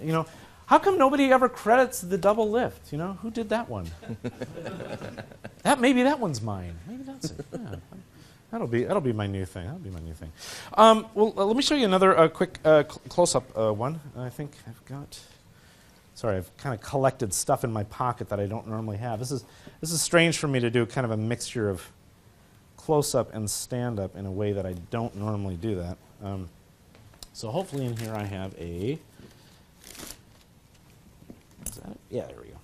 how come nobody ever credits the double lift? Who did that one? Maybe that one's mine. Maybe that's it. Yeah. That'll be my new thing. Well, let me show you another quick close-up one. I think I've got. Sorry, I've kind of collected stuff in my pocket that I don't normally have. This is strange for me to do, kind of a mixture of close-up and stand-up in a way that I don't normally do that. So hopefully in here I have a. Is that it? Yeah, there we go.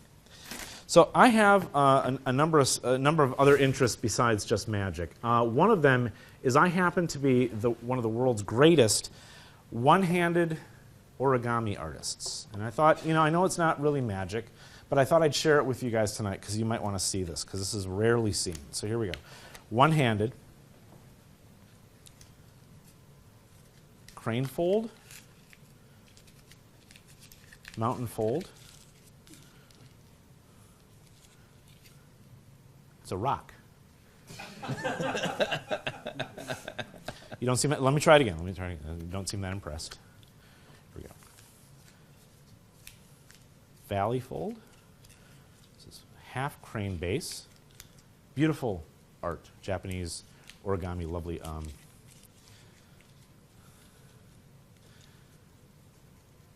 So I have a number of other interests besides just magic. One of them is I happen to be one of the world's greatest one-handed origami artists. And I thought, I know it's not really magic, but I thought I'd share it with you guys tonight because you might want to see this because this is rarely seen. So here we go. One-handed, crane fold, mountain fold. It's a rock. You don't seem that, let me try it again. You don't seem that impressed. Here we go. Valley fold. This is half crane base. Beautiful art, Japanese origami, lovely.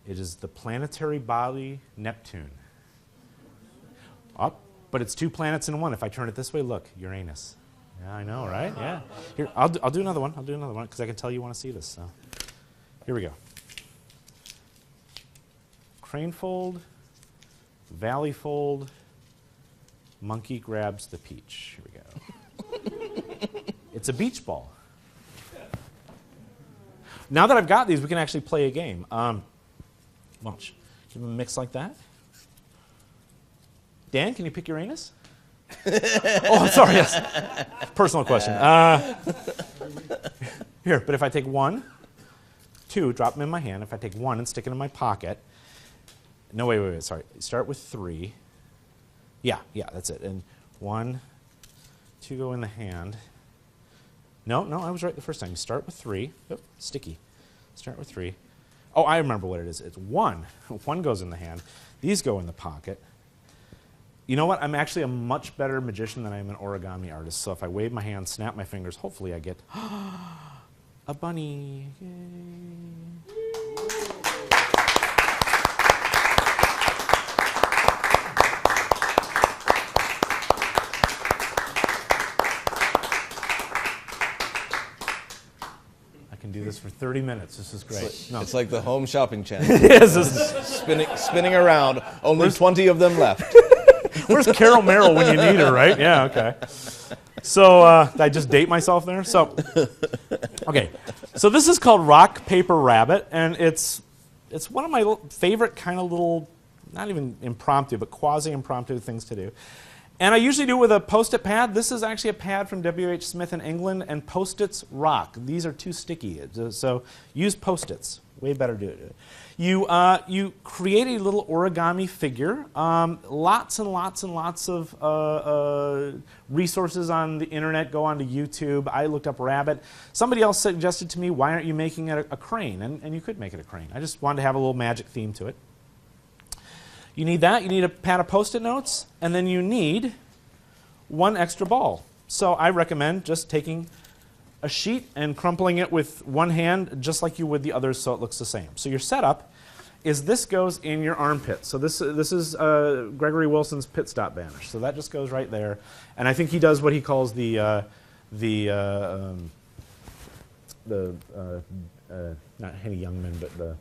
It is the planetary body Neptune. Up, but it's two planets in one. If I turn it this way, look, Uranus. Yeah, I know, right? Yeah. Here, I'll do another one. I'll do another one because I can tell you want to see this. So, here we go. Crane fold, valley fold, monkey grabs the peach. Here we go. It's a beach ball. Now that I've got these, we can actually play a game. Watch. Give them a mix like that. Dan, can you pick Uranus? Oh, sorry, yes. Personal question. Here, but if I take 1, 2, drop them in my hand. If I take 1 and stick it in my pocket. No, wait, sorry. Start with 3. Yeah, that's it. And 1, 2 go in the hand. No, I was right the first time. You start with 3. Oop, sticky. Start with 3. Oh, I remember what it is. It's 1. 1 goes in the hand. These go in the pocket. You know what? I'm actually a much better magician than I am an origami artist. So if I wave my hand, snap my fingers, hopefully I get a bunny. Yay. I can do this for 30 minutes. This is great. It's like the home shopping channel. It is. Spinning around. Only 20 of them left. Where's Carol Merrill when you need her, right? Yeah, okay. So did I just date myself there? So, okay. So this is called Rock, Paper, Rabbit, and it's one of my favorite kind of little, not even impromptu, but quasi-impromptu things to do. And I usually do it with a Post-it pad. This is actually a pad from W.H. Smith in England, and Post-its rock. These are too sticky, so use Post-its. Way better to do it. You create a little origami figure. Lots and lots and lots of resources on the internet. Go onto YouTube. I looked up rabbit. Somebody else suggested to me, why aren't you making it a crane? And you could make it a crane. I just wanted to have a little magic theme to it. You need that. You need a pad of Post-it notes. And then you need 1 extra ball. So I recommend just taking a sheet and crumpling it with one hand just like you would the others so it looks the same. So your setup is this goes in your armpit. So this is Gregory Wilson's pit stop banish. So that just goes right there. And I think he does what he calls the not Henny Youngman, but the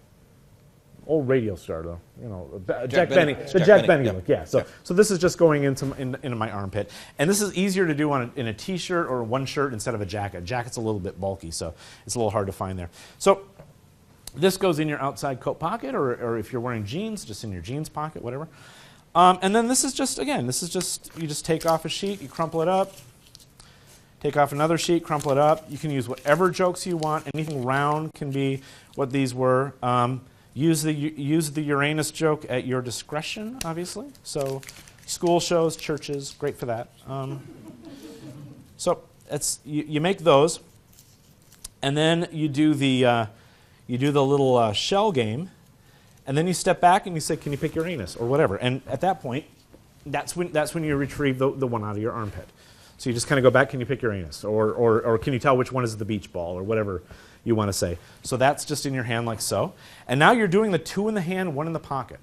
old radio star, though, you know, Jack Benny, the Jack Benny look, yeah. So this is just going into my armpit, and this is easier to do in a T-shirt or one shirt instead of a jacket. Jacket's a little bit bulky, so it's a little hard to find there. So this goes in your outside coat pocket, or if you're wearing jeans, just in your jeans pocket, whatever. And then this is just you just take off a sheet, you crumple it up, take off another sheet, crumple it up. You can use whatever jokes you want. Anything round can be what these were. Use the Uranus joke at your discretion, obviously. So school shows, churches, great for that. So you make those, and then you do the little shell game, and then you step back and you say, "Can you pick Uranus?" or whatever. And at that point, that's when you retrieve the one out of your armpit. So you just kind of go back, "Can you pick Uranus?" or "Can you tell which one is the beach ball?" or whatever you want to say. So that's just in your hand like so. And now you're doing the 2 in the hand, 1 in the pocket.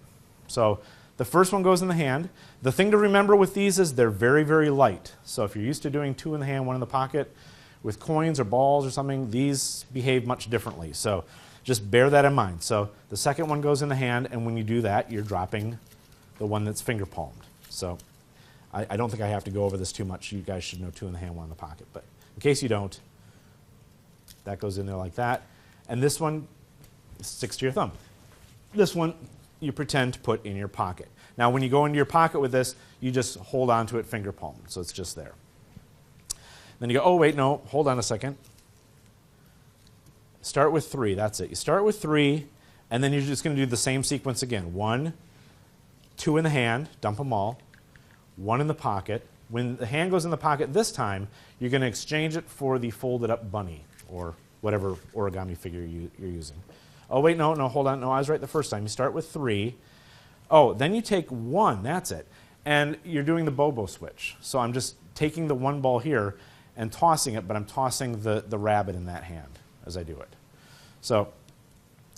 So the first one goes in the hand. The thing to remember with these is they're very, very light. So if you're used to doing 2 in the hand, 1 in the pocket, with coins or balls or something, these behave much differently. So just bear that in mind. So the second one goes in the hand, and when you do that, you're dropping the one that's finger palmed. So I don't think I have to go over this too much. You guys should know 2 in the hand, 1 in the pocket. But in case you don't, that goes in there like that. And this one sticks to your thumb. This one you pretend to put in your pocket. Now when you go into your pocket with this, you just hold on to it finger palm. So it's just there. Then you go, oh wait, no, hold on a second. Start with 3, that's it. You start with 3, And then you're just going to do the same sequence again. 1, 2 in the hand, dump them all. 1 in the pocket. When the hand goes in the pocket this time, you're going to exchange it for the folded up bunny or whatever origami figure you're using. Oh, wait, no, hold on. No, I was right the first time. You start with 3. Oh, then you take 1. That's it. And you're doing the Bobo switch. So I'm just taking the 1 ball here and tossing it, but I'm tossing the rabbit in that hand as I do it. So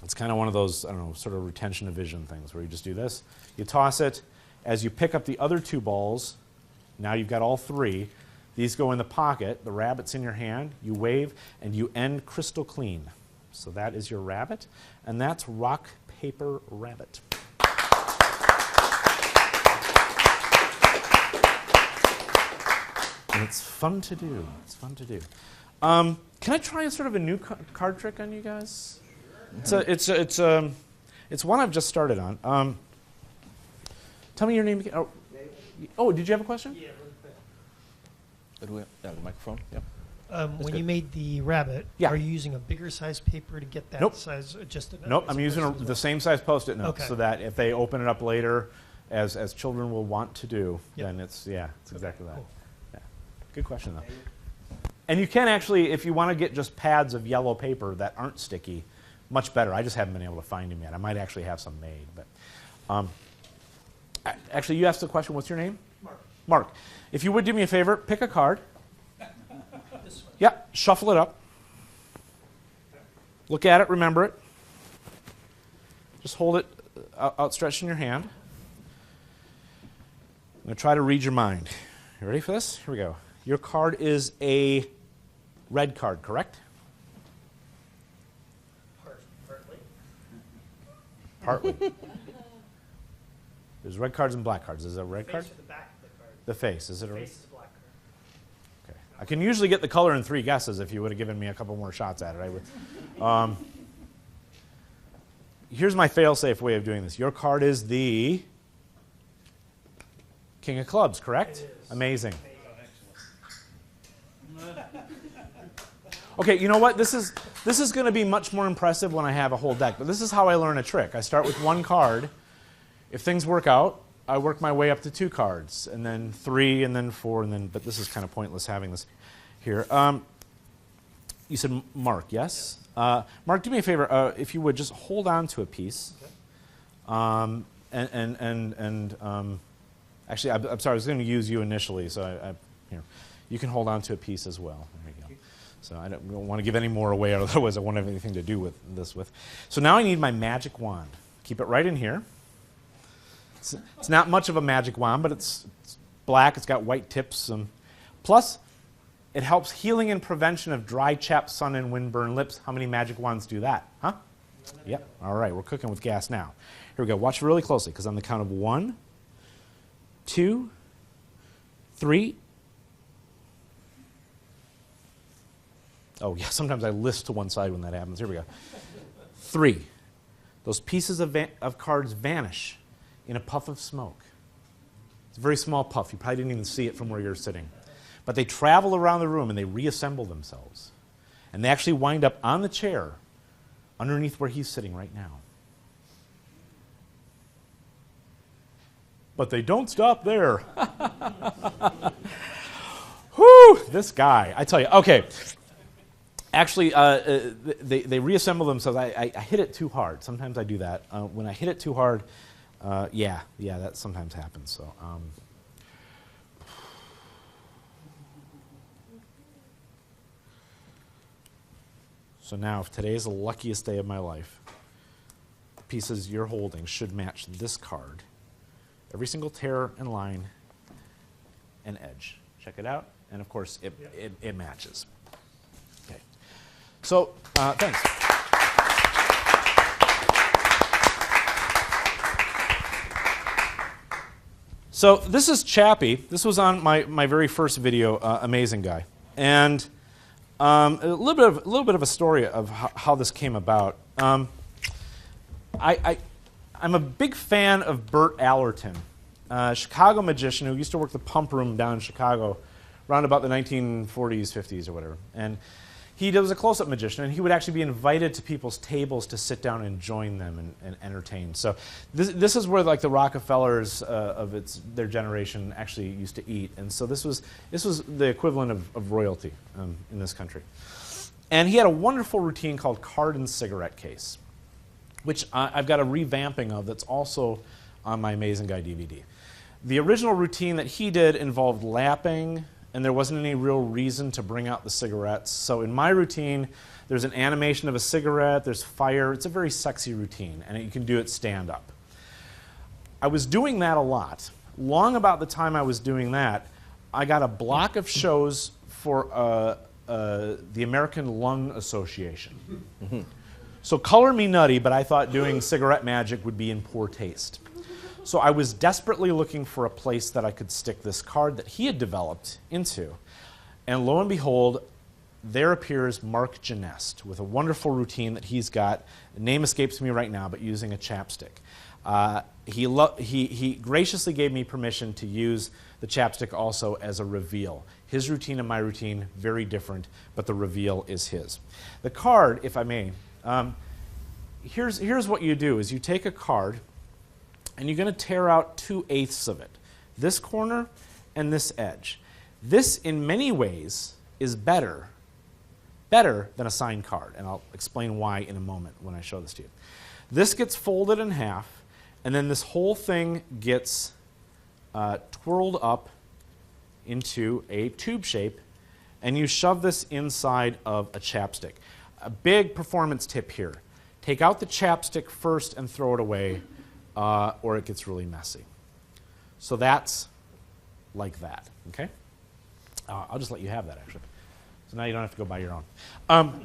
it's kind of one of those, I don't know, sort of retention of vision things where you just do this. You toss it. As you pick up the other 2 balls, now you've got all 3. These go in the pocket. The rabbit's in your hand. You wave, and you end crystal clean. So that is your rabbit, and that's rock, paper, rabbit. And it's fun to do. It's fun to do. Can I try sort of a new card trick on you guys? It's one I've just started on. Tell me your name again. Oh, did you have a question? Yeah, really quick. Do we have the microphone? Yep. When good. you made the rabbit, Yeah. are you using a bigger size paper to get that Nope. size adjusted? Nope, I'm using the same size Post-it note Okay. so that if they open it up later, as children will want to do, Yep. then it's exactly that. Cool. Yeah. Good question, though. And you can actually, if you want to get just pads of yellow paper that aren't sticky, much better. I just haven't been able to find them yet. I might actually have some made. But actually, you asked the question, what's your name? Mark. Mark. If you would do me a favor, pick a card. This one. Yeah, shuffle it up. Look at it, remember it. Just hold it outstretched in your hand. I'm going to try to read your mind. You ready for this? Here we go. Your card is a red card, correct? Partly. Partly. There's red cards and black cards. Is it a red card? Face or the back of the card. The face. Is it a red? Face is a black card. Okay. I can usually get the color in 3 guesses if you would have given me a couple more shots at it. I would. Here's my fail-safe way of doing this. Your card is the King of Clubs, correct? It is. Amazing. Okay, you know what? This is going to be much more impressive when I have a whole deck. But this is how I learn a trick. I start with 1 card. If things work out, I work my way up to 2 cards, and then 3, and then 4, and then. But this is kind of pointless having this here. You said Mark, yes? Mark, do me a favor. If you would just hold on to a piece. Okay. Actually, I'm sorry. I was going to use you initially, so here. You can hold on to a piece as well. There you go. So I don't want to give any more away, otherwise I won't have anything to do with this. So now I need my magic wand. Keep it right in here. It's not much of a magic wand, but it's black. It's got white tips. Plus, it helps healing and prevention of dry, chapped, sun, and windburn lips. How many magic wands do that? Huh? Yep. All right, we're cooking with gas now. Here we go. Watch really closely, because on the count of 1, 2, 3. Oh, yeah, sometimes I list to one side when that happens. Here we go. 3. Those pieces of cards vanish in a puff of smoke. It's a very small puff. You probably didn't even see it from where you're sitting. But they travel around the room and they reassemble themselves. And they actually wind up on the chair underneath where he's sitting right now. But they don't stop there. Whew, this guy, I tell you. Okay. Actually, they reassemble themselves. I hit it too hard. Sometimes I do that. When I hit it too hard, yeah, that sometimes happens. So, so now, if today is the luckiest day of my life, the pieces you're holding should match this card. Every single tear and line and edge. Check it out. And of course, it matches. Okay. So, thanks. So this is Chappie. This was on my very first video, Amazing Guy. And a little bit of a story of how this came about. I'm a big fan of Burt Allerton, a Chicago magician who used to work the Pump Room down in Chicago around about the 1940s, 50s, or whatever. And He was a close-up magician, and he would actually be invited to people's tables to sit down and join them and entertain. So this is where like the Rockefellers of their generation actually used to eat, and so this was the equivalent of royalty in this country. And he had a wonderful routine called Card and Cigarette Case, which I've got a revamping of that's also on my Amazing Guy DVD. The original routine that he did involved lapping, and there wasn't any real reason to bring out the cigarettes. So in my routine, there's an animation of a cigarette, there's fire. It's a very sexy routine, and you can do it stand up. I was doing that a lot. Long about the time I was doing that, I got a block of shows for the American Lung Association. So color me nutty, but I thought doing cigarette magic would be in poor taste. So I was desperately looking for a place that I could stick this card that he had developed into. And lo and behold, there appears Mark Genest with a wonderful routine that he's got. The name escapes me right now, but using a chapstick. He graciously gave me permission to use the chapstick also as a reveal. His routine and my routine, very different, but the reveal is his. The card, if I may, here's what you do, is you take a card, and you're going to tear out 2/8 of it, this corner and this edge. This, in many ways, is better than a signed card, and I'll explain why in a moment when I show this to you. This gets folded in half, and then this whole thing gets twirled up into a tube shape, and you shove this inside of a chapstick. A big performance tip here. Take out the chapstick first and throw it away, or it gets really messy. So that's like that, okay? I'll just let you have that, actually. So now you don't have to go buy your own.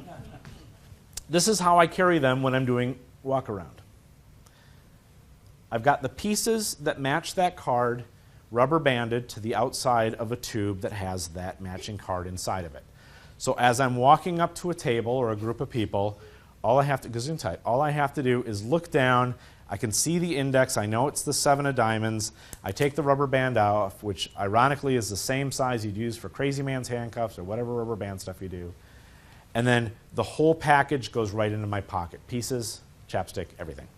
This is how I carry them when I'm doing walk around. I've got the pieces that match that card rubber banded to the outside of a tube that has that matching card inside of it. So as I'm walking up to a table or a group of people, all I have to do is look down. I can see the index. I know it's the 7 of diamonds. I take the rubber band off, which ironically is the same size you'd use for Crazy Man's handcuffs or whatever rubber band stuff you do. And then the whole package goes right into my pocket. Pieces, chapstick, everything.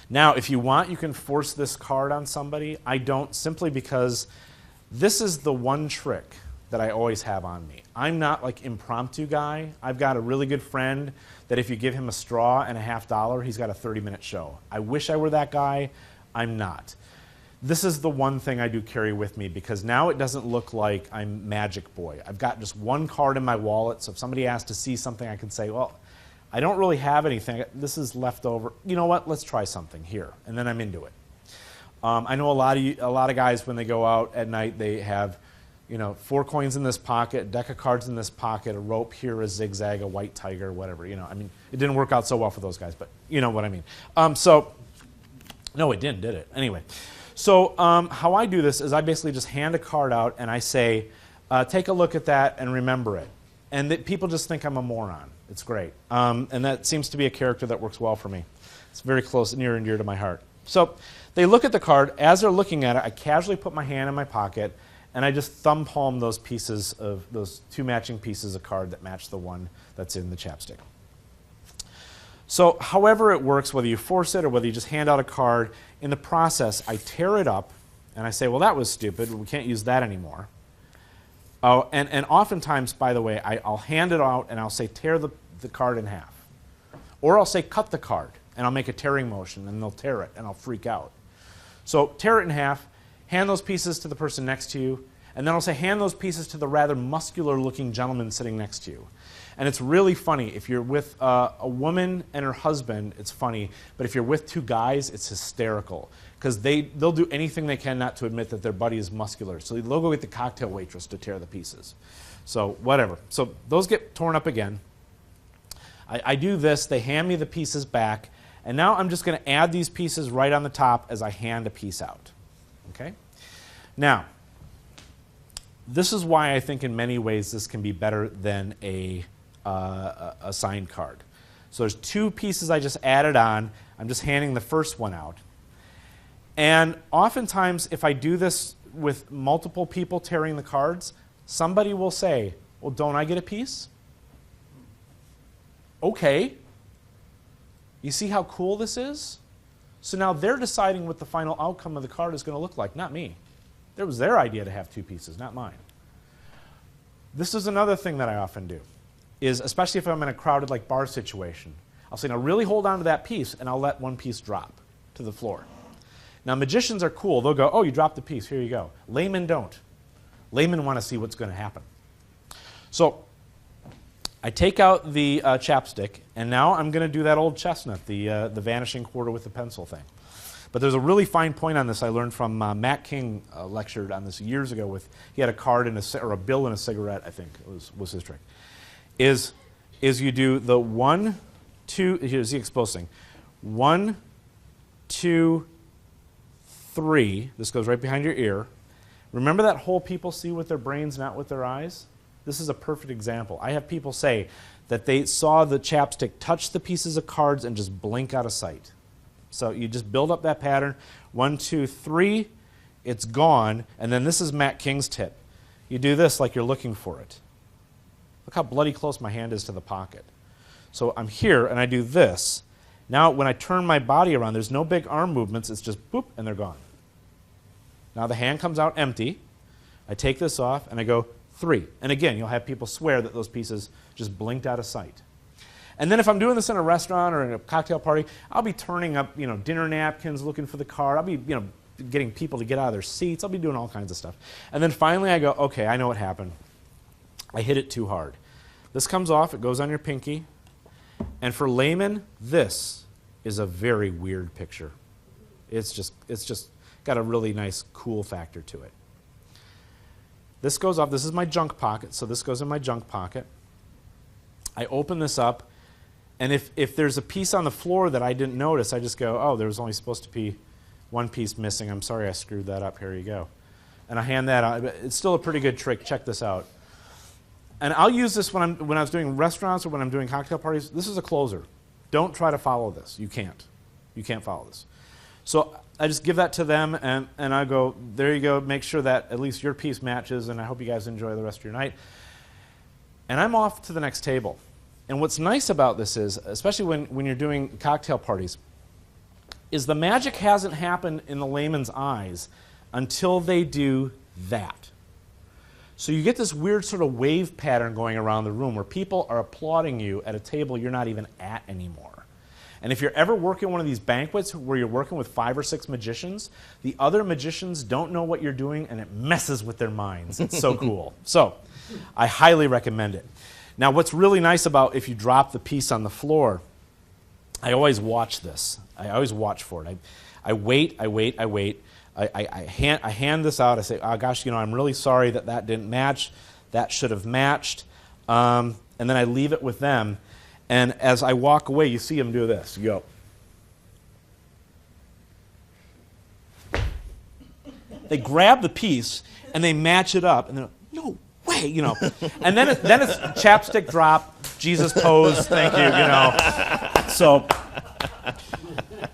Now, if you want, you can force this card on somebody. I don't, simply because this is the one trick that I always have on me. I'm not like impromptu guy. I've got a really good friend that if you give him a straw and a $50, he's got a 30-minute show. I wish I were that guy. I'm not. This is the one thing I do carry with me, because now it doesn't look like I'm Magic Boy. I've got just one card in my wallet, so if somebody asks to see something, I can say, well, I don't really have anything. This is left over. You know what? Let's try something here, and then I'm into it. I know a lot of guys, when they go out at night, they have 4 coins in this pocket, a deck of cards in this pocket, a rope here, a zigzag, a white tiger, whatever. I mean, it didn't work out so well for those guys, but you know what I mean. No, it didn't, did it? Anyway, so how I do this is I basically just hand a card out and I say, take a look at that and remember it. And people just think I'm a moron. It's great. And that seems to be a character that works well for me. It's very close, near and dear to my heart. So they look at the card. As they're looking at it, I casually put my hand in my pocket, and I just thumb palm those 2 matching pieces of card that match the one that's in the chapstick. So however it works, whether you force it or whether you just hand out a card, in the process, I tear it up, and I say, well, that was stupid. We can't use that anymore. Oh, and oftentimes, by the way, I'll hand it out, and I'll say, tear the card in half. Or I'll say, cut the card, and I'll make a tearing motion, and they'll tear it, and I'll freak out. So tear it in half, hand those pieces to the person next to you, and then I'll say, hand those pieces to the rather muscular-looking gentleman sitting next to you. And it's really funny. If you're with a woman and her husband, it's funny. But if you're with 2 guys, it's hysterical. Because they'll do anything they can not to admit that their buddy is muscular. So they'll go get the cocktail waitress to tear the pieces. So whatever. So those get torn up again. I do this. They hand me the pieces back. And now I'm just going to add these pieces right on the top as I hand a piece out. Okay? Now, this is why I think in many ways this can be better than a signed card. So there's 2 pieces I just added on. I'm just handing the first one out. And oftentimes, if I do this with multiple people tearing the cards, somebody will say, well, don't I get a piece? okay. You see how cool this is? So now they're deciding what the final outcome of the card is going to look like, not me. It was their idea to have two pieces, not mine. This is another thing that I often do, is especially if I'm in a crowded like bar situation, I'll say, now really hold on to that piece, and I'll let one piece drop to the floor. Now magicians are cool. They'll go, oh, you dropped the piece, here you go. Laymen don't. Laymen want to see what's going to happen. So I take out the chapstick, and now I'm going to do that old chestnut, the vanishing quarter with the pencil thing. But there's a really fine point on this I learned from Matt King, lectured on this years ago. He had a card or a bill in a cigarette, I think was his trick. Is you do the 1, 2. Here's the exposing. 1, 2, 3. This goes right behind your ear. Remember that whole people see with their brains, not with their eyes? This is a perfect example. I have people say that they saw the chapstick touch the pieces of cards and just blink out of sight. So you just build up that pattern. 1, 2, 3, it's gone. And then this is Matt King's tip. You do this like you're looking for it. Look how bloody close my hand is to the pocket. So I'm here and I do this. Now when I turn my body around, there's no big arm movements. It's just boop and they're gone. Now the hand comes out empty. I take this off and I go 3. And again, you'll have people swear that those pieces just blinked out of sight. And then if I'm doing this in a restaurant or in a cocktail party, I'll be turning up, dinner napkins, looking for the card. I'll be, getting people to get out of their seats. I'll be doing all kinds of stuff. And then finally I go, okay, I know what happened. I hit it too hard. This comes off. It goes on your pinky. And for laymen, this is a very weird picture. It's just got a really nice cool factor to it. This goes off. This is my junk pocket, so this goes in my junk pocket. I open this up, and if there's a piece on the floor that I didn't notice, I just go, oh, there was only supposed to be one piece missing. I'm sorry I screwed that up. Here you go. And I hand that out. It's still a pretty good trick. Check this out. And I'll use this when I was doing restaurants or when I'm doing cocktail parties. This is a closer. Don't try to follow this. You can't. You can't follow this. So I just give that to them, and I go, there you go. Make sure that at least your piece matches, and I hope you guys enjoy the rest of your night. And I'm off to the next table. And what's nice about this is, especially when you're doing cocktail parties, is the magic hasn't happened in the layman's eyes until they do that. So you get this weird sort of wave pattern going around the room where people are applauding you at a table you're not even at anymore. And if you're ever working one of these banquets where you're working with 5 or 6 magicians, the other magicians don't know what you're doing, and it messes with their minds. It's so cool. So I highly recommend it. Now, what's really nice about if you drop the piece on the floor, I always watch this. I always watch for it. I wait. I hand this out. I say, oh, gosh, I'm really sorry that didn't match. That should have matched. And then I leave it with them. And as I walk away, you see them do this. You go. They grab the piece, and they match it up. And they're, no way, And then it's chapstick drop, Jesus pose, thank you,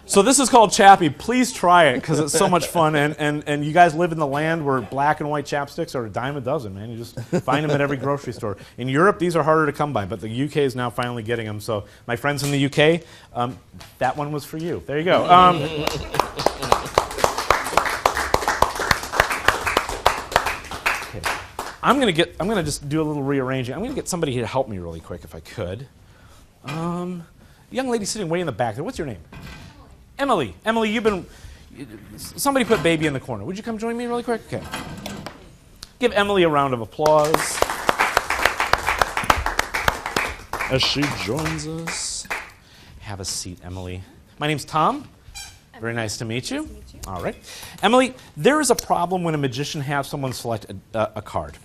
So this is called Chappie. Please try it because it's so much fun. And you guys live in the land where black and white chapsticks are a dime a dozen, man. You just find them at every grocery store. In Europe, these are harder to come by, but the UK is now finally getting them. So my friends in the UK, that one was for you. There you go. Okay. I'm gonna just do a little rearranging. I'm gonna get somebody here to help me really quick if I could. Young lady sitting way in the back there. What's your name? Emily. Emily, somebody put baby in the corner. Would you come join me really quick? Okay. Give Emily a round of applause as she joins us. Have a seat, Emily. My name's Tom. Very nice to meet you. All right. Emily, there is a problem when a magician has someone select a card.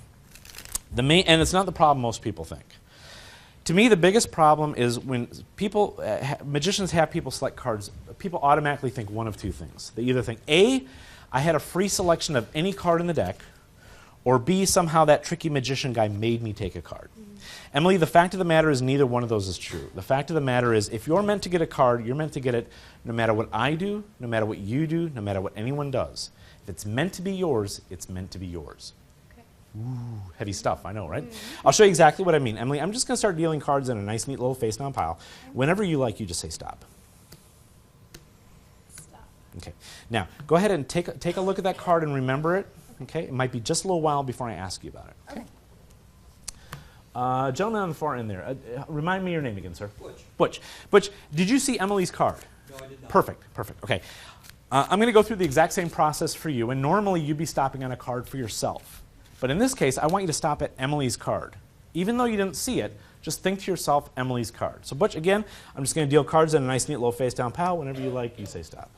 And it's not the problem most people think. To me, the biggest problem is when magicians have people select cards, people automatically think one of two things. They either think, A, I had a free selection of any card in the deck, or B, somehow that tricky magician guy made me take a card. Emily, the fact of the matter is neither one of those is true. The fact of the matter is if you're meant to get a card, you're meant to get it no matter what I do, no matter what you do, no matter what anyone does. If it's meant to be yours, it's meant to be yours. Okay. Heavy stuff, I know, right? I'll show you exactly what I mean. Emily, I'm just going to start dealing cards in a nice, neat little face-down pile. Whenever you like, you just say stop. Stop. Okay. Now, go ahead and take a look at that card and remember it. Okay. It might be just a little while before I ask you about it. Okay. Gentleman on the far end there. Remind me your name again, sir. Butch. Butch. Butch, did you see Emily's card? No, I did not. Perfect. Okay. I'm going to go through the exact same process for you, and normally you'd be stopping on a card for yourself. But in this case, I want you to stop at Emily's card. Even though you didn't see it, just think to yourself, Emily's card. So Butch, again, I'm just going to deal cards in a nice, neat little face-down pile. Whenever you like, you say stop.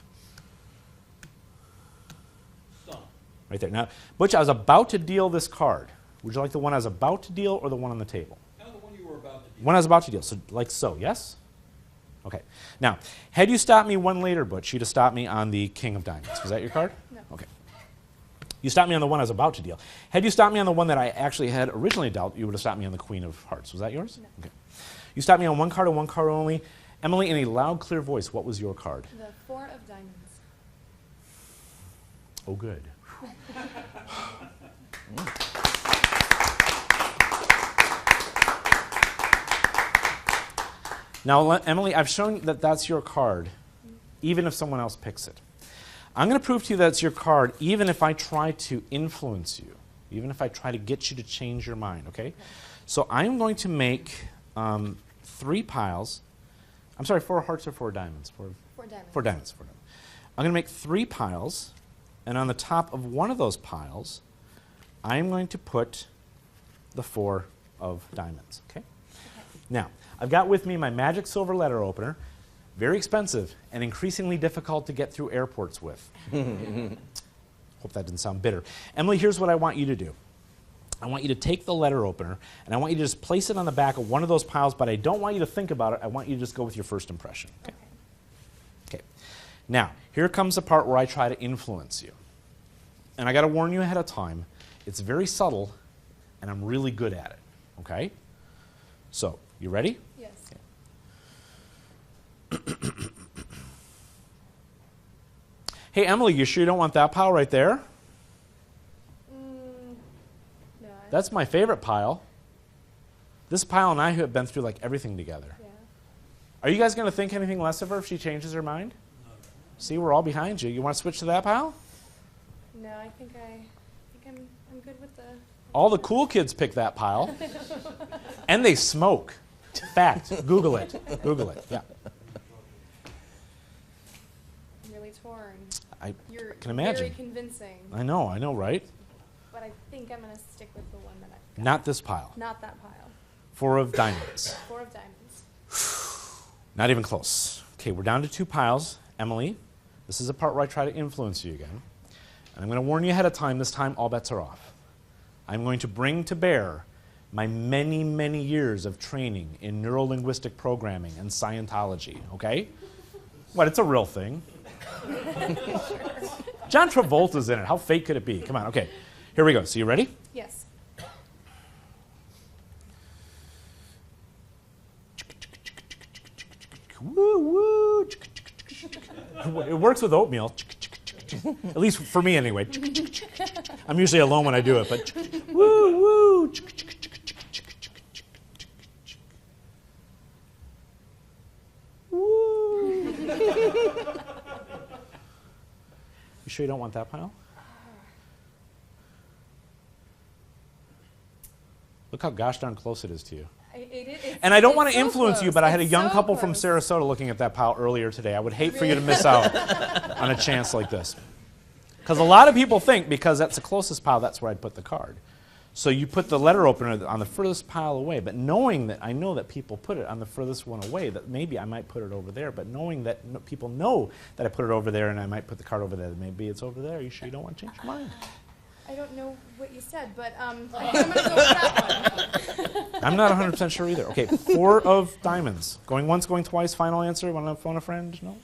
Stop. Right there. Now, Butch, I was about to deal this card. Would you like the one I was about to deal or the one on the table? Now the one you were about to do. One I was about to deal, so like so, yes? Okay. Now, had you stopped me one later, Butch, you'd have stopped me on the King of Diamonds. Was that your card? No. Okay. You stopped me on the one I was about to deal. Had you stopped me on the one that I actually had originally dealt, you would have stopped me on the Queen of Hearts. Was that yours? No. Okay. You stopped me on one card and one card only. Emily, in a loud, clear voice, what was your card? The 4 of diamonds. Oh, good. Now, Emily, I've shown that that's your card, even if someone else picks it. I'm going to prove to you that it's your card, even if I try to influence you, even if I try to get you to change your mind, okay? So I'm going to make 3 piles. I'm sorry, 4 hearts or 4 diamonds? 4 diamonds. 4 diamonds. 4 diamonds. I'm going to make 3 piles, and on the top of one of those piles, I'm going to put the 4 of diamonds, okay? Now, I've got with me my magic silver letter opener, very expensive and increasingly difficult to get through airports with. Hope that didn't sound bitter. Emily, here's what I want you to do. I want you to take the letter opener, and I want you to just place it on the back of one of those piles, but I don't want you to think about it. I want you to just go with your first impression. Okay. Okay. Now, here comes the part where I try to influence you. And I got to warn you ahead of time, it's very subtle, and I'm really good at it. Okay? So, you ready? Yes. Hey, Emily, you sure you don't want that pile right there? No. That's my favorite pile. This pile and I have been through like everything together. Yeah. Are you guys going to think anything less of her if she changes her mind? See, we're all behind you. You want to switch to that pile? No, I think I'm good with the. All the cool kids pick that pile. And they smoke. Fact. Google it. Google it. Yeah. I'm really torn. I You're can imagine. very convincing, I know, right? but I think I'm going to stick with the one that I've got. Not this pile. Not that pile. 4 of diamonds. 4 of diamonds. Not even close. Okay, we're down to 2 piles. Emily, this is the part where I try to influence you again. And I'm going to warn you ahead of time, this time all bets are off. I'm going to bring to bear my many, many years of training in neuro-linguistic programming and Scientology, okay? What, it's a real thing. John Travolta's in it. How fake could it be? Come on, okay. Here we go. So you ready? Yes. Woo, woo. It works with oatmeal. At least for me, anyway. I'm usually alone when I do it, but woo, woo. Woo. You sure you don't want that pile? Look how gosh darn close it is to you. And I don't want to influence you, but I had a young couple from Sarasota looking at that pile earlier today. I would hate for you to miss out on a chance like this. Because a lot of people think because that's the closest pile, that's where I'd put the card. So you put the letter opener on the furthest pile away, but knowing that I know that people put it on the furthest one away, that maybe I might put it over there, but knowing that people know that I put it over there and I might put the card over there, maybe it's over there. Are you sure you don't want to change your mind? I don't know what you said, but I think I'm going to go with that one. I'm not 100% sure either. Okay, 4 of diamonds. Going once, going twice, final answer. Want to phone a friend? No?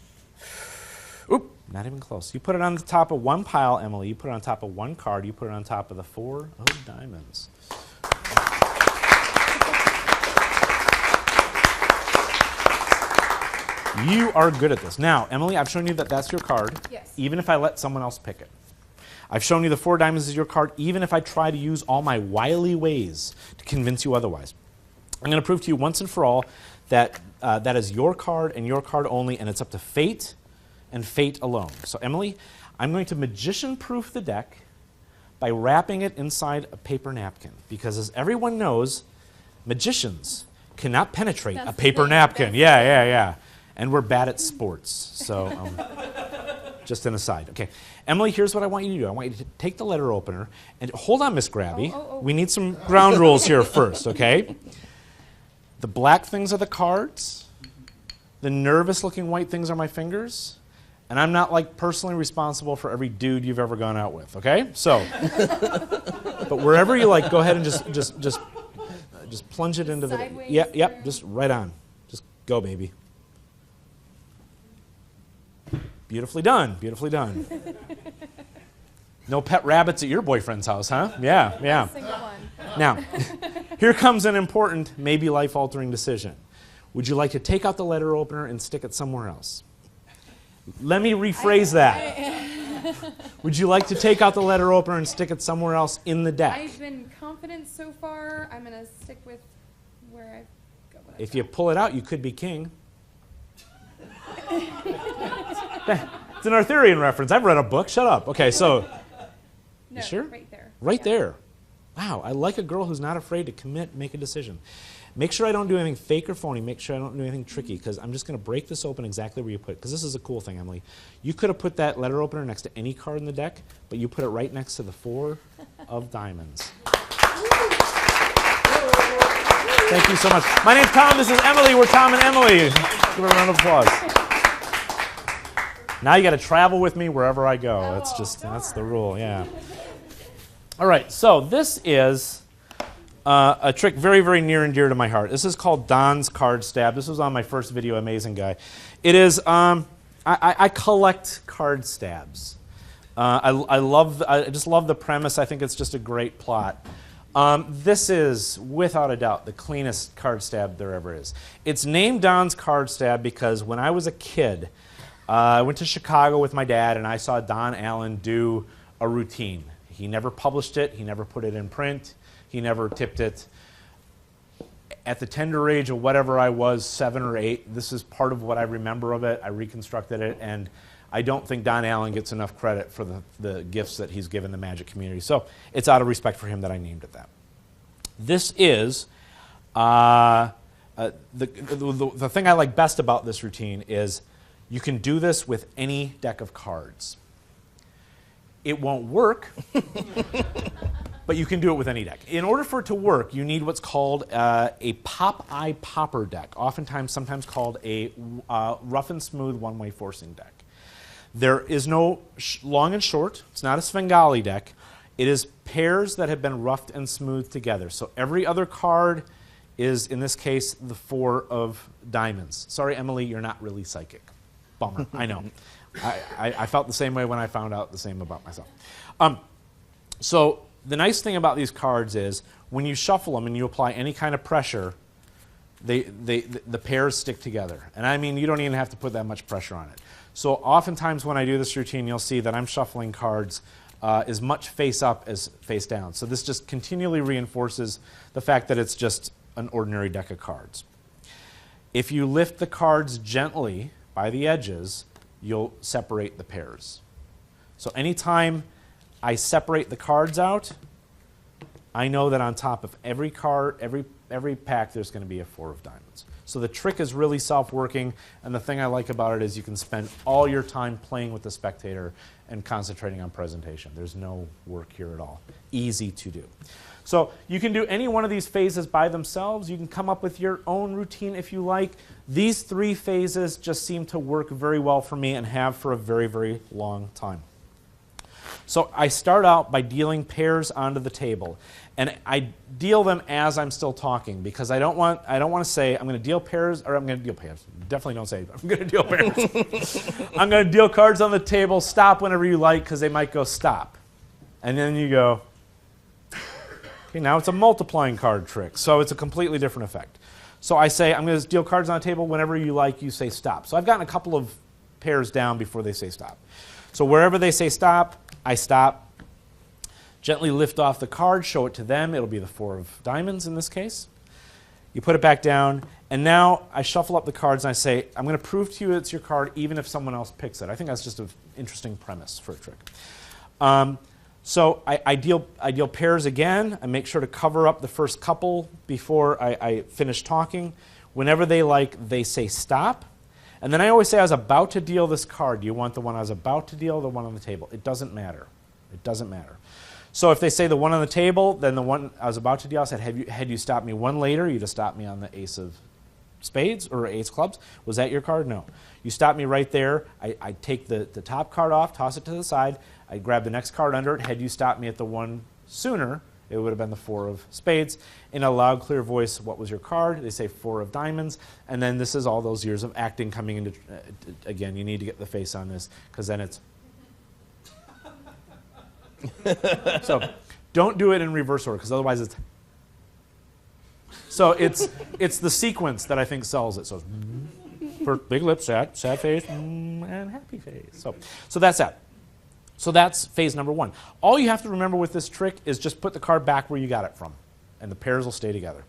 Oop, not even close. You put it on the top of one pile, Emily. You put it on top of one card. You put it on top of the 4 of diamonds. You are good at this. Now, Emily, I've shown you that that's your card. Yes. Even if I let someone else pick it. I've shown you the 4 diamonds as your card, even if I try to use all my wily ways to convince you otherwise. I'm going to prove to you once and for all that that is your card and your card only, and it's up to fate and fate alone. So Emily, I'm going to magician-proof the deck by wrapping it inside a paper napkin, because as everyone knows, magicians cannot penetrate That's a the paper thing. napkin. That's Yeah. And we're bad at sports. So just an aside. Okay. Emily, here's what I want you to do. I want you to take the letter opener and hold on, Miss Grabby. Oh. We need some ground rules here first, okay? The black things are the cards. The nervous-looking white things are my fingers. And I'm not like personally responsible for every dude you've ever gone out with, okay? So, but wherever you like, go ahead and just plunge it into the. Sideways Yep, through? just right on. Just go, baby. Beautifully done. No pet rabbits at your boyfriend's house, huh? Yeah. Single one. Now, here comes an important, maybe life-altering decision. Would you like to take out the letter opener and stick it somewhere else? Let me rephrase that. Would you like to take out the letter opener and stick it somewhere else in the deck? I've been confident so far. I'm going to stick with where I go. If you pull it out, you could be king. It's an Arthurian reference. I've read a book. Shut up. Okay, so No, sure? right there. right Yeah. there. Wow, I like a girl who's not afraid to commit, make a decision. Make sure I don't do anything fake or phony. Make sure I don't do anything tricky, because I'm just going to break this open exactly where you put it. Because this is a cool thing, Emily. You could have put that letter opener next to any card in the deck, but you put it right next to the 4 of diamonds. Thank you so much. My name's Thom. This is Emily. We're Thom and Emily. Give her a round of applause. Now you got to travel with me wherever I go. That's the rule, yeah. All right, so this is a trick very, very near and dear to my heart. This is called Don's Card Stab. This was on my first video, Amazing Guy. It is, I collect card stabs. I just love the premise. I think it's just a great plot. This is, without a doubt, the cleanest card stab there ever is. It's named Don's Card Stab because when I was a kid, I went to Chicago with my dad, and I saw Don Allen do a routine. He never published it. He never put it in print. He never tipped it. At the tender age of whatever I was, 7 or 8, this is part of what I remember of it. I reconstructed it, and I don't think Don Allen gets enough credit for the gifts that he's given the magic community. So it's out of respect for him that I named it that. This is, the thing I like best about this routine is you can do this with any deck of cards. It won't work, but you can do it with any deck. In order for it to work, you need what's called a pop-eye popper deck, sometimes called a rough and smooth one-way forcing deck. There is no long and short. It's not a Svengali deck. It is pairs that have been roughed and smoothed together. So every other card is, in this case, the 4 of diamonds. Sorry, Emily, you're not really psychic. Bummer, I know. I felt the same way when I found out the same about myself. So the nice thing about these cards is when you shuffle them and you apply any kind of pressure, the pairs stick together. And I mean, you don't even have to put that much pressure on it. So oftentimes when I do this routine, you'll see that I'm shuffling cards as much face up as face down. So this just continually reinforces the fact that it's just an ordinary deck of cards. If you lift the cards gently by the edges, you'll separate the pairs. So anytime I separate the cards out, I know that on top of every card, every pack, there's going to be a 4 of diamonds. So the trick is really self-working, and the thing I like about it is you can spend all your time playing with the spectator and concentrating on presentation. There's no work here at all. Easy to do. So you can do any one of these phases by themselves. You can come up with your own routine if you like. These 3 phases just seem to work very well for me and have for a very, very long time. So I start out by dealing pairs onto the table, and I deal them as I'm still talking because I don't want to say I'm going to deal pairs or I'm going to deal pairs. Definitely don't say I'm going to deal pairs. I'm going to deal cards on the table. Stop whenever you like because they might go stop, and then you go. Okay, now it's a multiplying card trick, so it's a completely different effect. So I say I'm going to deal cards on the table. Whenever you like, you say stop. So I've gotten a couple of pairs down before they say stop. So wherever they say stop, I stop. Gently lift off the card, show it to them. It'll be the 4 of diamonds in this case. You put it back down, and now I shuffle up the cards and I say, I'm going to prove to you it's your card even if someone else picks it. I think that's just an interesting premise for a trick. So I deal pairs again. I make sure to cover up the first couple before I finish talking. Whenever they say stop. And then I always say I was about to deal this card. Do you want the one I was about to deal or the one on the table? It doesn't matter. It doesn't matter. So if they say the one on the table, then the one I was about to deal, I said, had you stopped me one later, you'd have stopped me on the ace of spades or ace clubs. Was that your card? No. You stopped me right there. I take the top card off, toss it to the side. I grab the next card under it. Had you stopped me at the one sooner, it would have been the 4 of spades. In a loud, clear voice, what was your card? They say 4 of diamonds. And then this is all those years of acting coming into, again, you need to get the face on this because then it's. So don't do it in reverse order because otherwise it's. So it's the sequence that I think sells it. So it's big lips, sad face, and happy face. So that's that. So that's phase number 1. All you have to remember with this trick is just put the card back where you got it from, and the pairs will stay together.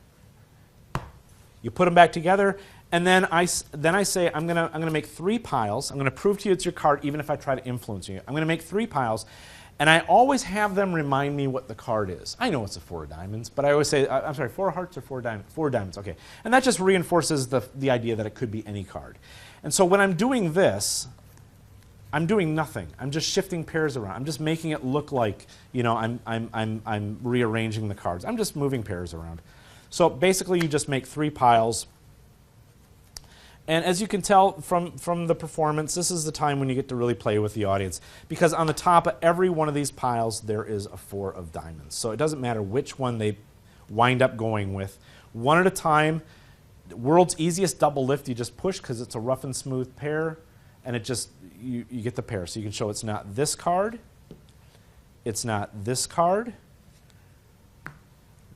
You put them back together, and then I say I'm gonna make 3 piles. I'm gonna prove to you it's your card, even if I try to influence you. I'm gonna make 3 piles, and I always have them remind me what the card is. I know it's a 4 of diamonds, but I always say, I'm sorry, 4 of hearts or 4 diamonds? 4 diamonds, okay. And that just reinforces the idea that it could be any card. And so when I'm doing this, I'm doing nothing. I'm just shifting pairs around. I'm just making it look like, I'm rearranging the cards. I'm just moving pairs around. So basically, you just make 3 piles. And as you can tell from the performance, this is the time when you get to really play with the audience. Because on the top of every one of these piles, there is a 4 of diamonds. So it doesn't matter which one they wind up going with. One at a time. World's easiest double lift, you just push because it's a rough and smooth pair. And it just, you get the pair. So you can show it's not this card. It's not this card.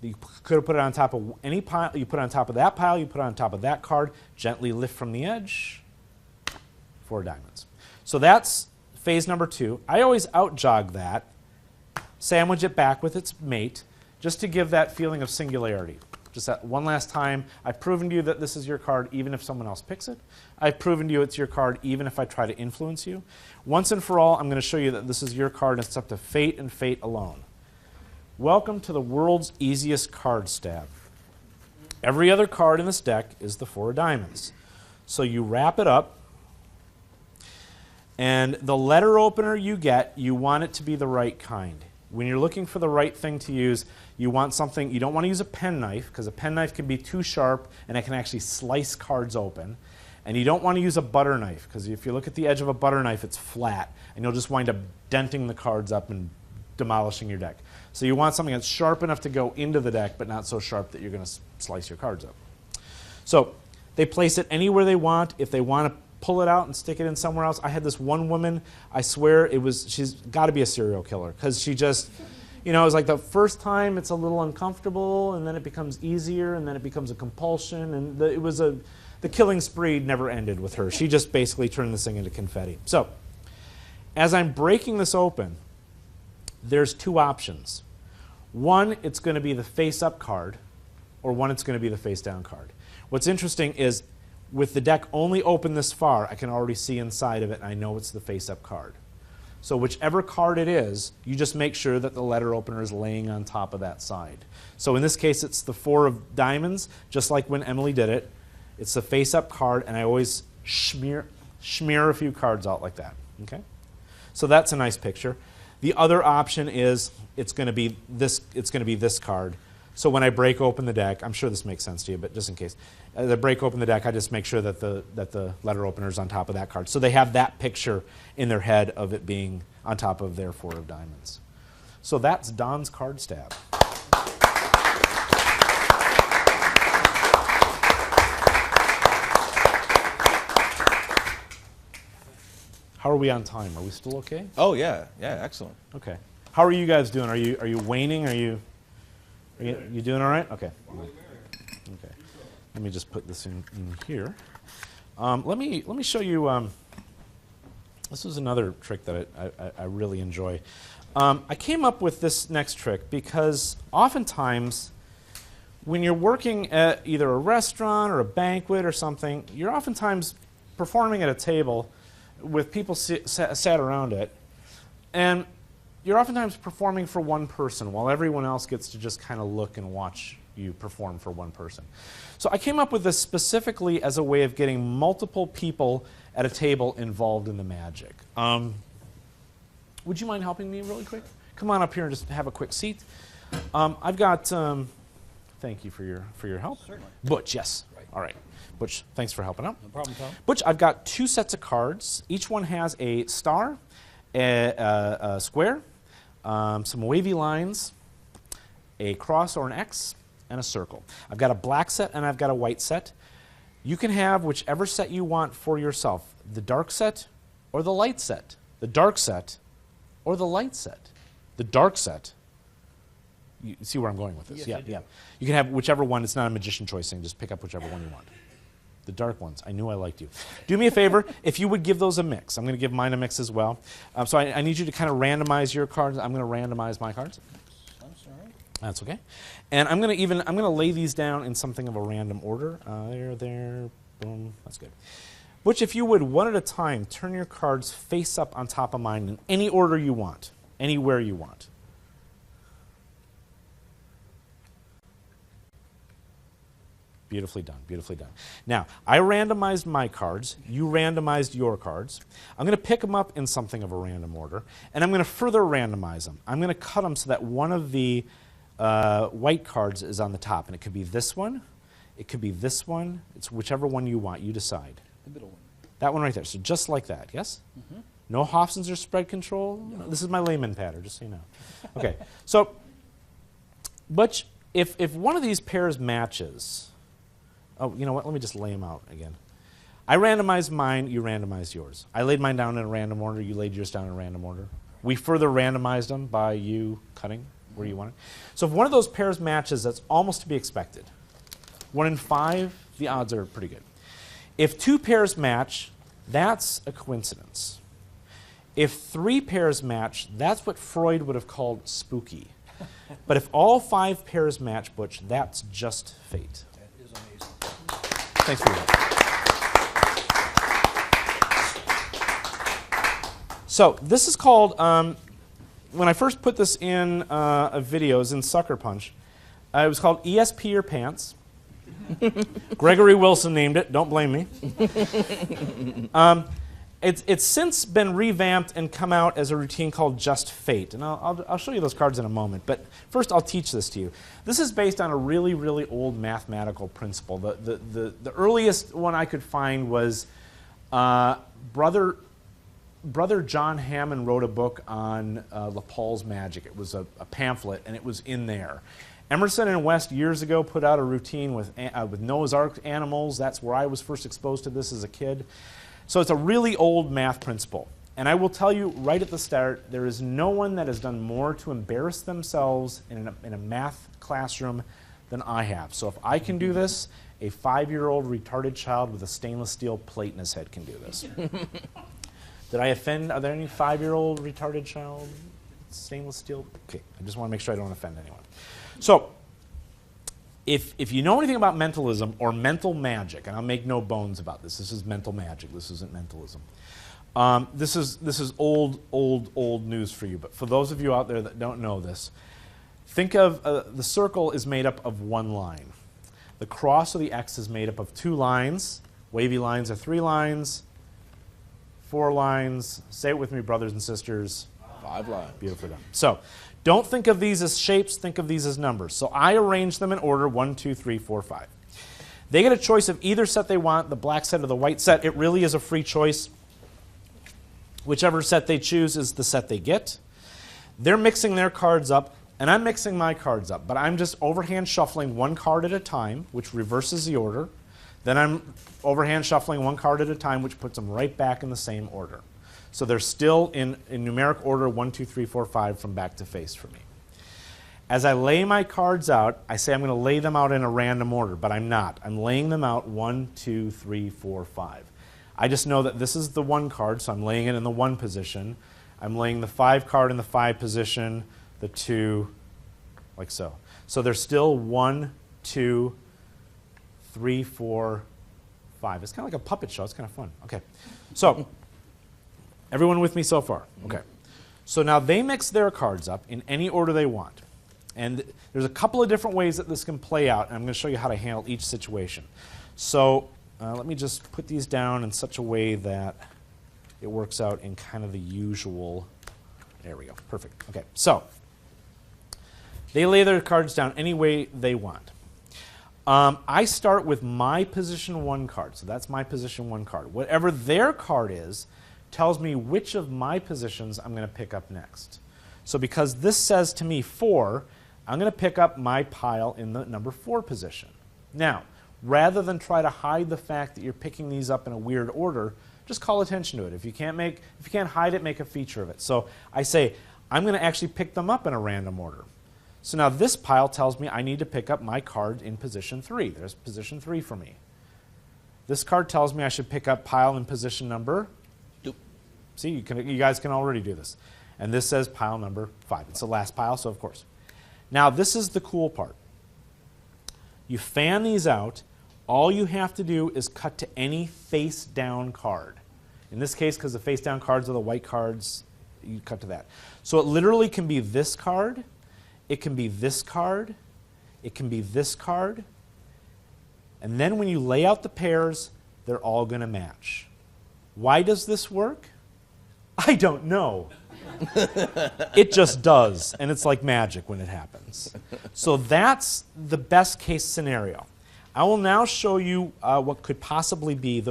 You could have put it on top of any pile. You put it on top of that pile. You put it on top of that card. Gently lift from the edge. 4 diamonds. So that's phase number 2. I always out-jog that, sandwich it back with its mate, just to give that feeling of singularity. Just that one last time, I've proven to you that this is your card even if someone else picks it. I've proven to you it's your card even if I try to influence you. Once and for all, I'm going to show you that this is your card and it's up to fate and fate alone. Welcome to the world's easiest card stab. Every other card in this deck is the 4 of diamonds. So you wrap it up, and the letter opener you get, you want it to be the right kind. When you're looking for the right thing to use, you want something, you don't want to use a penknife because a penknife can be too sharp and it can actually slice cards open. And you don't want to use a butter knife because if you look at the edge of a butter knife, it's flat and you'll just wind up denting the cards up and demolishing your deck. So you want something that's sharp enough to go into the deck but not so sharp that you're going to slice your cards up. So they place it anywhere they want. If they want to pull it out and stick it in somewhere else. I had this one woman, I swear she's got to be a serial killer because she just, it was like the first time it's a little uncomfortable and then it becomes easier and then it becomes a compulsion and the killing spree never ended with her. She just basically turned this thing into confetti. So as I'm breaking this open, there's 2 options. One, it's going to be the face-up card, or one, it's going to be the face-down card. What's interesting is with the deck only open this far, I can already see inside of it, and I know it's the face-up card. So whichever card it is, you just make sure that the letter opener is laying on top of that side. So in this case, it's the 4 of diamonds, just like when Emily did it. It's the face-up card, and I always smear a few cards out like that. Okay? So that's a nice picture. The other option is it's going to be this card. So when I break open the deck, I'm sure this makes sense to you, but just in case, as I break open the deck, I just make sure that the letter opener is on top of that card. So they have that picture in their head of it being on top of their 4 of diamonds. So that's Don's card stab. How are we on time? Are we still okay? Oh, yeah. Yeah, excellent. Okay. How are you guys doing? Are you waning? Are you doing all right? Okay. Okay. Let me just put this in here. Let me show you. This is another trick that I really enjoy. I came up with this next trick because oftentimes when you're working at either a restaurant or a banquet or something, you're oftentimes performing at a table with people sat around it, and you're oftentimes performing for one person while everyone else gets to just kind of look and watch you perform for one person. So I came up with this specifically as a way of getting multiple people at a table involved in the magic. Would you mind helping me really quick? Come on up here and just have a quick seat. I've got, thank you for your help. Certainly. Butch, yes. Right. All right. Butch, thanks for helping out. No problem, Tom. Butch, I've got 2 sets of cards. Each one has a star, a square, some wavy lines, a cross or an X, and a circle. I've got a black set and I've got a white set. You can have whichever set you want for yourself, the dark set or the light set. The dark set or the light set. The dark set. You see where I'm going with this? Yes, yeah, I do. yeah. You can have whichever one. It's not a magician choice thing. Just pick up whichever one you want. The dark ones. I knew I liked you. Do me a favor. If you would give those a mix. I'm going to give mine a mix as well. So I need you to kind of randomize your cards. I'm going to randomize my cards. I'm sorry. That's okay. And I'm going to lay these down in something of a random order. There, boom. That's good. Which, if you would, one at a time, turn your cards face up on top of mine in any order you want, anywhere you want. Beautifully done, beautifully done. Now, I randomized my cards. You randomized your cards. I'm going to pick them up in something of a random order, and I'm going to further randomize them. I'm going to cut them so that one of the white cards is on the top, and it could be this one. It could be this one. It's whichever one you want. You decide. The middle one. That one right there. So just like that, yes? Mm-hmm. No Hobsons or spread control? No. This is my layman pattern, just so you know. Okay, so, but if one of these pairs matches... Oh, you know what? Let me just lay them out again. I randomized mine, you randomized yours. I laid mine down in a random order, you laid yours down in a random order. We further randomized them by you cutting where you want it. So if one of those pairs matches, that's almost to be expected. 1 in 5, the odds are pretty good. If 2 pairs match, that's a coincidence. If 3 pairs match, that's what Freud would have called spooky. But if all 5 pairs match, Butch, that's just fate. That is amazing. Thanks for your help. So this is called, when I first put this in a video, it was in Sucker Punch, it was called ESP Your Pants. Gregory Wilson named it, don't blame me. It's since been revamped and come out as a routine called Just Fate. And I'll show you those cards in a moment. But first, I'll teach this to you. This is based on a really, really old mathematical principle. The earliest one I could find was Brother John Hammond wrote a book on LaPaul's magic. It was a pamphlet, and it was in there. Emerson and West years ago put out a routine with Noah's Ark animals. That's where I was first exposed to this as a kid. So it's a really old math principle. And I will tell you right at the start, there is no one that has done more to embarrass themselves in a math classroom than I have. So if I can do this, a 5-year-old retarded child with a stainless steel plate in his head can do this. Did I offend? Are there any 5-year-old retarded child? Stainless steel? Okay, I just want to make sure I don't offend anyone. So, if you know anything about mentalism or mental magic, and I'll make no bones about this, this is mental magic, this isn't mentalism. This is old news for you, but for those of you out there that don't know this, think of the circle is made up of 1 line. The cross or the X is made up of 2 lines. Wavy lines are 3 lines. 4 lines. Say it with me, brothers and sisters. 5 lines. Beautifully done. So, don't think of these as shapes, think of these as numbers. So I arrange them in order 1, 2, 3, 4, 5. They get a choice of either set they want, the black set or the white set. It really is a free choice. Whichever set they choose is the set they get. They're mixing their cards up, and I'm mixing my cards up, but I'm just overhand shuffling 1 card at a time, which reverses the order. Then I'm overhand shuffling 1 card at a time, which puts them right back in the same order. So they're still in numeric order 1, 2, 3, 4, 5 from back to face for me. As I lay my cards out, I say I'm going to lay them out in a random order, but I'm not. I'm laying them out 1, 2, 3, 4, 5. I just know that this is the 1 card, so I'm laying it in the 1 position. I'm laying the 5 card in the 5 position, the 2, like so. So there's still 1, 2, 3, 4, 5. It's kind of like a puppet show. It's kind of fun. Okay. So everyone with me so far? Okay. So now they mix their cards up in any order they want. And there's a couple of different ways that this can play out, and I'm going to show you how to handle each situation. So let me just put these down in such a way that it works out in kind of the usual. There we go. Perfect. Okay. So they lay their cards down any way they want. I start with my position 1 card. So that's my position 1 card. Whatever their card is tells me which of my positions I'm going to pick up next. So because this says to me 4, I'm going to pick up my pile in the number 4 position. Now, rather than try to hide the fact that you're picking these up in a weird order, just call attention to it. If you can't hide it, make a feature of it. So I say, I'm going to actually pick them up in a random order. So now this pile tells me I need to pick up my card in position 3. There's position 3 for me. This card tells me I should pick up pile in position number 2. See, you guys can already do this. And this says pile number 5. It's the last pile, so of course. Now this is the cool part. You fan these out. All you have to do is cut to any face down card. In this case, because the face down cards are the white cards, you cut to that. So it literally can be this card. It can be this card. It can be this card. And then when you lay out the pairs, they're all going to match. Why does this work? I don't know. It just does, and it's like magic when it happens. So that's the best case scenario. I will now show you what could possibly be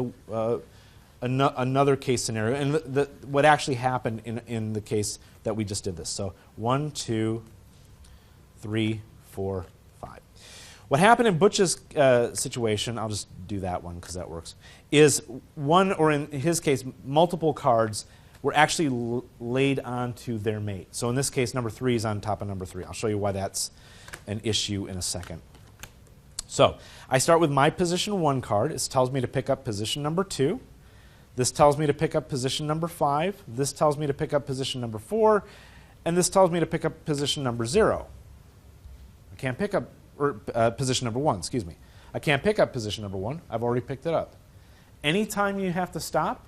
another case scenario, and what actually happened in the case that we just did this. So 1, 2, 3, 4, 5. What happened in Butch's situation, I'll just do that one because that works, is one, or in his case, multiple cards were actually laid onto their mate. So in this case, number 3 is on top of number 3. I'll show you why that's an issue in a second. So I start with my position 1 card. This tells me to pick up position number 2. This tells me to pick up position number 5. This tells me to pick up position number 4. And this tells me to pick up position number 0. I can't pick up position number 1, excuse me. I can't pick up position number 1. I've already picked it up. Anytime you have to stop,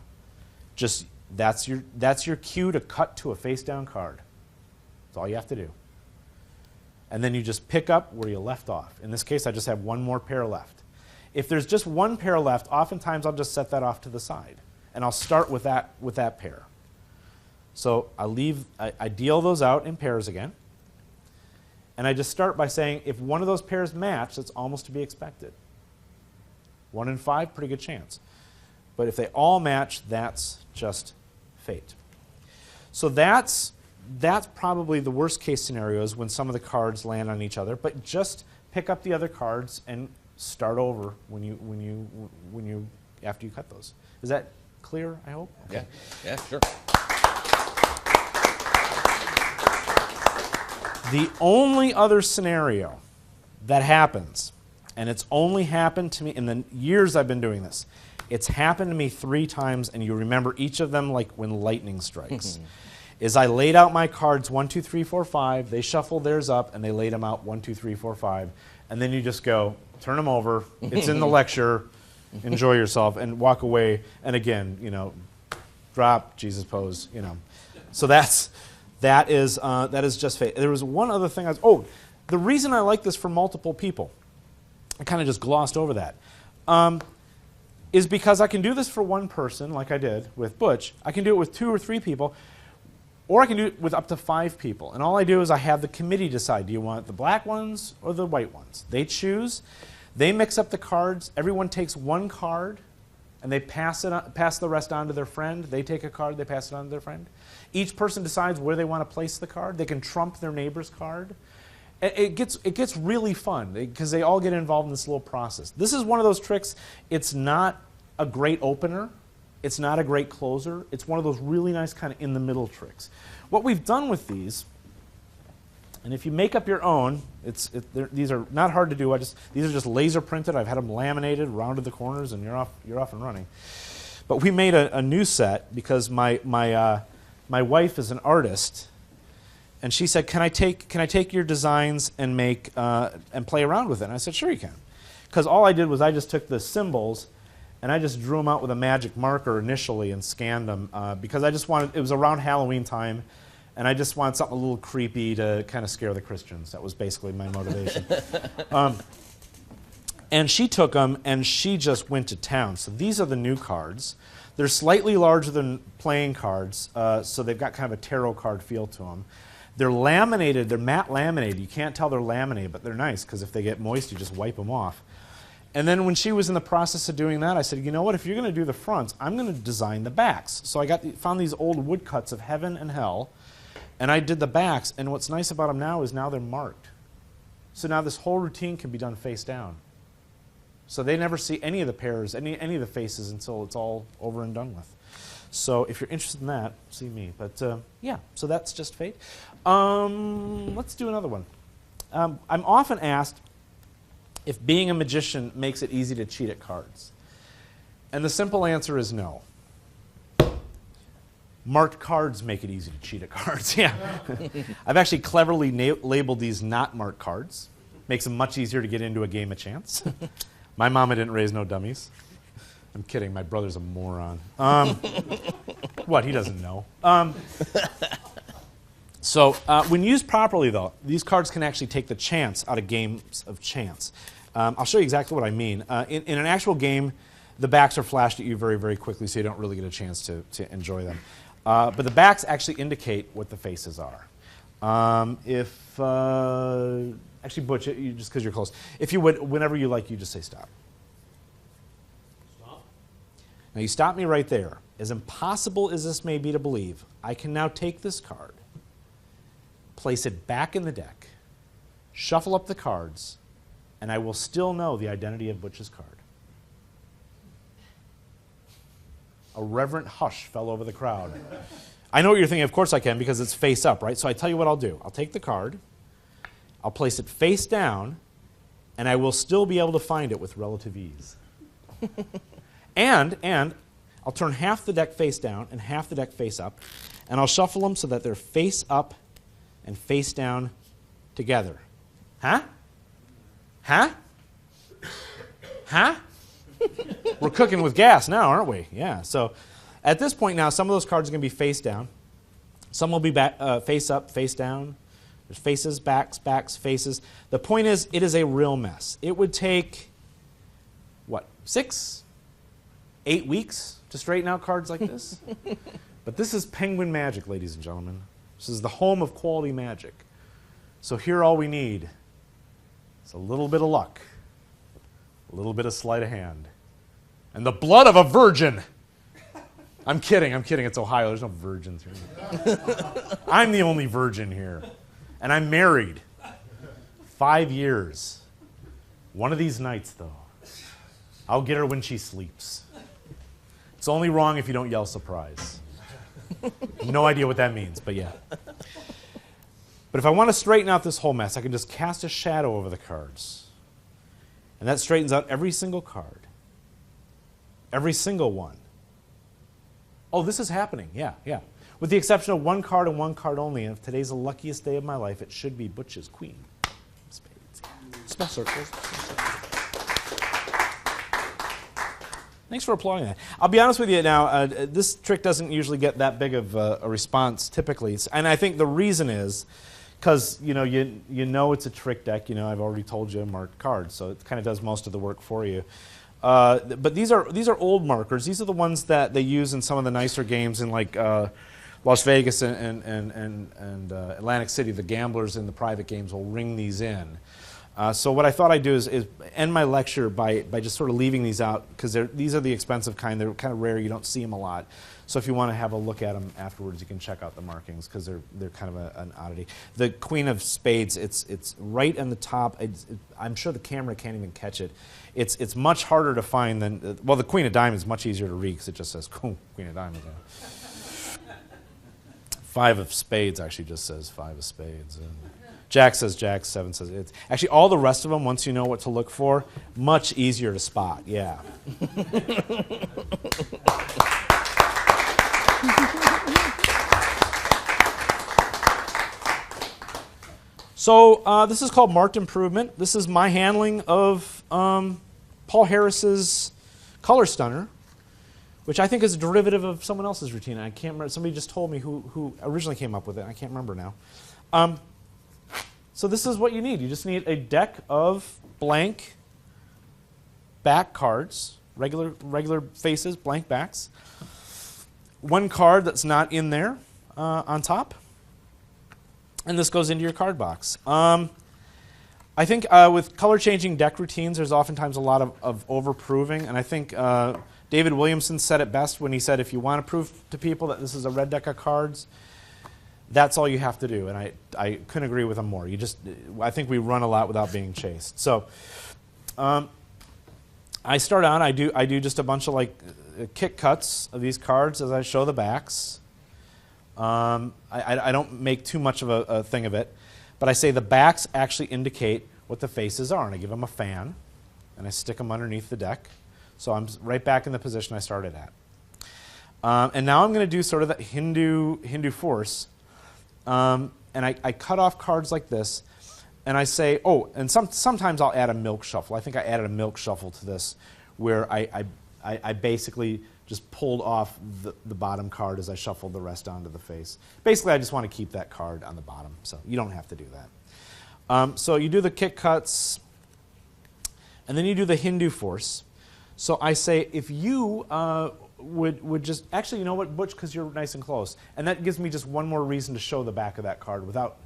just that's your cue to cut to a face down card. That's all you have to do. And then you just pick up where you left off. In this case, I just have 1 more pair left. If there's just 1 pair left, oftentimes I'll just set that off to the side. And I'll start with that pair. So I deal those out in pairs again. And I just start by saying, if one of those pairs match, that's almost to be expected. 1 in 5, pretty good chance. But if they all match, that's just fate. So that's probably the worst case scenario, is when some of the cards land on each other. But just pick up the other cards and start over after you cut those. Is that clear? I hope. Okay. Yeah, sure. The only other scenario that happens, and it's only happened to me in the years I've been doing this, it's happened to me 3 times, and you remember each of them like when lightning strikes, is I laid out my cards 1, 2, 3, 4, 5, they shuffled theirs up, and they laid them out 1, 2, 3, 4, 5, and then you just go, turn them over, it's in the lecture, enjoy yourself, and walk away, and again, drop, Jesus pose, So that is just fate. There was one other thing the reason I like this for multiple people, I kind of just glossed over that, is because I can do this for 1 person, like I did with Butch. I can do it with 2 or 3 people, or I can do it with up to 5 people. And all I do is I have the committee decide, do you want the black ones or the white ones? They choose. They mix up the cards. Everyone takes 1 card, and they pass the rest on to their friend. They take a card, they pass it on to their friend. Each person decides where they want to place the card. They can trump their neighbor's card. It gets really fun because they all get involved in this little process. This is one of those tricks. It's not a great opener. It's not a great closer. It's one of those really nice kind of in-the-middle tricks. What we've done with these, and if you make up your own, these are not hard to do. These are just laser printed. I've had them laminated, rounded the corners, and you're off and running. But we made a new set because my my wife is an artist, and she said, can I take your designs and make and play around with it? And I said, sure you can. Because all I did was I just took the symbols and I just drew them out with a magic marker initially and scanned them because I just wanted, it was around Halloween time, and I just wanted something a little creepy to kind of scare the Christians. That was basically my motivation. And she took them and she just went to town. So these are the new cards. They're slightly larger than playing cards, so they've got kind of a tarot card feel to them. They're laminated, they're matte laminated. You can't tell they're laminated, but they're nice because if they get moist, you just wipe them off. And then when she was in the process of doing that, I said, you know what, if you're going to do the fronts, I'm going to design the backs. So I found these old woodcuts of heaven and hell, and I did the backs, and what's nice about them now is now they're marked. So now this whole routine can be done face down. So they never see any of the pairs, any of the faces until it's all over and done with. So if you're interested in that, see me. But yeah, so that's just fate. Let's do another one. I'm often asked if being a magician makes it easy to cheat at cards. And the simple answer is no. Marked cards make it easy to cheat at cards, yeah. I've actually cleverly labeled these not marked cards. Makes them much easier to get into a game of chance. My mama didn't raise no dummies. I'm kidding, my brother's a moron. What, he doesn't know. So when used properly, though, these cards can actually take the chance out of games of chance. I'll show you exactly what I mean. In an actual game, the backs are flashed at you very, very quickly, so you don't really get a chance to enjoy them. But the backs actually indicate what the faces are. Actually, Butch, just because you're close. If you would, whenever you like, you just say stop. Stop. Now you stop me right there. As impossible as this may be to believe, I can now take this card, place it back in the deck, shuffle up the cards, and I will still know the identity of Butch's card. A reverent hush fell over the crowd. I know what you're thinking. Of course I can, because it's face up, right? So I tell you what I'll do. I'll take the card, I'll place it face down, and I will still be able to find it with relative ease. And I'll turn half the deck face down and half the deck face up, and I'll shuffle them so that they're face up and face down together. Huh? Huh? Huh? We're cooking with gas now, aren't we? Yeah. So at this point now, some of those cards are going to be face down. Some will be face up, face down. There's faces, backs, faces. The point is, it is a real mess. It would take, what, 6, 8 weeks to straighten out cards like this? But this is Penguin magic, ladies and gentlemen. This is the home of quality magic. So here all we need is a little bit of luck, a little bit of sleight of hand, and the blood of a virgin. I'm kidding. It's Ohio. There's no virgins here. I'm the only virgin here. And I'm married. 5 years. One of these nights, though, I'll get her when she sleeps. It's only wrong if you don't yell surprise. No idea what that means, but yeah. But if I want to straighten out this whole mess, I can just cast a shadow over the cards. And that straightens out every single card. Every single one. Oh, this is happening. Yeah. With the exception of one card and one card only, and if today's the luckiest day of my life, it should be Butch's Queen. Spades. Special circles. Thanks for applauding that. I'll be honest with you now, this trick doesn't usually get that big of a response typically. And I think the reason is because you know it's a trick deck. I've already told you marked cards, so it kind of does most of the work for you. But these are old markers. These are the ones that they use in some of the nicer games in like Las Vegas and Atlantic City. The gamblers in the private games will ring these in. So what I thought I'd do is end my lecture by just sort of leaving these out, because these are the expensive kind. They're kind of rare. You don't see them a lot. So if you want to have a look at them afterwards, you can check out the markings, because they're kind of an oddity. The Queen of Spades, it's right on the top. I'm sure the camera can't even catch it. It's much harder to find than, well, the Queen of Diamonds is much easier to read because it just says Queen of Diamonds. Five of Spades actually just says Five of Spades. Jack says Jack, 7 says it's. Actually, all the rest of them, once you know what to look for, much easier to spot, yeah. So this is called Marked Improvement. This is my handling of Paul Harris's Color Stunner, which I think is a derivative of someone else's routine. I can't remember. Somebody just told me who originally came up with it. I can't remember now. So this is what you need. You just need a deck of blank back cards, regular faces, blank backs. One card that's not in there on top. And this goes into your card box. I think with color-changing deck routines, there's oftentimes a lot of over-proving. And I think David Williamson said it best when he said, if you want to prove to people that this is a red deck of cards, that's all you have to do. And I couldn't agree with him more. I think we run a lot without being chased. So I start out, I do just a bunch of kick cuts of these cards as I show the backs. I don't make too much of a thing of it, but I say the backs actually indicate what the faces are, and I give them a fan, and I stick them underneath the deck. So I'm right back in the position I started at. And now I'm going to do sort of the Hindu force, and I cut off cards like this, and I say, and sometimes I'll add a milk shuffle. I think I added a milk shuffle to this, where I basically just pulled off the bottom card as I shuffled the rest onto the face. Basically, I just want to keep that card on the bottom, so you don't have to do that. So you do the kick cuts, and then you do the Hindu force. So I say, if you would just, actually, you know what, Butch, because you're nice and close, and that gives me just one more reason to show the back of that card without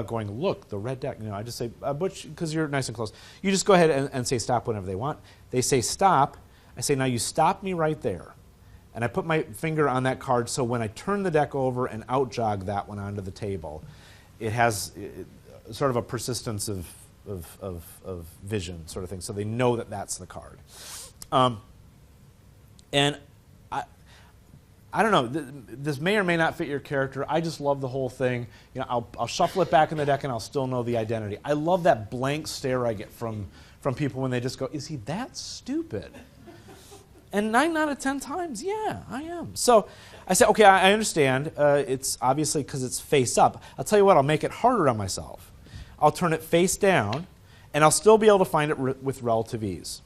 going, look, the red deck. I just say, Butch, because you're nice and close. You just go ahead and say stop whenever they want. They say stop. I say, now you stop me right there. And I put my finger on that card, so when I turn the deck over and out-jog that one onto the table, it has sort of a persistence of vision sort of thing, so they know that that's the card. And I don't know, this may or may not fit your character. I just love the whole thing. I'll shuffle it back in the deck and I'll still know the identity. I love that blank stare I get from people when they just go, is he that stupid? And 9 out of 10 times, yeah, I am. So I said, okay, I understand. It's obviously because it's face up. I'll tell you what, I'll make it harder on myself. I'll turn it face down, and I'll still be able to find it with relative ease.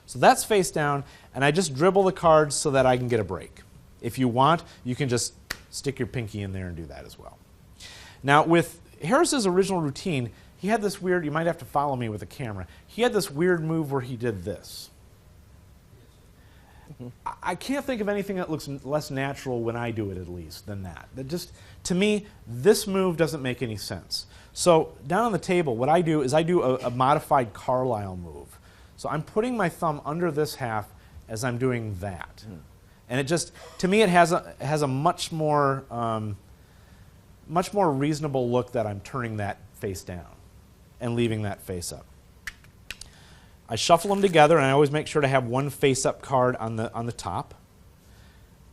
So that's face down, and I just dribble the cards so that I can get a break. If you want, you can just stick your pinky in there and do that as well. Now, with Harris's original routine, he had this weird, you might have to follow me with the camera, he had this weird move where he did this. I can't think of anything that looks less natural when I do it, at least, than that. To me, this move doesn't make any sense. So down on the table, what I do is I do a modified Carlisle move. So I'm putting my thumb under this half as I'm doing that. And it just, to me, it has a much more reasonable look that I'm turning that face down and leaving that face up. I shuffle them together, and I always make sure to have one face-up card on the top.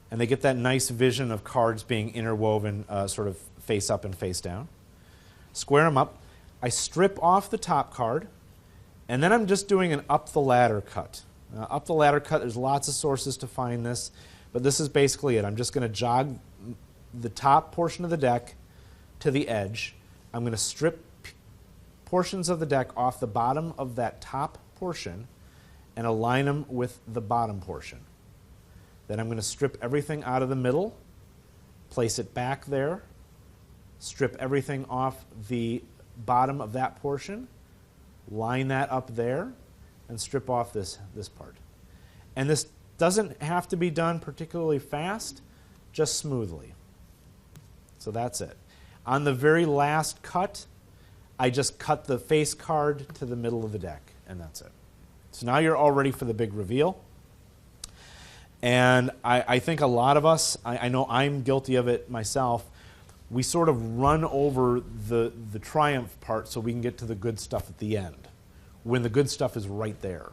And they get that nice vision of cards being interwoven sort of face-up and face-down. Square them up. I strip off the top card, and then I'm just doing an up-the-ladder cut. Up-the-ladder cut, there's lots of sources to find this, but this is basically it. I'm just going to jog the top portion of the deck to the edge. I'm going to strip portions of the deck off the bottom of that top portion and align them with the bottom portion. Then I'm going to strip everything out of the middle, place it back there, strip everything off the bottom of that portion, line that up there, and strip off this part. And this doesn't have to be done particularly fast, just smoothly. So that's it. On the very last cut, I just cut the face card to the middle of the deck, and that's it. So now you're all ready for the big reveal. And I think a lot of us, I know I'm guilty of it myself, we sort of run over the triumph part so we can get to the good stuff at the end, when the good stuff is right there.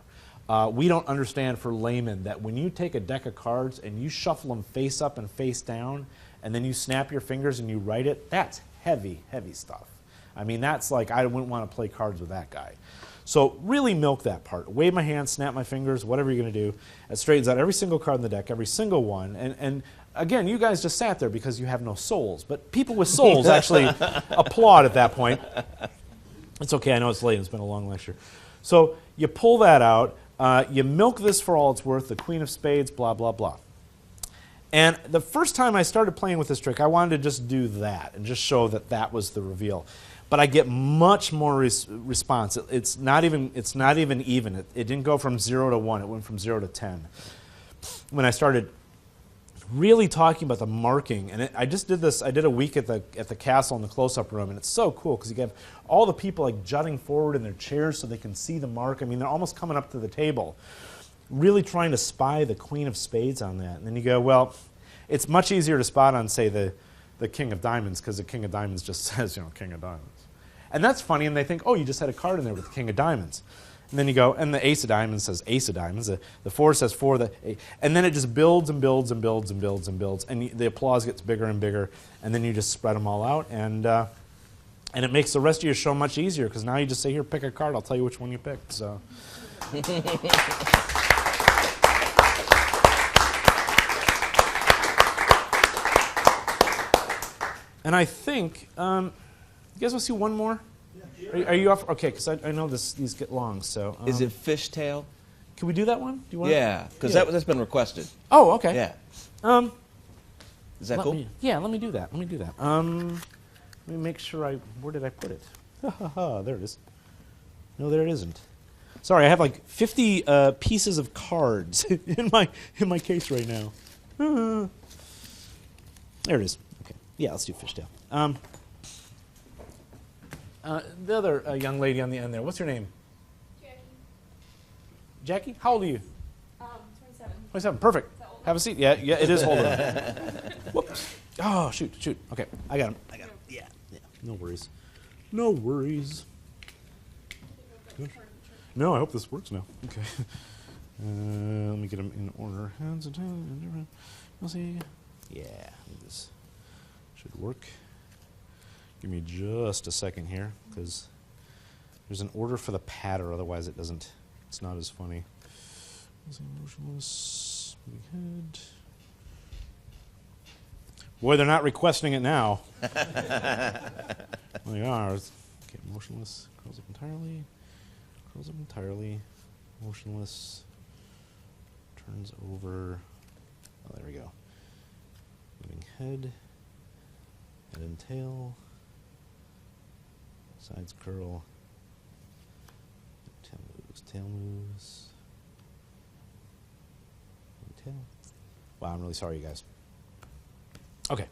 We don't understand for laymen that when you take a deck of cards and you shuffle them face up and face down, and then you snap your fingers and you write it, that's heavy, heavy stuff. I mean, that's like, I wouldn't want to play cards with that guy. So really milk that part. Wave my hand, snap my fingers, whatever you're going to do. It straightens out every single card in the deck, every single one. And again, you guys just sat there because you have no souls. But people with souls actually applaud at that point. It's okay, I know it's late, it's been a long lecture. So you pull that out, you milk this for all it's worth, the Queen of Spades, blah, blah, blah. And the first time I started playing with this trick, I wanted to just do that and just show that that was the reveal. But I get much more response. It's not even even. It didn't go from 0 to 1. It went from 0 to 10. When I started really talking about the marking, and I just did this. I did a week at the castle in the close-up room, and it's so cool because you have all the people like jutting forward in their chairs so they can see the mark. I mean, they're almost coming up to the table, really trying to spy the Queen of Spades on that. And then you go, well, it's much easier to spot on, say, the King of Diamonds, because the King of Diamonds just says, King of Diamonds. And that's funny, and they think, oh, you just had a card in there with the King of Diamonds. And then you go, and the Ace of Diamonds says Ace of Diamonds. The 4 says 4. And then it just builds and builds and builds and builds and builds. And the applause gets bigger and bigger. And then you just spread them all out. And it makes the rest of your show much easier, because now you just say, here, pick a card. I'll tell you which one you picked. So. And I think, you guys want to see one more? Are you off? Okay, because I know these get long. So Is it fishtail? Can we do that one? Do you want? Yeah, because that's been requested. Oh, okay. Yeah. Is that cool? Let me do that. Let me make sure where did I put it? There it is. No, there it isn't. Sorry, I have like 50 pieces of cards in my case right now. There it is. Okay. Yeah, let's do fishtail. The other young lady on the end there, what's her name? Jackie. Jackie? How old are you? 27. 27. Perfect. Have a seat. Yeah, it is holding on. Whoops. Oh, shoot. Okay, I got him. Yeah. No worries. No, I hope this works now. Okay. Let me get them in order. Hands and tails. We'll see. Yeah, this should work. Give me just a second here, because there's an order for the patter, otherwise it's not as funny. Motionless, head. Boy, they're not requesting it now. Well, they are. Okay, motionless, curls up entirely, motionless, turns over. Oh, there we go. Moving head and tail. Sides curl, tail moves, tail. Wow, I'm really sorry, you guys. Okay.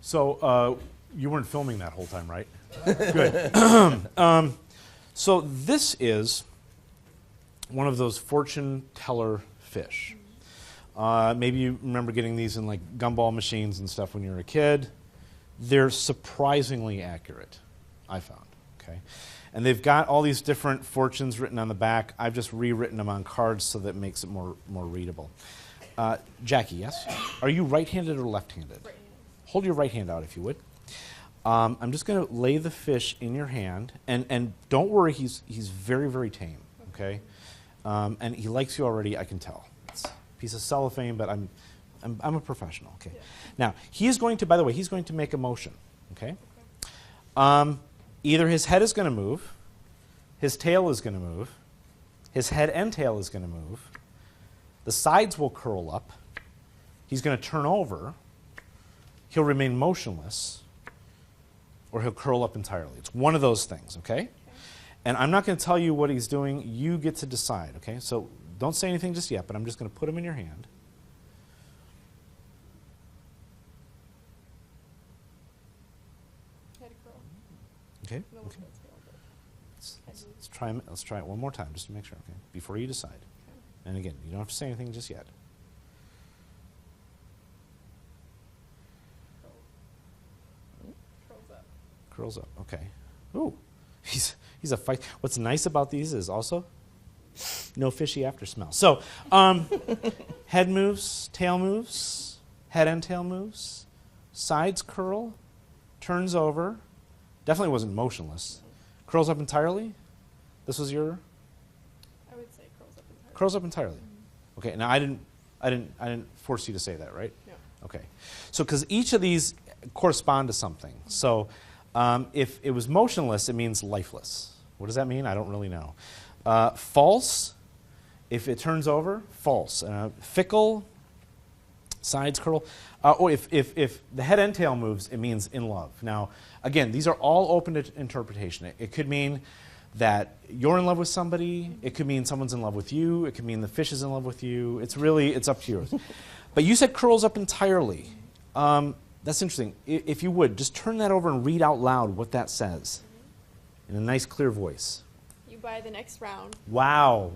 So you weren't filming that whole time, right? Good. So this is one of those fortune teller fish. Maybe you remember getting these in like gumball machines and stuff when you were a kid. They're surprisingly accurate, I found. Okay, and they've got all these different fortunes written on the back. I've just rewritten them on cards so that it makes it more readable. Jackie, yes? Are you right-handed or left-handed? Right-handed. Hold your right hand out, if you would. I'm just going to lay the fish in your hand, and don't worry, he's very, very tame. Okay, and he likes you already. I can tell. It's a piece of cellophane, but I'm a professional. Okay. Yeah. Now he is going to. By the way, he's going to make a motion. Okay. Either his head is going to move, his tail is going to move, his head and tail is going to move. The sides will curl up. He's going to turn over. He'll remain motionless, or he'll curl up entirely. It's one of those things. Okay. And I'm not going to tell you what he's doing. You get to decide. Okay. So don't say anything just yet. But I'm just going to put him in your hand. Head curl. Okay. No, Okay. that's tail, but Let's try it one more time just to make sure. Okay. Before you decide. And again, you don't have to say anything just yet. curls up. Curls up. Okay. Ooh, he's a fight. What's nice about these is also no fishy after smell. So, head moves, tail moves, head and tail moves, sides curl, turns over. Definitely wasn't motionless. Curls up entirely. This was your I would say curls up entirely. curls up entirely. Mm-hmm. Okay. Now I didn't force you to say that, right? No. Okay. So because each of these correspond to something. So If it was motionless, it means lifeless. What does that mean? I don't really know. False, if it turns over, false. Fickle, sides curl. If the head and tail moves, it means in love. Now, again, these are all open to interpretation. It could mean that you're in love with somebody. It could mean someone's in love with you. It could mean the fish is in love with you. It's up to you. But you said curls up entirely. That's interesting. If you would, just turn that over and read out loud what that says in a nice, clear voice. You buy the next round. Wow.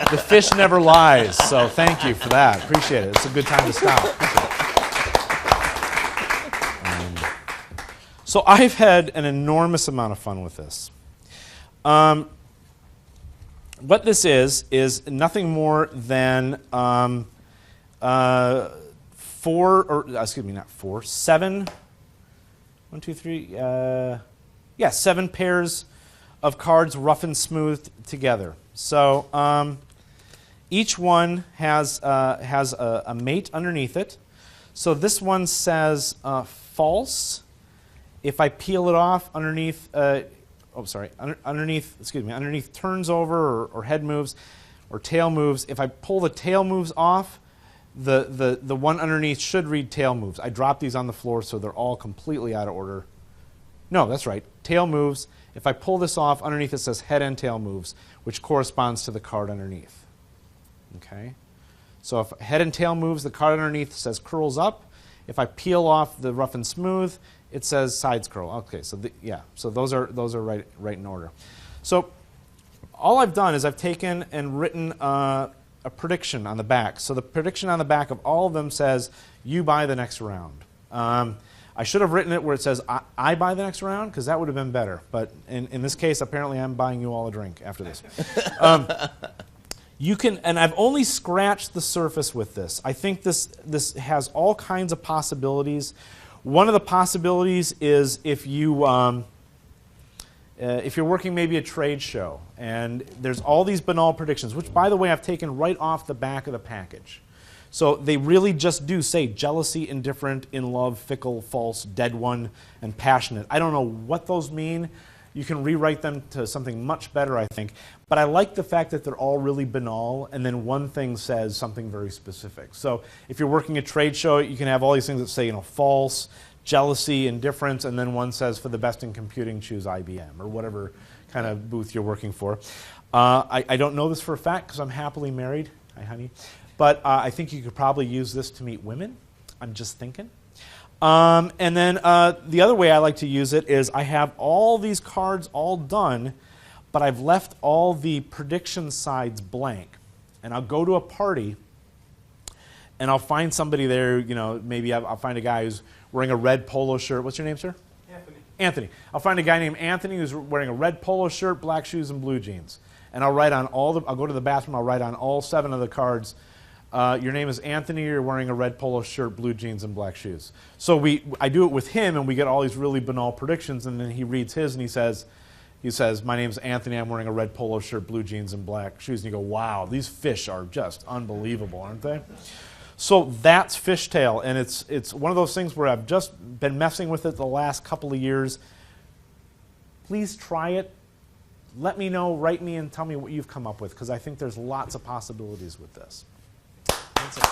The fish never lies, so thank you for that. Appreciate it. It's a good time to stop. So I've had an enormous amount of fun with this. What this is nothing more than seven pairs of cards rough and smooth together. So each one has a mate underneath it. So this one says false. If I peel it off underneath, underneath turns over or head moves or tail moves. If I pull the tail moves off, the one underneath should read tail moves. I drop these on the floor so they're all completely out of order. No, that's right. Tail moves. If I pull this off, underneath it says head and tail moves, which corresponds to the card underneath. Okay? So if head and tail moves, the card underneath says curls up. If I peel off the rough and smooth, it says sides curl. Okay, so so those are right in order. So all I've done is I've taken and written a prediction on the back. So the prediction on the back of all of them says, you buy the next round. I should have written it where it says, I buy the next round, because that would have been better. But in this case, apparently I'm buying you all a drink after this. You can, and I've only scratched the surface with this. I think this has all kinds of possibilities. One of the possibilities is if you're working maybe a trade show, and there's all these banal predictions, which, by the way, I've taken right off the back of the package. So they really just do say jealousy, indifferent, in love, fickle, false, dead one, and passionate. I don't know what those mean. You can rewrite them to something much better, I think. But I like the fact that they're all really banal, and then one thing says something very specific. So if you're working a trade show, you can have all these things that say, false, jealousy, indifference, and then one says, for the best in computing, choose IBM, or whatever kind of booth you're working for. I don't know this for a fact, because I'm happily married. Hi, honey. But I think you could probably use this to meet women. I'm just thinking. And then the other way I like to use it is I have all these cards all done, but I've left all the prediction sides blank. And I'll go to a party, and I'll find somebody there, maybe I'll find a guy who's wearing a red polo shirt. What's your name, sir? Anthony. I'll find a guy named Anthony who's wearing a red polo shirt, black shoes, and blue jeans. And I'll write on I'll go to the bathroom, I'll write on all 7 of the cards, your name is Anthony, you're wearing a red polo shirt, blue jeans, and black shoes. So I do it with him, and we get all these really banal predictions, and then he reads his, and he says, my name's Anthony, I'm wearing a red polo shirt, blue jeans, and black shoes. And you go, wow, these fish are just unbelievable, aren't they? So that's Fishtail, and it's one of those things where I've just been messing with it the last couple of years. Please try it. Let me know, write me, and tell me what you've come up with, because I think there's lots of possibilities with this. That's it.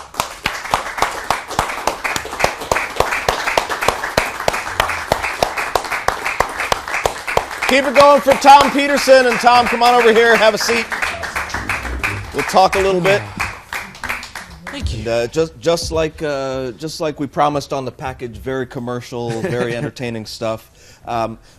Keep it going for Thom Peterson. And Thom, come on over here, have a seat. We'll talk a little bit. Thank you. And, just like we promised on the package, very commercial, very entertaining stuff.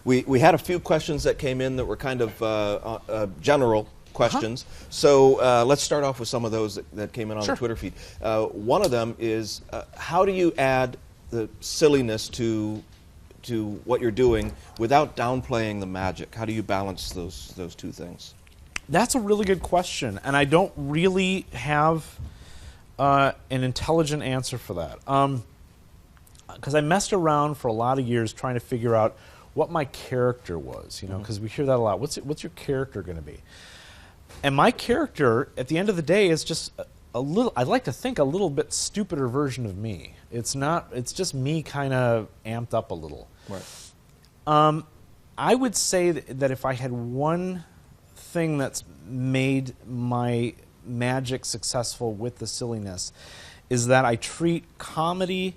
We had a few questions that came in that were kind of general questions. So let's start off with some of those that came in on the Twitter feed. One of them is, how do you add the silliness to what you're doing without downplaying the magic? How do you balance those two things? That's a really good question, and I don't really have an intelligent answer for that. Because I messed around for a lot of years trying to figure out what my character was, because we hear that a lot. What's your character going to be? And my character, at the end of the day, is just a little, I'd like to think, a little bit stupider version of me. It's just me kind of amped up a little. Right. I would say that if I had one thing that's made my magic successful with the silliness, is that I treat comedy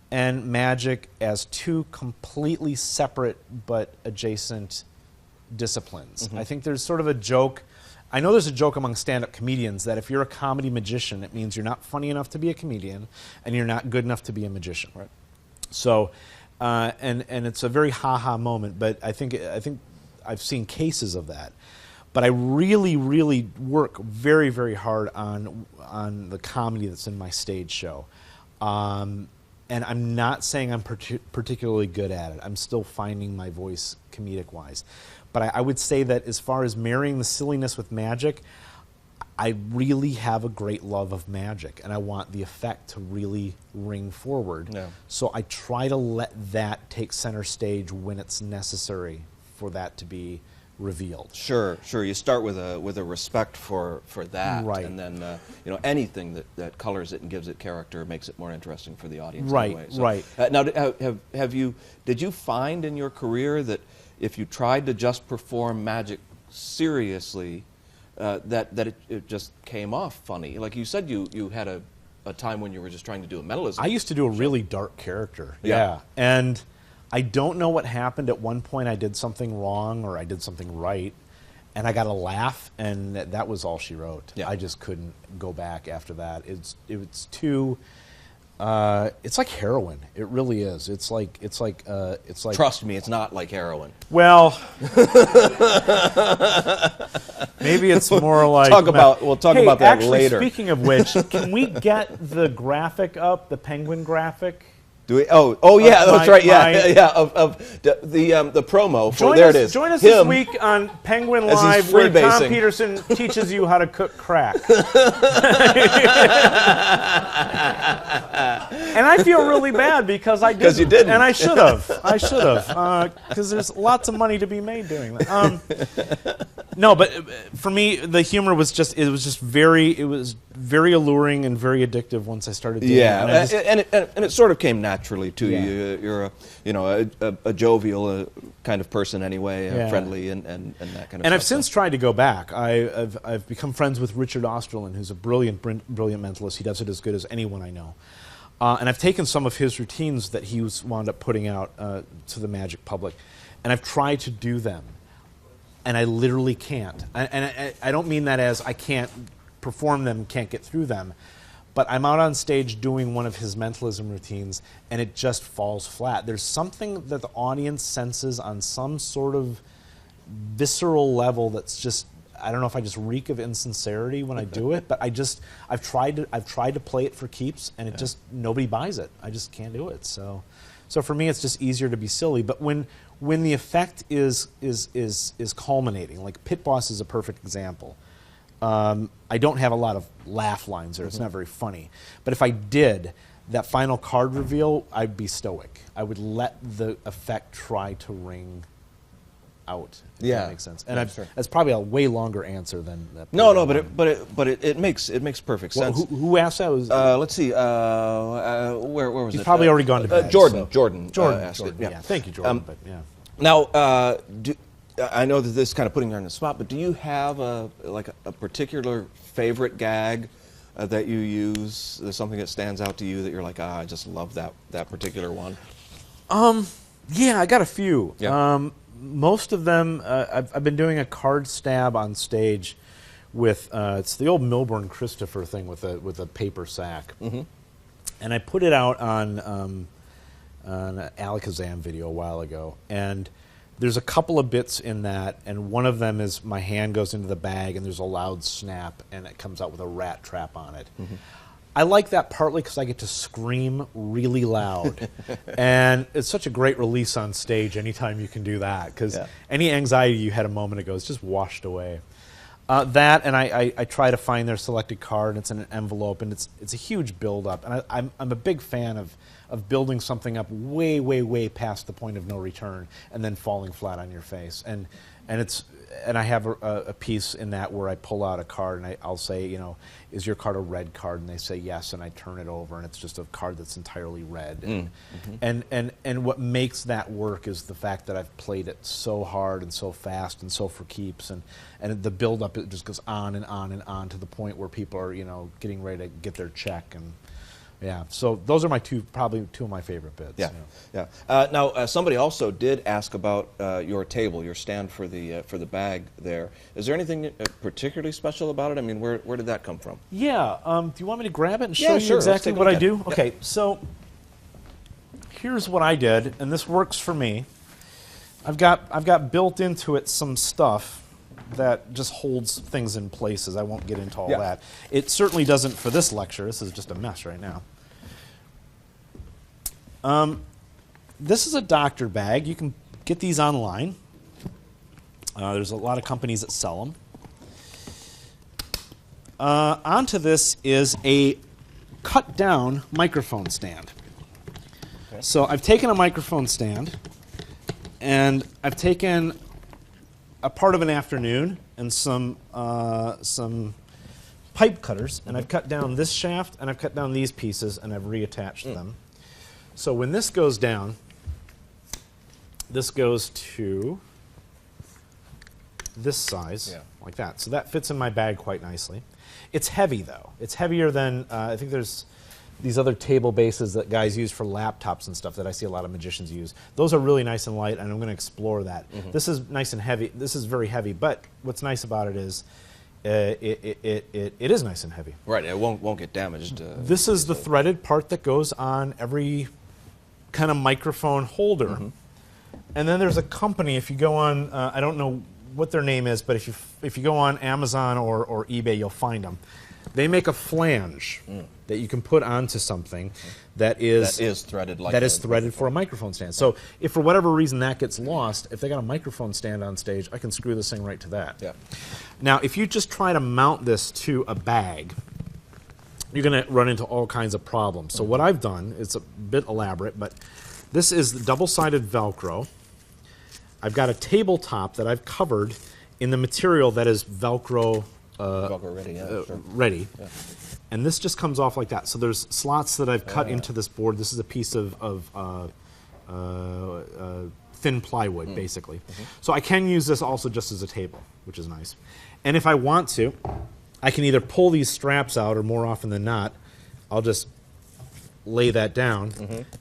and magic as two completely separate but adjacent disciplines. I think there's sort of a joke. I know there's a joke among stand-up comedians that if you're a comedy magician, it means you're not funny enough to be a comedian and you're not good enough to be a magician. Right. So, and it's a very ha-ha moment, but I think I've seen cases of that. But I really, really work very, very hard on the comedy that's in my stage show. And I'm not saying I'm particularly good at it. I'm still finding my voice comedic-wise. But I would say that as far as marrying the silliness with magic, I really have a great love of magic, and I want the effect to really ring forward. Yeah. So I try to let that take center stage when it's necessary for that to be revealed. Sure. You start with a respect for that, Right. and then anything that colors it and gives it character makes it more interesting for the audience. Right, Anyway. So, right. Now, did you find in your career that if you tried to just perform magic seriously, that it just came off funny? Like you said, you had a time when you were just trying to do a mentalism. I used to do a really dark character. Yeah. And I don't know what happened. At one point I did something wrong or I did something right, and I got a laugh, and that was all she wrote. Yeah. I just couldn't go back after that. It's too it's like heroin. It really is. It's like Trust me, it's not like heroin. well, maybe it's more like We'll talk about that actually, later. Speaking of which, can we get the graphic up, the penguin graphic? Do we? Oh yeah, that's my- right. Yeah, my- yeah. Of the promo for Join there us, it is. Join us Him, this week on Penguin as he's Live, where Thom freebasing. Peterson teaches you how to cook crack. And I feel really bad because I didn't. 'Cause you didn't. And I should have. Because there's lots of money to be made doing that. No, but for me, the humor was just very alluring and very addictive once I started doing it. Yeah, And I just- and it sort of came naturally to Yeah. you. You're a jovial kind of person anyway, Yeah. friendly and that kind of stuff. And I've since tried to go back. I've become friends with Richard Osterlin, who's a brilliant mentalist. He does it as good as anyone I know. And I've taken some of his routines that he wound up putting out to the magic public, and I've tried to do them, and I literally can't. And I don't mean that as I can't perform them, can't get through them, but I'm out on stage doing one of his mentalism routines, and it just falls flat. There's something that the audience senses on some sort of visceral level that's just, I don't know if I just reek of insincerity when I do it, but I've tried to play it for keeps, and it just, nobody buys it. I just can't do it. So for me, it's just easier to be silly. But when the effect is culminating, like Pit Boss is a perfect example. I don't have a lot of laugh lines there. It's not very funny. But if I did, that final card reveal, I'd be stoic. I would let the effect try to ring out. If Yeah. that makes sense. And Yeah, sure. that's probably a way longer answer than that. No, but it makes perfect Well, sense. who asked that? Was Let's see. Where was he's it? probably already gone to bed. Jordan. so- Jordan. Jordan. Asked Jordan, it. yeah. Thank you, Jordan. Um, but yeah. Now, I know that this is kind of putting you on the spot, but do you have a particular favorite gag that you use? There's something that stands out to you that you're like, I just love that particular one. Yeah, I got a few. Yeah. Most of them, I've been doing a card stab on stage with it's the old Milburn Christopher thing with a paper sack, and I put it out on an Alakazam video a while ago, and there's a couple of bits in that, and one of them is my hand goes into the bag and there's a loud snap and it comes out with a rat trap on it. I like that partly because I get to scream really loud. And it's such a great release on stage anytime you can do that, because any anxiety you had a moment ago is just washed away. That, and I try to find their selected card, and it's in an envelope, and it's a huge build-up. And I'm a big fan of of building something up way, way, way past the point of no return and then falling flat on your face. And I have a piece in that where I pull out a card and I'll say, you know, is your card a red card? And they say yes, and I turn it over and it's just a card that's entirely red. And what makes that work is the fact that I've played it so hard and so fast and so for keeps, and the build up, it just goes on and on and on to the point where people are, you know, getting ready to get their check. And yeah, so those are probably two of my favorite bits. Yeah, you know. yeah. Now, somebody also did ask about your table, your stand for the bag there. Is there anything particularly special about it? I mean, where did that come from? Yeah. Do you want me to grab it and show Yeah, you sure. Let's exactly take a what look I at do? it. Okay, so here's what I did, and this works for me. I've got built into it some stuff that just holds things in places. I won't get into all that. It certainly doesn't for this lecture. This is just a mess right now. This is a doctor bag. You can get these online. There's a lot of companies that sell them. Onto this is a cut-down microphone stand. Okay. So I've taken a microphone stand, and I've taken a part of an afternoon and some pipe cutters, and I've cut down this shaft, and I've cut down these pieces, and I've reattached them. So when this goes down, this goes to this size, like that. So that fits in my bag quite nicely. It's heavy, though. It's heavier than, I think there's these other table bases that guys use for laptops and stuff that I see a lot of magicians use. Those are really nice and light, and I'm going to explore that. This is nice and heavy. This is very heavy, but what's nice about it is it is nice and heavy. Right, it won't get damaged. This is the threaded part that goes on every kind of microphone holder. And then there's a company, if you go on, I don't know what their name is, but if you go on Amazon or eBay, you'll find them. They make a flange that you can put onto something that is threaded like that is threaded for a microphone stand. So if for whatever reason that gets lost, if they got a microphone stand on stage, I can screw this thing right to that. Yeah. Now, if you just try to mount this to a bag, you're going to run into all kinds of problems. So what I've done, it's a bit elaborate, but this is the double-sided Velcro. I've got a tabletop that I've covered in the material that is Velcro ready. Yeah, sure. ready. Yeah. And this just comes off like that. So there's slots that I've cut into this board. This is a piece of thin plywood, basically. So I can use this also just as a table, which is nice. And if I want to, I can either pull these straps out, or more often than not, I'll just lay that down.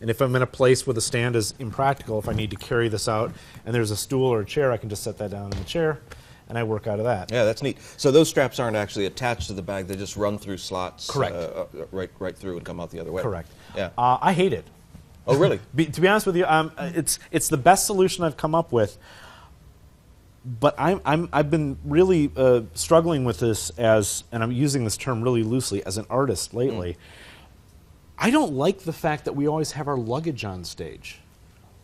And if I'm in a place where the stand is impractical, if I need to carry this out and there's a stool or a chair, I can just set that down in the chair and I work out of that. Yeah, that's neat. So those straps aren't actually attached to the bag; they just run through slots, Correct. Right through and come out the other way. Correct. Yeah. I hate it. Oh, really? To be honest with you, it's the best solution I've come up with. But I've been really struggling with this and I'm using this term really loosely, as an artist lately. I don't like the fact that we always have our luggage on stage.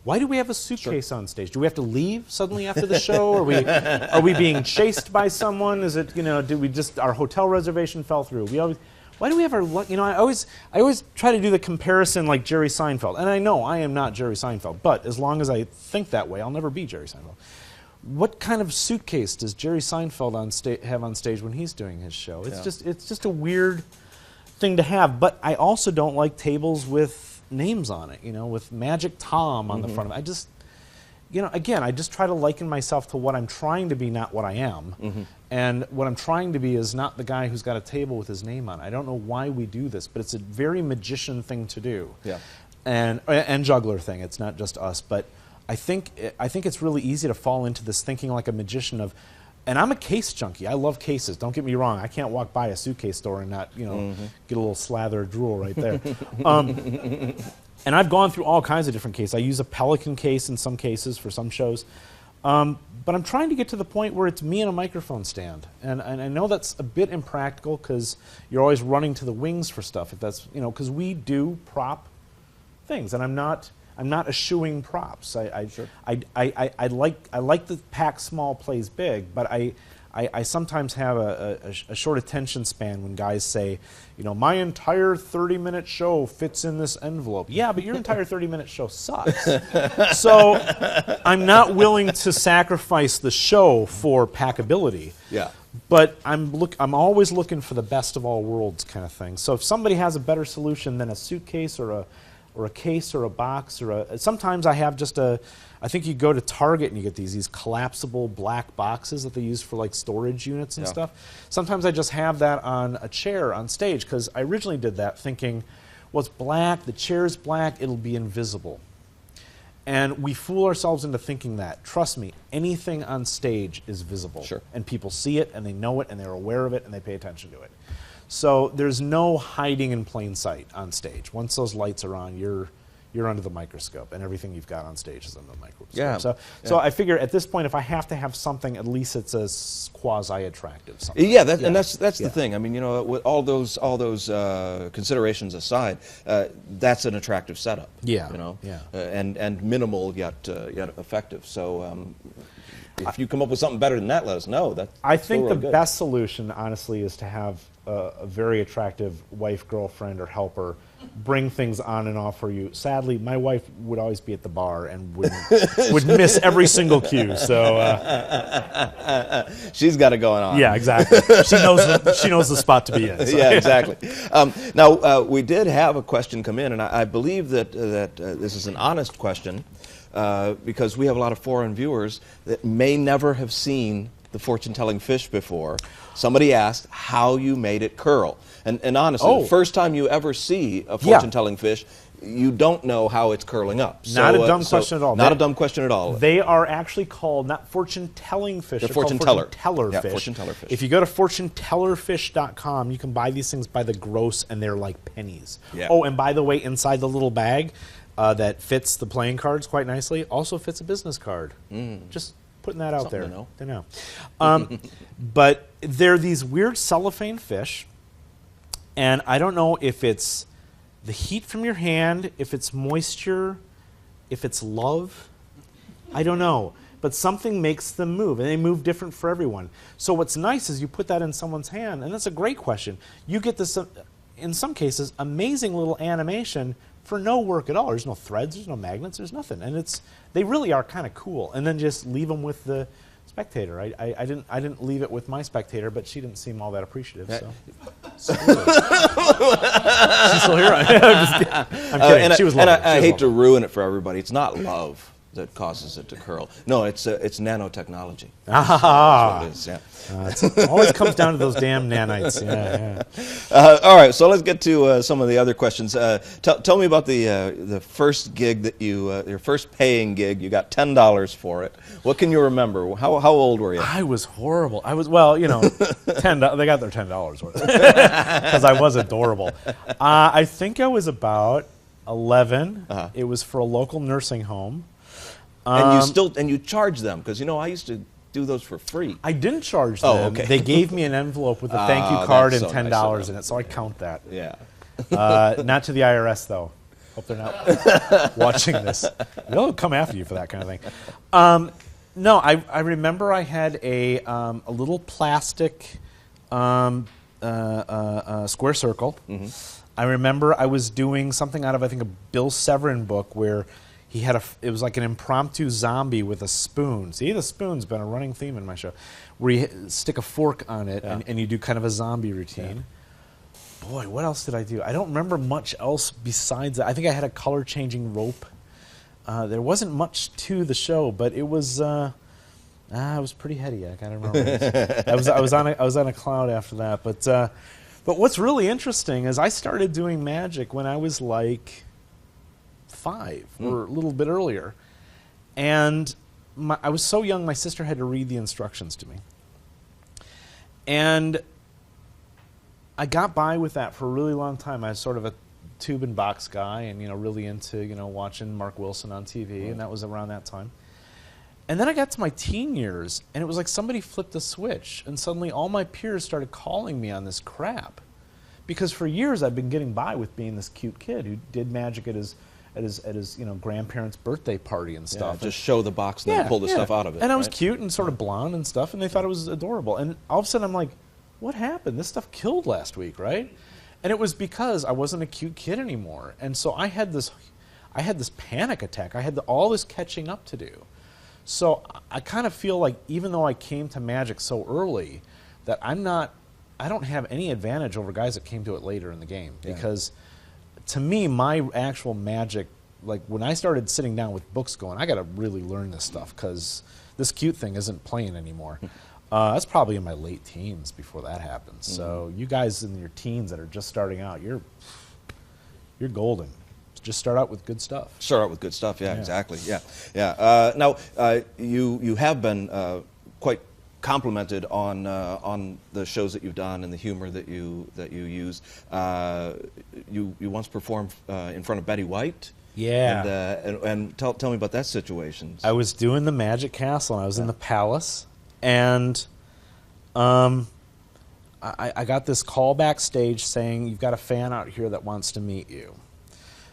Why do we have a suitcase on stage? Do we have to leave suddenly after the show? Are we being chased by someone? Is it, do we just, our hotel reservation fell through? Why do we have our, I always try to do the comparison like Jerry Seinfeld. And I know I am not Jerry Seinfeld, but as long as I think that way, I'll never be Jerry Seinfeld. What kind of suitcase does Jerry Seinfeld have on stage when he's doing his show? It's just a weird thing to have. But I also don't like tables with names on it, with Magic Tom on the front of it. I just, again, I just try to liken myself to what I'm trying to be, not what I am. And what I'm trying to be is not the guy who's got a table with his name on it. I don't know why we do this, but it's a very magician thing to do. Yeah. And juggler thing. It's not just us, but I think it's really easy to fall into this thinking like a magician of, and I'm a case junkie. I love cases. Don't get me wrong. I can't walk by a suitcase store and not, get a little slather of drool right there. And I've gone through all kinds of different cases. I use a Pelican case in some cases for some shows. But I'm trying to get to the point where it's me and a microphone stand. And I know that's a bit impractical because you're always running to the wings for stuff. If that's, because we do prop things. And I'm not I'm not eschewing props. I like the pack small plays big, but I sometimes have a short attention span when guys say, you know, my entire 30-minute show fits in this envelope. Yeah, but your entire 30-minute show sucks. So I'm not willing to sacrifice the show for packability. Yeah. But I'm always looking for the best of all worlds kind of thing. So if somebody has a better solution than a suitcase or a case or a box sometimes I have just I think you go to Target and you get these collapsible black boxes that they use for like storage units and stuff. Sometimes I just have that on a chair on stage because I originally did that thinking, well, it's black, the chair's black, it'll be invisible. And we fool ourselves into thinking that. Trust me, anything on stage is visible. Sure. And people see it and they know it and they're aware of it and they pay attention to it. So there's no hiding in plain sight on stage. Once those lights are on, you're under the microscope, and everything you've got on stage is under the microscope. Yeah. So I figure at this point, if I have to have something, at least it's a quasi-attractive something. Yeah, and that's the thing. I mean, you know, with all those considerations aside, that's an attractive setup. Yeah. You know. Yeah. And minimal yet effective. So if you come up with something better than that, let us know. I think really the good. best solution, honestly, is to have a very attractive wife, girlfriend, or helper bring things on and off for you. Sadly, my wife would always be at the bar and would miss every single cue. So she's got it going on. yeah, exactly. She knows the spot to be in. So. Yeah, exactly. Now, we did have a question come in, and I believe that this is an honest question because we have a lot of foreign viewers that may never have seen the fortune-telling fish before. Somebody asked how you made it curl. And honestly, the first time you ever see a fortune-telling fish, you don't know how it's curling up. Not a dumb question at all. Not a dumb question at all. They are actually called not fortune-telling fish. They're called fortune-teller. fortune-teller Yeah, fish. fortune-teller fish. If you go to fortunettellerfish.com, you can buy these things by the gross, and they're like pennies. Yeah. Oh, and by the way, inside the little bag that fits the playing cards quite nicely, also fits a business card. Just putting that out Something there. to know. They know. But they're these weird cellophane fish, and I don't know if it's the heat from your hand, if it's moisture, if it's love. I don't know. But something makes them move, and they move different for everyone. So what's nice is you put that in someone's hand, and that's a great question. You get this, in some cases, amazing little animation for no work at all. There's no threads, there's no magnets, there's nothing. And they really are kind of cool. And then just leave them with the spectator. I didn't leave it with my spectator, but she didn't seem all that appreciative. So. She's still here. I'm kidding. She was lovely. And I hate to ruin it for everybody. It's not love that causes it to curl. No, it's nanotechnology. Ah, That's what it is, it always comes down to those damn nanites. Yeah. All right, so let's get to some of the other questions. Tell me about the first gig that your first paying gig. You got $10 for it. What can you remember? How old were you? I was horrible. I was, well, you know, they got their $10 worth because I was adorable. I think I was about 11. It was for a local nursing home. And you charge them because I used to do those for free. I didn't charge them. Oh, okay. They gave me an envelope with a thank you card and that's so $10 nice in it, so I count that. Yeah. Not to the IRS though. Hope they're not watching this. They'll come after you for that kind of thing. No, I remember I had a little plastic square circle. I remember I was doing something out of, I think, a Bill Severin book where he had it was like an impromptu zombie with a spoon. See, the spoon's been a running theme in my show, where you stick a fork on it and you do kind of a zombie routine. Yeah. Boy, what else did I do? I don't remember much else besides that. I think I had a color-changing rope. There wasn't much to the show, but it was pretty heady. I kind of remember. I was on a cloud after that. But what's really interesting is I started doing magic when I was like 5 or a little bit earlier, and I was so young my sister had to read the instructions to me, and I got by with that for a really long time. I was sort of a tube and box guy, and really into watching Mark Wilson on TV, and that was around that time. And then I got to my teen years, and it was like somebody flipped a switch, and suddenly all my peers started calling me on this crap, because for years I've been getting by with being this cute kid who did magic at his at his grandparents' birthday party and Yeah, stuff. just show the box and then pull the stuff out of it. And I was right? cute and sort of blonde and stuff, and they thought it was adorable. And all of a sudden, I'm like, what happened? This stuff killed last week, right? And it was because I wasn't a cute kid anymore. And so I had this panic attack. I had all this catching up to do. So I kind of feel like even though I came to magic so early, that I don't have any advantage over guys that came to it later in the game. Yeah. Because to me, my actual magic, like when I started sitting down with books going, I got to really learn this stuff because this cute thing isn't playing anymore. That's probably in my late teens before that happens. So you guys in your teens that are just starting out, you're golden. Just start out with good stuff. Start out with good stuff. Yeah, Yeah. exactly. Yeah. Now, you have been quite complimented on the shows that you've done and the humor that you use. You once performed in front of Betty White. Yeah. And tell me about that situation. I was doing the Magic Castle, and I was in the palace, and I got this call backstage saying, you've got a fan out here that wants to meet you.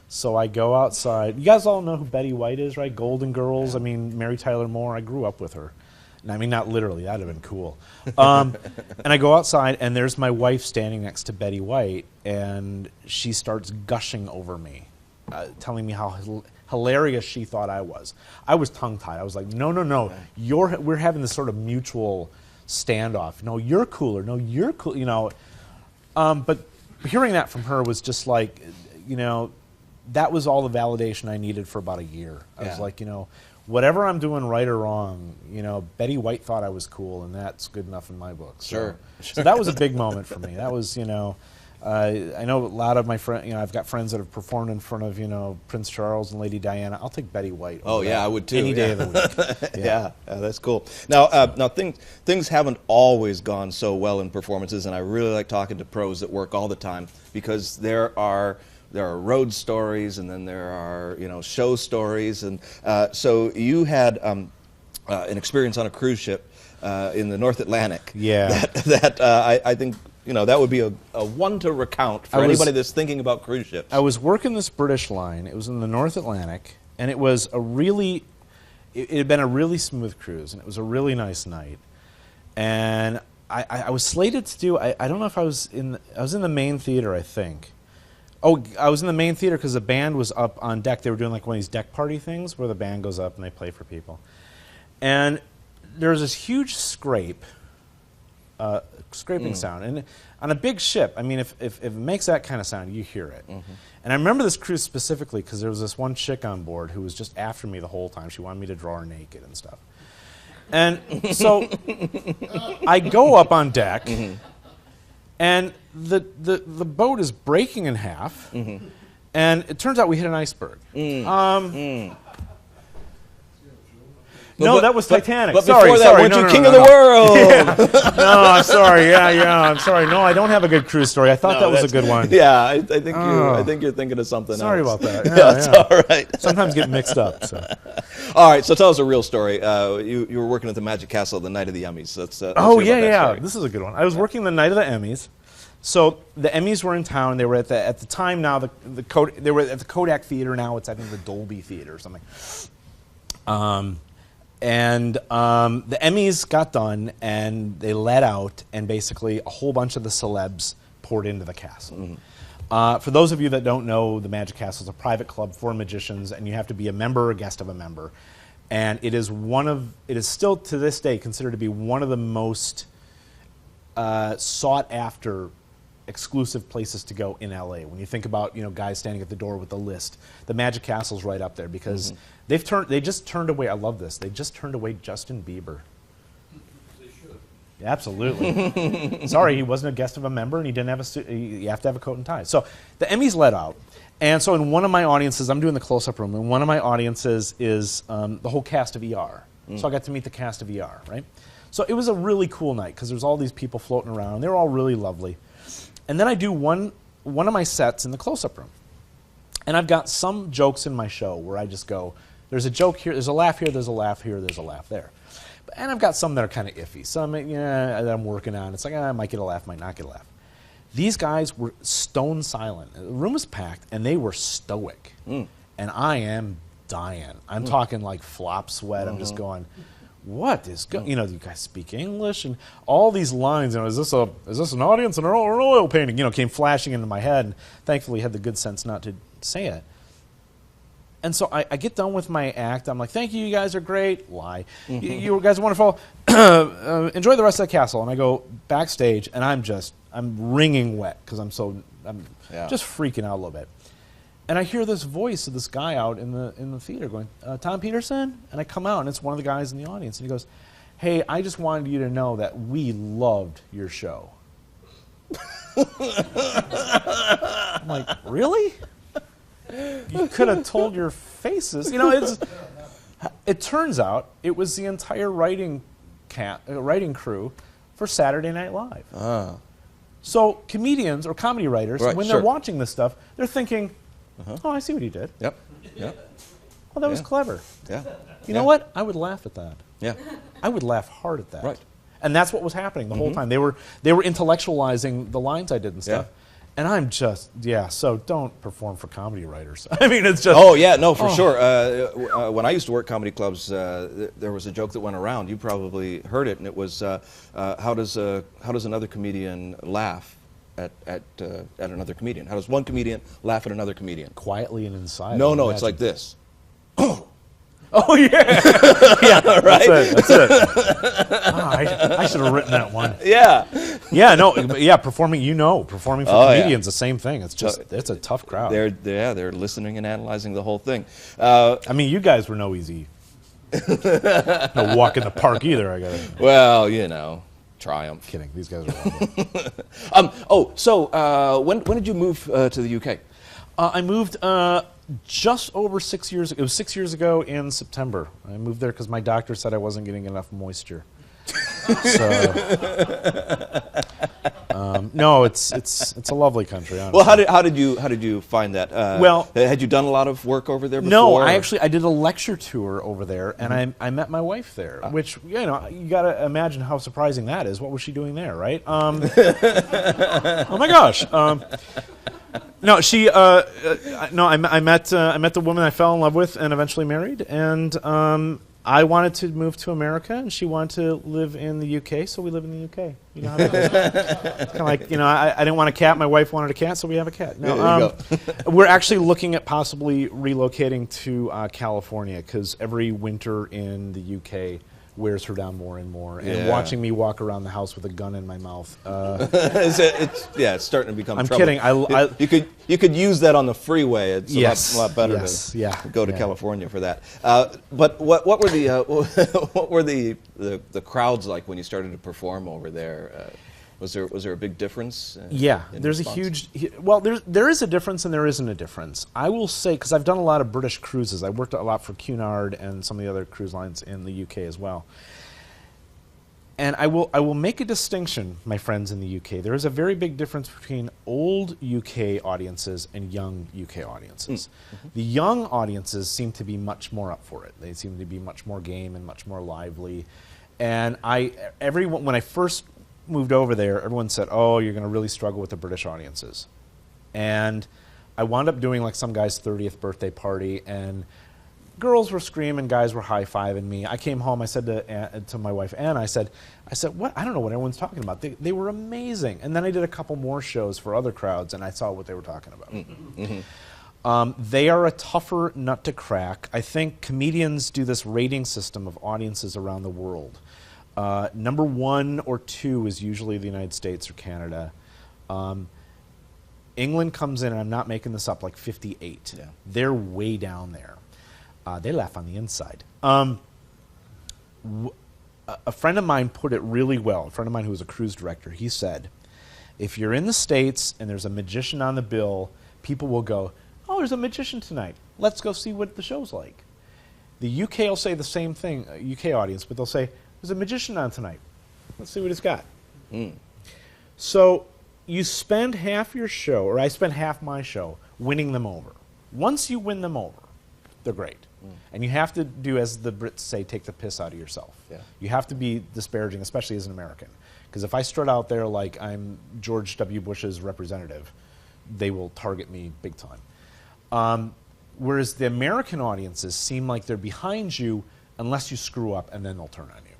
So I go outside. You guys all know who Betty White is, right? Golden Girls. I mean, Mary Tyler Moore. I grew up with her. And I mean, not literally. That would have been cool. And I go outside, and there's my wife standing next to Betty White, and she starts gushing over me, telling me how hilarious she thought I was. I was tongue-tied. I was like, no. We're having this sort of mutual standoff. No, you're cooler. No, you're cool. But hearing that from her was just like, that was all the validation I needed for about a year. I was like, whatever I'm doing right or wrong, Betty White thought I was cool, and that's good enough in my book. Sure. So that was a big moment for me. That was, I know a lot of my friends, I've got friends that have performed in front of, Prince Charles and Lady Diana. I'll take Betty White. Oh, over yeah, that I would too. Any day of the week. Yeah, that's cool. Now things haven't always gone so well in performances, and I really like talking to pros that work all the time because there are road stories, and then there are show stories, and so you had an experience on a cruise ship in the North Atlantic. Yeah. That I think that would be a one to recount for anybody that's thinking about cruise ships. I was working this British line. It was in the North Atlantic, and it was it had been a really smooth cruise, and it was a really nice night. And I was slated to do. I don't know if I was in the main theater, I think. Oh, I was in the main theater because the band was up on deck. They were doing like one of these deck party things where the band goes up and they play for people. And there was this huge scraping sound. And on a big ship, I mean, if it makes that kind of sound, you hear it. Mm-hmm. And I remember this cruise specifically because there was this one chick on board who was just after me the whole time. She wanted me to draw her naked and stuff. And so I go up on deck. Mm-hmm. And the boat is breaking in half, mm-hmm. and it turns out we hit an iceberg. No, that was Titanic. But sorry, before that, sorry, weren't no, you no, king no, of the no. world? No, I'm sorry. Yeah, I'm sorry. No, I don't have a good cruise story. I thought that was a good one. Yeah, I think you're thinking of something Sorry else. about that. Yeah, it's all right. Sometimes get mixed up. So. All right, so tell us a real story. You were working at the Magic Castle the night of the Emmys. Let's hear about that story. This is a good one. I was working the night of the Emmys. So the Emmys were in town. They were at the time now they were at the Kodak Theater. Now it's I think the Dolby Theater or something. And the Emmys got done, and they let out, and basically a whole bunch of the celebs poured into the castle. Mm-hmm. For those of you that don't know, the Magic Castle is a private club for magicians, and you have to be a member or a guest of a member. And it is still to this day considered to be one of the most sought after exclusive places to go in LA. When you think about guys standing at the door with a list, the Magic Castle's right up there because they just turned away. I love this. They just turned away Justin Bieber. They should. Yeah, absolutely. Sorry, he wasn't a guest of a member, and he didn't have a suit. You have to have a coat and tie. So the Emmys let out, and so in one of my audiences, I'm doing the close-up room, and one of my audiences is the whole cast of ER. So I got to meet the cast of ER, right? So it was a really cool night because there's all these people floating around. They're all really lovely. And then I do one of my sets in the close-up room. And I've got some jokes in my show where I just go, there's a joke here, there's a laugh here, there's a laugh here, there's a laugh there. And I've got some that are kind of iffy. Some that I'm working on. It's like, I might get a laugh, might not get a laugh. These guys were stone silent. The room was packed, and they were stoic. and I am dying. I'm talking like flop sweat. I'm just going, what is you know, you guys speak English and all these lines. You know, is this an audience or an oil painting? You know, came flashing into my head, and thankfully had the good sense not to say it. And so I get done with my act. I'm like, thank you, you guys are great. Lie. You guys are wonderful. Enjoy the rest of the castle. And I go backstage, and I'm wringing wet because I'm just freaking out a little bit. And I hear this voice of this guy out in the theater going, Thom Peterson? And I come out, and it's one of the guys in the audience. And he goes, hey, I just wanted you to know that we loved your show. I'm like, really? You could have told your faces. You know, it turns out it was the entire writing crew for Saturday Night Live. Ah. So comedians or comedy writers, Right, when sure. they're watching this stuff, they're thinking, oh, I see what he did. Yep. Yep. Oh, that was Yeah. clever. Yeah. You know what? I would laugh at that. Yeah. I would laugh hard at that. Right. And that's what was happening the whole time. They were intellectualizing the lines I did and stuff. Yeah. And I'm just, so don't perform for comedy writers. I mean, it's just... Oh yeah, no, for sure. When I used to work comedy clubs, there was a joke that went around. You probably heard it, and it was, how does another comedian laugh at another comedian? How does one comedian laugh at another comedian? Quietly and inside. No, I no, it's imagine. like this. Oh, yeah. Yeah, Right? That's it. I should have written that one. Yeah. Yeah, no, yeah, performing for Oh, yeah. comedians, the same thing. It's just, it's a tough crowd. They're listening and analyzing the whole thing. I mean, you guys were no easy. No walk in the park either, I got it. Well, you know, triumph. Kidding, these guys are lovely. When did you move to the UK? I moved just over 6 years ago. It was 6 years ago in September. I moved there because my doctor said I wasn't getting enough moisture. No, it's a lovely country. Honestly. Well, how did you find that? Well, had you done a lot of work over there before? No, or? I did a lecture tour over there, and I met my wife there. Which you got to imagine how surprising that is. What was she doing there, right? Oh my gosh. No, she. No, I met the woman I fell in love with and eventually married, and I wanted to move to America, and she wanted to live in the UK, so we live in the UK. You know how that goes. It's kind of like, I didn't want a cat, my wife wanted a cat, so we have a cat. No, There you go. we're actually looking at possibly relocating to California, because every winter in the UK wears her down more and more. And Yeah. watching me walk around the house with a gun in my mouth. it's starting to become I'm trouble. kidding. You could use that on the freeway. It's Yes, a lot better yes, to yeah, go to yeah. California for that. But what were the what were the crowds like when you started to perform over there? Was there a big difference? Yeah, in there's response? there is a difference and there isn't a difference. I will say, because I've done a lot of British cruises. I worked a lot for Cunard and some of the other cruise lines in the UK as well. And I will make a distinction, my friends in the UK. There is a very big difference between old UK audiences and young UK audiences. Mm-hmm. The young audiences seem to be much more up for it. They seem to be much more game and much more lively. And when I first moved over there, everyone said, "Oh, you're going to really struggle with the British audiences." And I wound up doing like some guy's 30th birthday party, and girls were screaming, guys were high-fiving me. I came home, I said to my wife, Anna, I said, what? I don't know what everyone's talking about. They were amazing. And then I did a couple more shows for other crowds, and I saw what they were talking about. Mm-hmm. They are a tougher nut to crack. I think comedians do this rating system of audiences around the world. Number 1 or 2 is usually the United States or Canada. England comes in, and I'm not making this up, like 58. Yeah. They're way down there. They laugh on the inside. A friend of mine put it really well. A friend of mine who was a cruise director, he said, if you're in the States and there's a magician on the bill, people will go, "Oh, there's a magician tonight. Let's go see what the show's like." The UK will say the same thing, UK audience, but they'll say, "There's a magician on tonight. Let's see what he's got." So you spend half your show, or I spend half my show, winning them over. Once you win them over, they're great. And you have to do, as the Brits say, take the piss out of yourself. Yeah. You have to be disparaging, especially as an American. Because if I strut out there like I'm George W. Bush's representative, they will target me big time. Whereas the American audiences seem like they're behind you unless you screw up, and then they'll turn on you.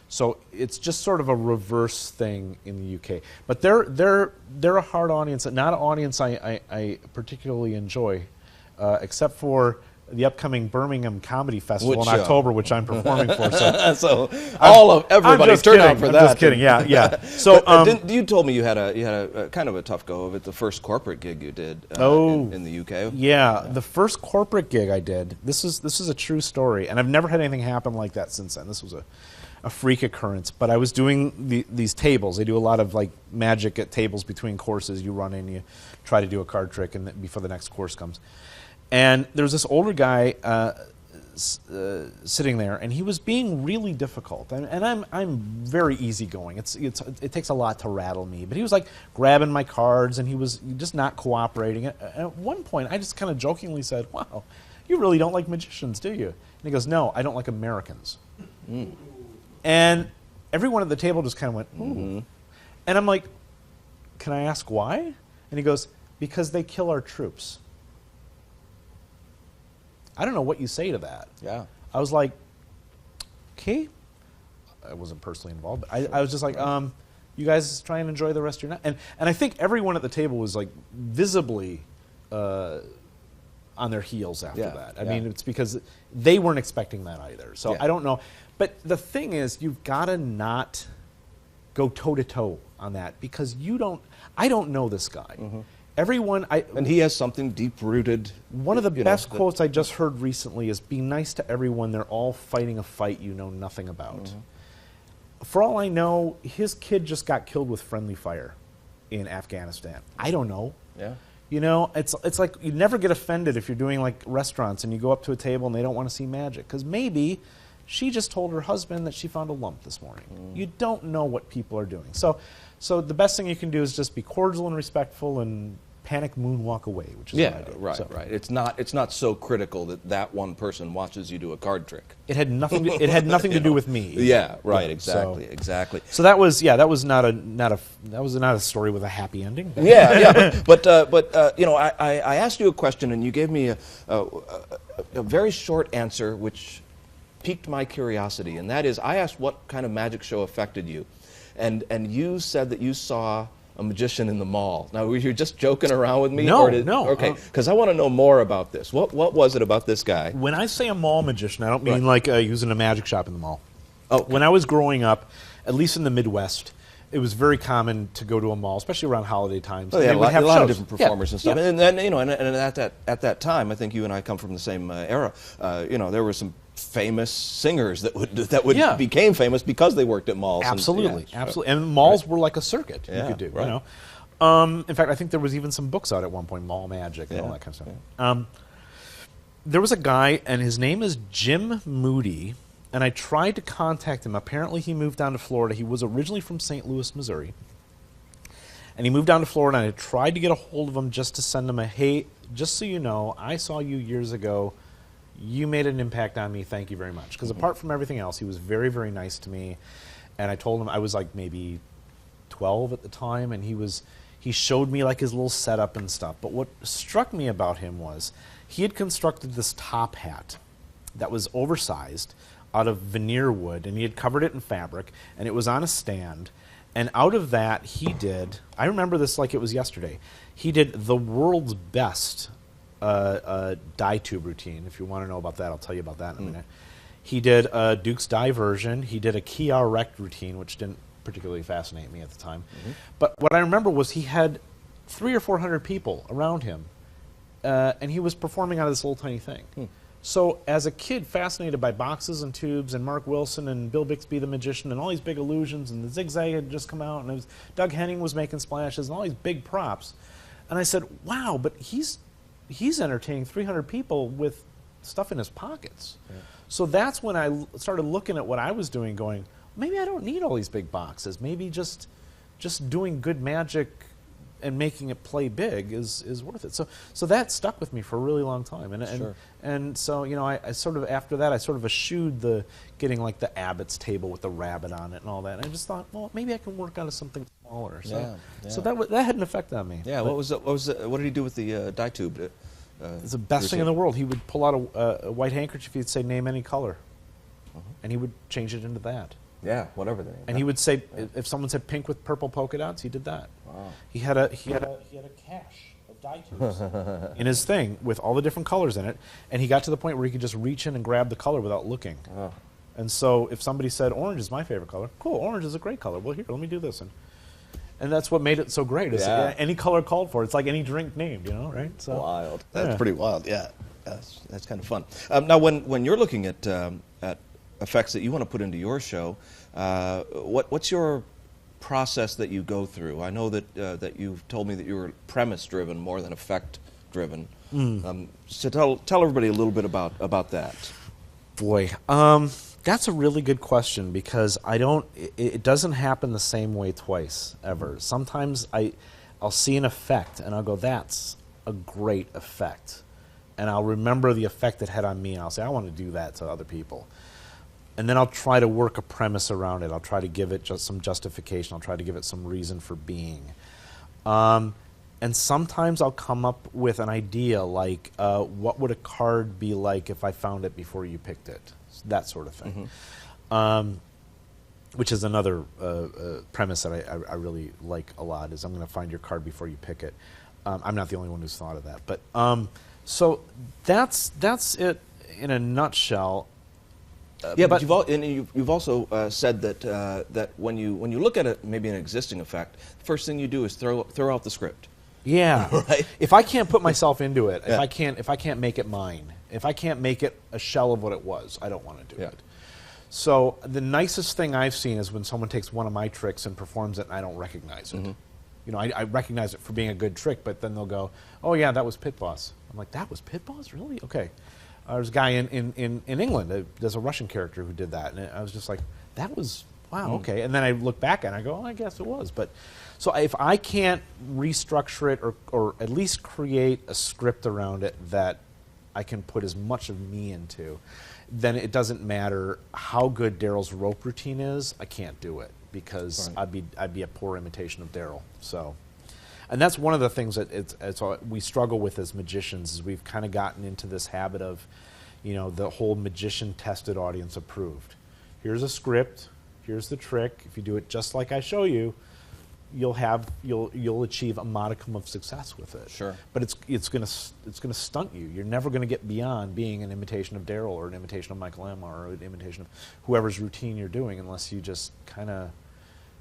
So it's just sort of a reverse thing in the UK. But they're a hard audience, not an audience I particularly enjoy, except for the upcoming Birmingham Comedy Festival in October, which I'm performing for. So, everybody turn out for that. I'm just kidding. Yeah. So you told me you had a kind of a tough go of it. The first corporate gig you did in the UK. Yeah, the first corporate gig I did. This is a true story, and I've never had anything happen like that since then. This was a freak occurrence. But I was doing these tables. They do a lot of like magic at tables between courses. You run in, you try to do a card trick, and before the next course comes. And there was this older guy sitting there, and he was being really difficult. And I'm very easygoing. It takes a lot to rattle me. But he was like grabbing my cards, and he was just not cooperating. And at one point, I just kind of jokingly said, "Wow, you really don't like magicians, do you?" And he goes, "No, I don't like Americans." And everyone at the table just kind of went, "Ooh." And I'm like, "Can I ask why?" And he goes, "Because they kill our troops." I don't know what you say to that. Yeah. I was like, okay. I wasn't personally involved, but I was just like, you guys try and enjoy the rest of your night. And I think everyone at the table was like visibly on their heels after that. I mean, it's because they weren't expecting that either. So I don't know. But the thing is, you've got to not go toe-to-toe on that, because I don't know this guy. And he has something deep-rooted. One of the best quotes I just heard recently is, "Be nice to everyone. They're all fighting a fight you know nothing about." For all I know, his kid just got killed with friendly fire in Afghanistan. I don't know. Yeah. You know, it's like you never get offended if you're doing like restaurants and you go up to a table and they don't want to see magic, because maybe she just told her husband that she found a lump this morning. You don't know what people are doing. So the best thing you can do is just be cordial and respectful and panic moonwalk away, which is what I do. Right. It's not so critical that one person watches you do a card trick. It had nothing to do with me. Yeah, right. Exactly. So that was not a story with a happy ending. But I asked you a question, and you gave me a very short answer, which piqued my curiosity, and that is, I asked what kind of magic show affected you, and you said that you saw a magician in the mall. Now, were you just joking around with me? No. Okay, because I want to know more about this. What was it about this guy? When I say a mall magician, I don't mean like using a magic shop in the mall. Oh, when I was growing up, at least in the Midwest, it was very common to go to a mall, especially around holiday times. Well, they had a lot of different performers and stuff. Yeah. And then, and at that time, I think you and I come from the same era. There were some famous singers that became famous because they worked at malls. Absolutely. And malls were like a circuit you could do. Right. You know? In fact, I think there was even some books out at one point, Mall Magic and all that kind of stuff. There was a guy, and his name is Jim Moody, and I tried to contact him. Apparently he moved down to Florida. He was originally from St. Louis, Missouri. And he moved down to Florida, and I tried to get a hold of him just to send him hey, just so you know, I saw you years ago. You made an impact on me. Thank you very much. Because apart from everything else, he was very, very nice to me. And I told him, I was like maybe 12 at the time, and he showed me like his little setup and stuff. But what struck me about him was he had constructed this top hat that was oversized out of veneer wood, and he had covered it in fabric, and it was on a stand. And out of that, he did, I remember this like it was yesterday, he did the world's best dye tube routine. If you want to know about that, I'll tell you about that in a minute. He did a Duke's dye version. He did a Kia rect routine, which didn't particularly fascinate me at the time. But what I remember was he had 300 or 400 people around him, and he was performing out of this little tiny thing. So as a kid, fascinated by boxes and tubes and Mark Wilson and Bill Bixby the Magician and all these big illusions, and the Zigzag had just come out, and Doug Henning was making splashes and all these big props. And I said, wow, but he's entertaining 300 people with stuff in his pockets. So that's when I started looking at what I was doing, going, maybe I don't need all these big boxes. Maybe just doing good magic and making it play big is worth it. So that stuck with me for a really long time. And so, you know, I sort of, after that, I sort of eschewed the getting like the Abbott's table with the rabbit on it and all that. And I just thought, well, maybe I can work out of something smaller. So that had an effect on me. Yeah. What did he do with the dye tube? It's the best thing in the world. He would pull out a white handkerchief. He'd say, "Name any color," and he would change it into that. Yeah, whatever the name. And he would say, if someone said pink with purple polka dots, he did that. Wow. He had a cache of dye tubes in his thing with all the different colors in it, and he got to the point where he could just reach in and grab the color without looking. Oh. And so, if somebody said orange is my favorite color, cool, orange is a great color. Well, here, let me do this, and that's what made it so great. Is any color called for. It's like any drink named, right? So Wild. That's pretty wild. Yeah, that's kind of fun. Now, when you're looking at effects that you want to put into your show, what's your process that you go through? I know that you've told me that you were premise driven more than effect driven. So tell everybody a little bit about that. Boy, that's a really good question because it doesn't happen the same way twice ever. Sometimes I'll see an effect and I'll go, that's a great effect. And I'll remember the effect it had on me and I'll say, I want to do that to other people. And then I'll try to work a premise around it. I'll try to give it just some justification. I'll try to give it some reason for being. And sometimes I'll come up with an idea like, what would a card be like if I found it before you picked it? That sort of thing. Which is another premise that I really like a lot, is I'm going to find your card before you pick it. I'm not the only one who's thought of that. But so that's it in a nutshell. Yeah, but you've also said that when you look at maybe an existing effect, the first thing you do is throw out the script. Yeah. Right? If I can't put myself into it, Yeah. if I can't make it mine, if I can't make it a shell of what it was, I don't want to do it. So the nicest thing I've seen is when someone takes one of my tricks and performs it and I don't recognize it. I recognize it for being a good trick, but then they'll go, "Oh yeah, that was Pit Boss." I'm like, "That was Pit Boss? Really? Okay." There's a guy in England, there's a Russian character who did that, and I was just like, that was, wow, okay. And then I look back and I go, oh, I guess it was. But so if I can't restructure it or at least create a script around it that I can put as much of me into, then it doesn't matter how good Daryl's rope routine is, I can't do it because I'd be a poor imitation of Daryl. So. And that's one of the things that we struggle with as magicians, is we've kind of gotten into this habit of, the whole magician tested, audience approved. Here's a script, here's the trick. If you do it just like I show you, you'll achieve a modicum of success with it. Sure. But it's gonna stunt you. You're never gonna get beyond being an imitation of Daryl or an imitation of Michael Amar or an imitation of whoever's routine you're doing, unless you just kind of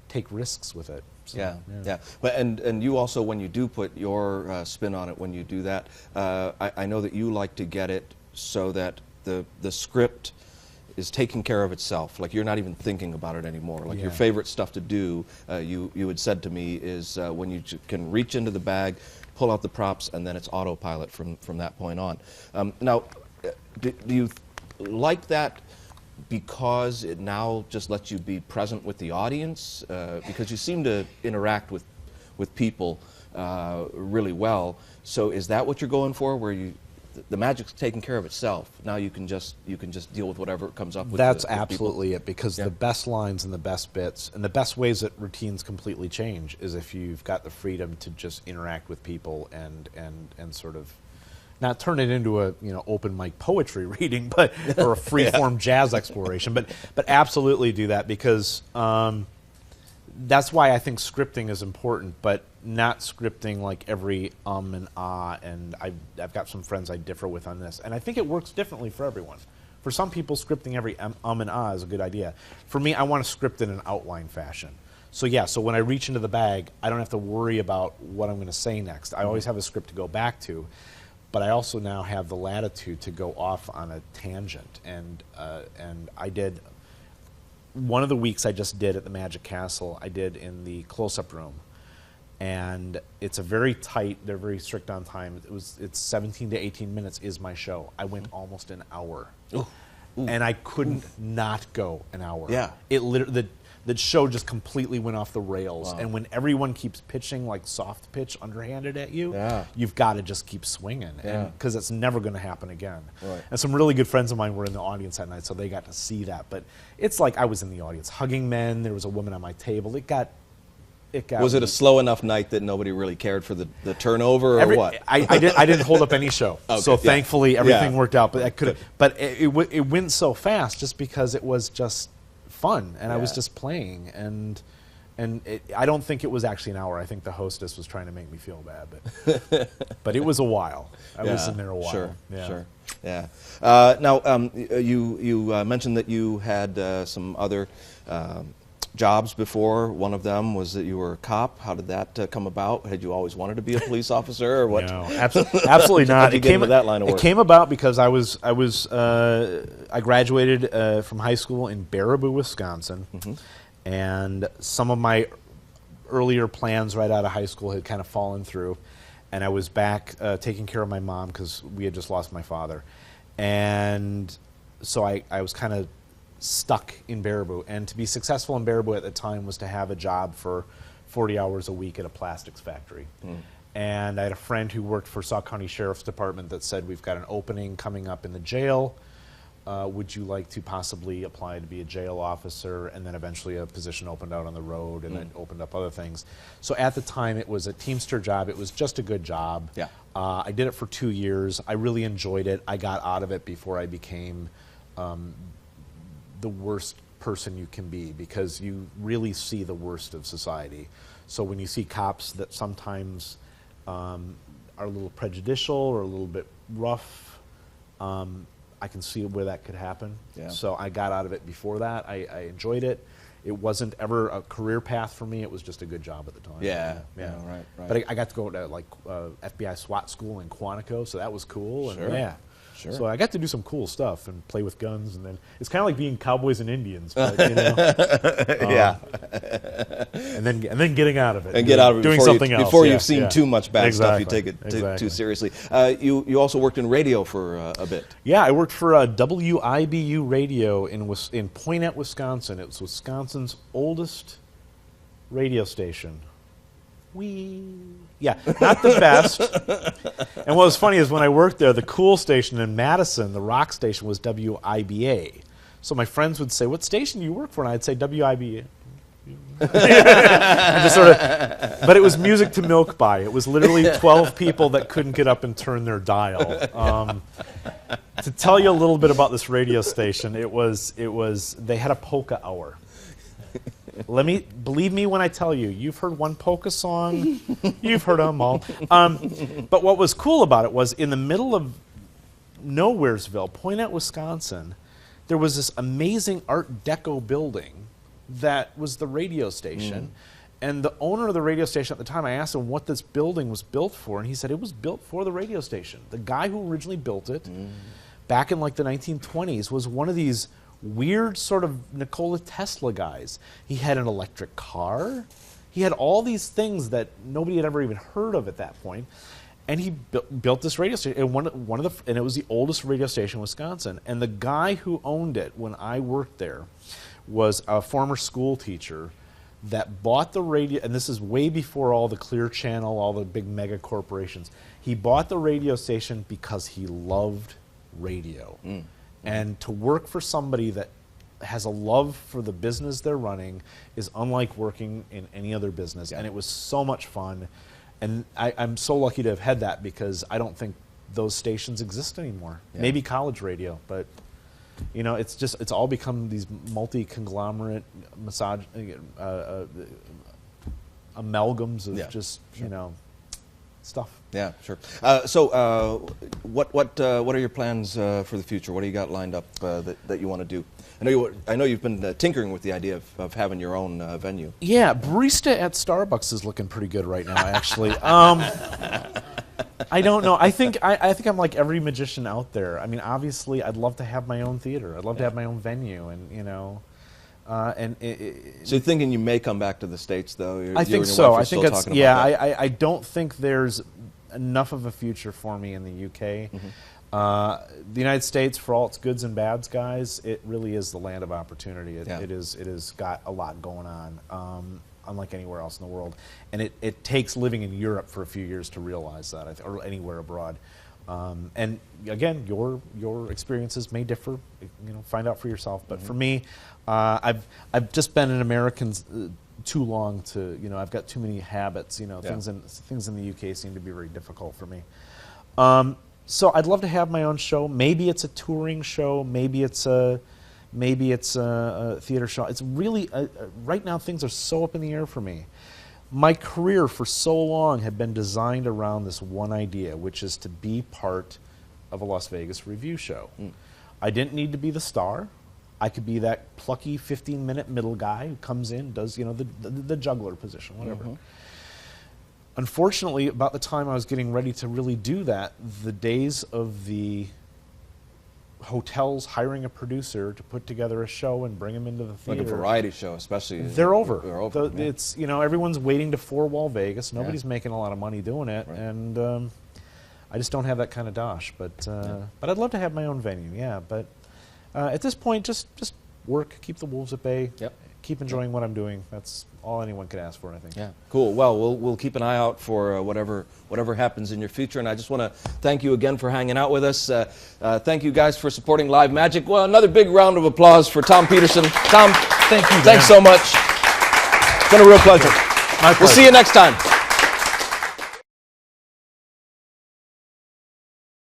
take risks with it. So, yeah. But and you also, when you do put your spin on it, when you do that, I know that you like to get it so that the script is taking care of itself. Like you're not even thinking about it anymore. Like your favorite stuff to do, you had said to me, is when you can reach into the bag, pull out the props, and then it's autopilot from that point on. Now, do you like that because it now just lets you be present with the audience? Because you seem to interact with people really well. So is that what you're going for, where the magic's taking care of itself? Now you can just deal with whatever comes up with. That's with absolutely people. it, because the best lines and the best bits and the best ways that routines completely change is if you've got the freedom to just interact with people and sort of not turn it into a open mic poetry reading, or a free form jazz exploration, but absolutely do that, because that's why I think scripting is important, but not scripting like every and ah. And I've got some friends I differ with on this, and I think it works differently for everyone. For some people, scripting every and ah is a good idea. For me, I want to script in an outline fashion. So so when I reach into the bag, I don't have to worry about what I'm going to say next. I always have a script to go back to, but I also now have the latitude to go off on a tangent. And I did, one of the weeks I just did at the Magic Castle, I did in the close-up room. And it's a very tight, they're very strict on time. It's 17 to 18 minutes is my show. I went almost an hour. Ooh. And I couldn't not go an hour. Yeah. It literally, the show just completely went off the rails. Wow. And when everyone keeps pitching like soft pitch underhanded at you, Yeah. you've got to just keep swinging, Yeah. because it's never going to happen again. Right. And some really good friends of mine were in the audience that night, so they got to see that. But it's like I was in the audience hugging men. There was a woman on my table. it got. Was it a slow enough night that nobody really cared for the turnover, or what? I didn't hold up any show, Okay, so yeah. thankfully everything Yeah. worked out. But I could, but it went so fast just because it was just fun, and I was Yeah. just playing, and I don't think it was actually an hour. I think the hostess was trying to make me feel bad, but it was a while. I was in there a while. Sure, yeah. sure. Yeah. Now, you mentioned that you had some other jobs before. One of them was that you were a cop. How did that come about? Had you always wanted to be a police officer, or what? No, absolutely not. How'd you get into that line of work? It came about because I graduated from high school in Baraboo, Wisconsin, and some of my earlier plans right out of high school had kind of fallen through, and I was back taking care of my mom because we had just lost my father, and so I was kind of stuck in Baraboo, and to be successful in Baraboo at the time was to have a job for 40 hours a week at a plastics factory. And I had a friend who worked for Sauk County Sheriff's Department that said, we've got an opening coming up in the jail. Would you like to possibly apply to be a jail officer? And then eventually a position opened out on the road, and then opened up other things. So at the time it was a Teamster job. It was just a good job. Yeah. I did it for 2 years. I really enjoyed it. I got out of it before I became the worst person you can be, because you really see the worst of society. So when you see cops that sometimes are a little prejudicial or a little bit rough, I can see where that could happen. Yeah. So I got out of it before that. I enjoyed it. It wasn't ever a career path for me. It was just a good job at the time. Yeah. Right. But I got to go to like FBI SWAT school in Quantico, so that was cool. Sure. And yeah. Sure. So I got to do some cool stuff and play with guns, and then it's kind of like being cowboys and Indians, but, you know, Yeah. and then getting out of it And get out of it doing before, something else before yeah, you've seen yeah. too much bad stuff. You Exactly, take it too exactly. seriously. You also worked in radio for a bit. Yeah, I worked for WIBU Radio in Poynette, Wisconsin. It was Wisconsin's oldest radio station. Yeah, not the best. And what was funny is when I worked there, the cool station in Madison, the rock station, was WIBA. So my friends would say, "What station do you work for?" And I'd say WIBA. And just sort of, but it was music to milk by. It was literally 12 people that couldn't get up and turn their dial. To tell you a little bit about this radio station, they had a polka hour. Believe me when I tell you, you've heard one polka song, you've heard them all. But what was cool about it was in the middle of Nowheresville, Poynette, Wisconsin, there was this amazing Art Deco building that was the radio station. And the owner of the radio station at the time, I asked him what this building was built for, and he said it was built for the radio station. The guy who originally built it, back in like the 1920s, was one of these weird sort of Nikola Tesla guys. He had an electric car. He had all these things that nobody had ever even heard of at that point. And he built this radio station, and it was the oldest radio station in Wisconsin. And the guy who owned it when I worked there was a former school teacher that bought the radio, and this is way before all the Clear Channel, all the big mega corporations. He bought the radio station because he loved radio. And to work for somebody that has a love for the business they're running is unlike working in any other business. And it was so much fun. And I'm so lucky to have had that, because I don't think those stations exist anymore. Yeah. Maybe college radio, but you know, it's all become these multi-conglomerate amalgams of just you know, stuff. Yeah, sure. So, what are your plans for the future? What do you got lined up that you want to do? I know you've been tinkering with the idea of having your own venue. Yeah, barista at Starbucks is looking pretty good right now, actually. I don't know. I think I'm like every magician out there. I mean, obviously, I'd love to have my own theater. I'd love to have my own venue, and you know. So you're thinking you may come back to the States, though? I think so. I think it's I don't think there's enough of a future for me in the UK. The United States, for all its goods and bads, guys, it really is the land of opportunity. It has got a lot going on, unlike anywhere else in the world. And it takes living in Europe for a few years to realize that, or anywhere abroad. And again, your experiences may differ. You know, find out for yourself. But for me, I've just been an American too long to, I've got too many habits. Yeah. Things in the UK seem to be very difficult for me. So I'd love to have my own show. Maybe it's a touring show. Maybe it's a theater show. It's really right now things are so up in the air for me. My career for so long had been designed around this one idea, which is to be part of a Las Vegas review show. I didn't need to be the star. I could be that plucky 15-minute middle guy who comes in, does the juggler position, whatever. Unfortunately, about the time I was getting ready to really do that, the days of the hotels hiring a producer to put together a show and bring him into the theater, Like a variety show, especially. they're over. They're over. Yeah. It's everyone's waiting to four-wall Vegas. Nobody's making a lot of money doing it, Right. and I just don't have that kind of dosh. But I'd love to have my own venue. Yeah, but at this point, just work, keep the wolves at bay. Yep. Keep enjoying what I'm doing. That's all anyone could ask for, I think. Yeah, cool. Well, we'll keep an eye out for whatever happens in your future. And I just want to thank you again for hanging out with us. Thank you guys for supporting Live Magic. Well, another big round of applause for Thom Peterson. Thom, Thank you, Dan. thanks so much. It's been a real pleasure. My pleasure. We'll see you next time.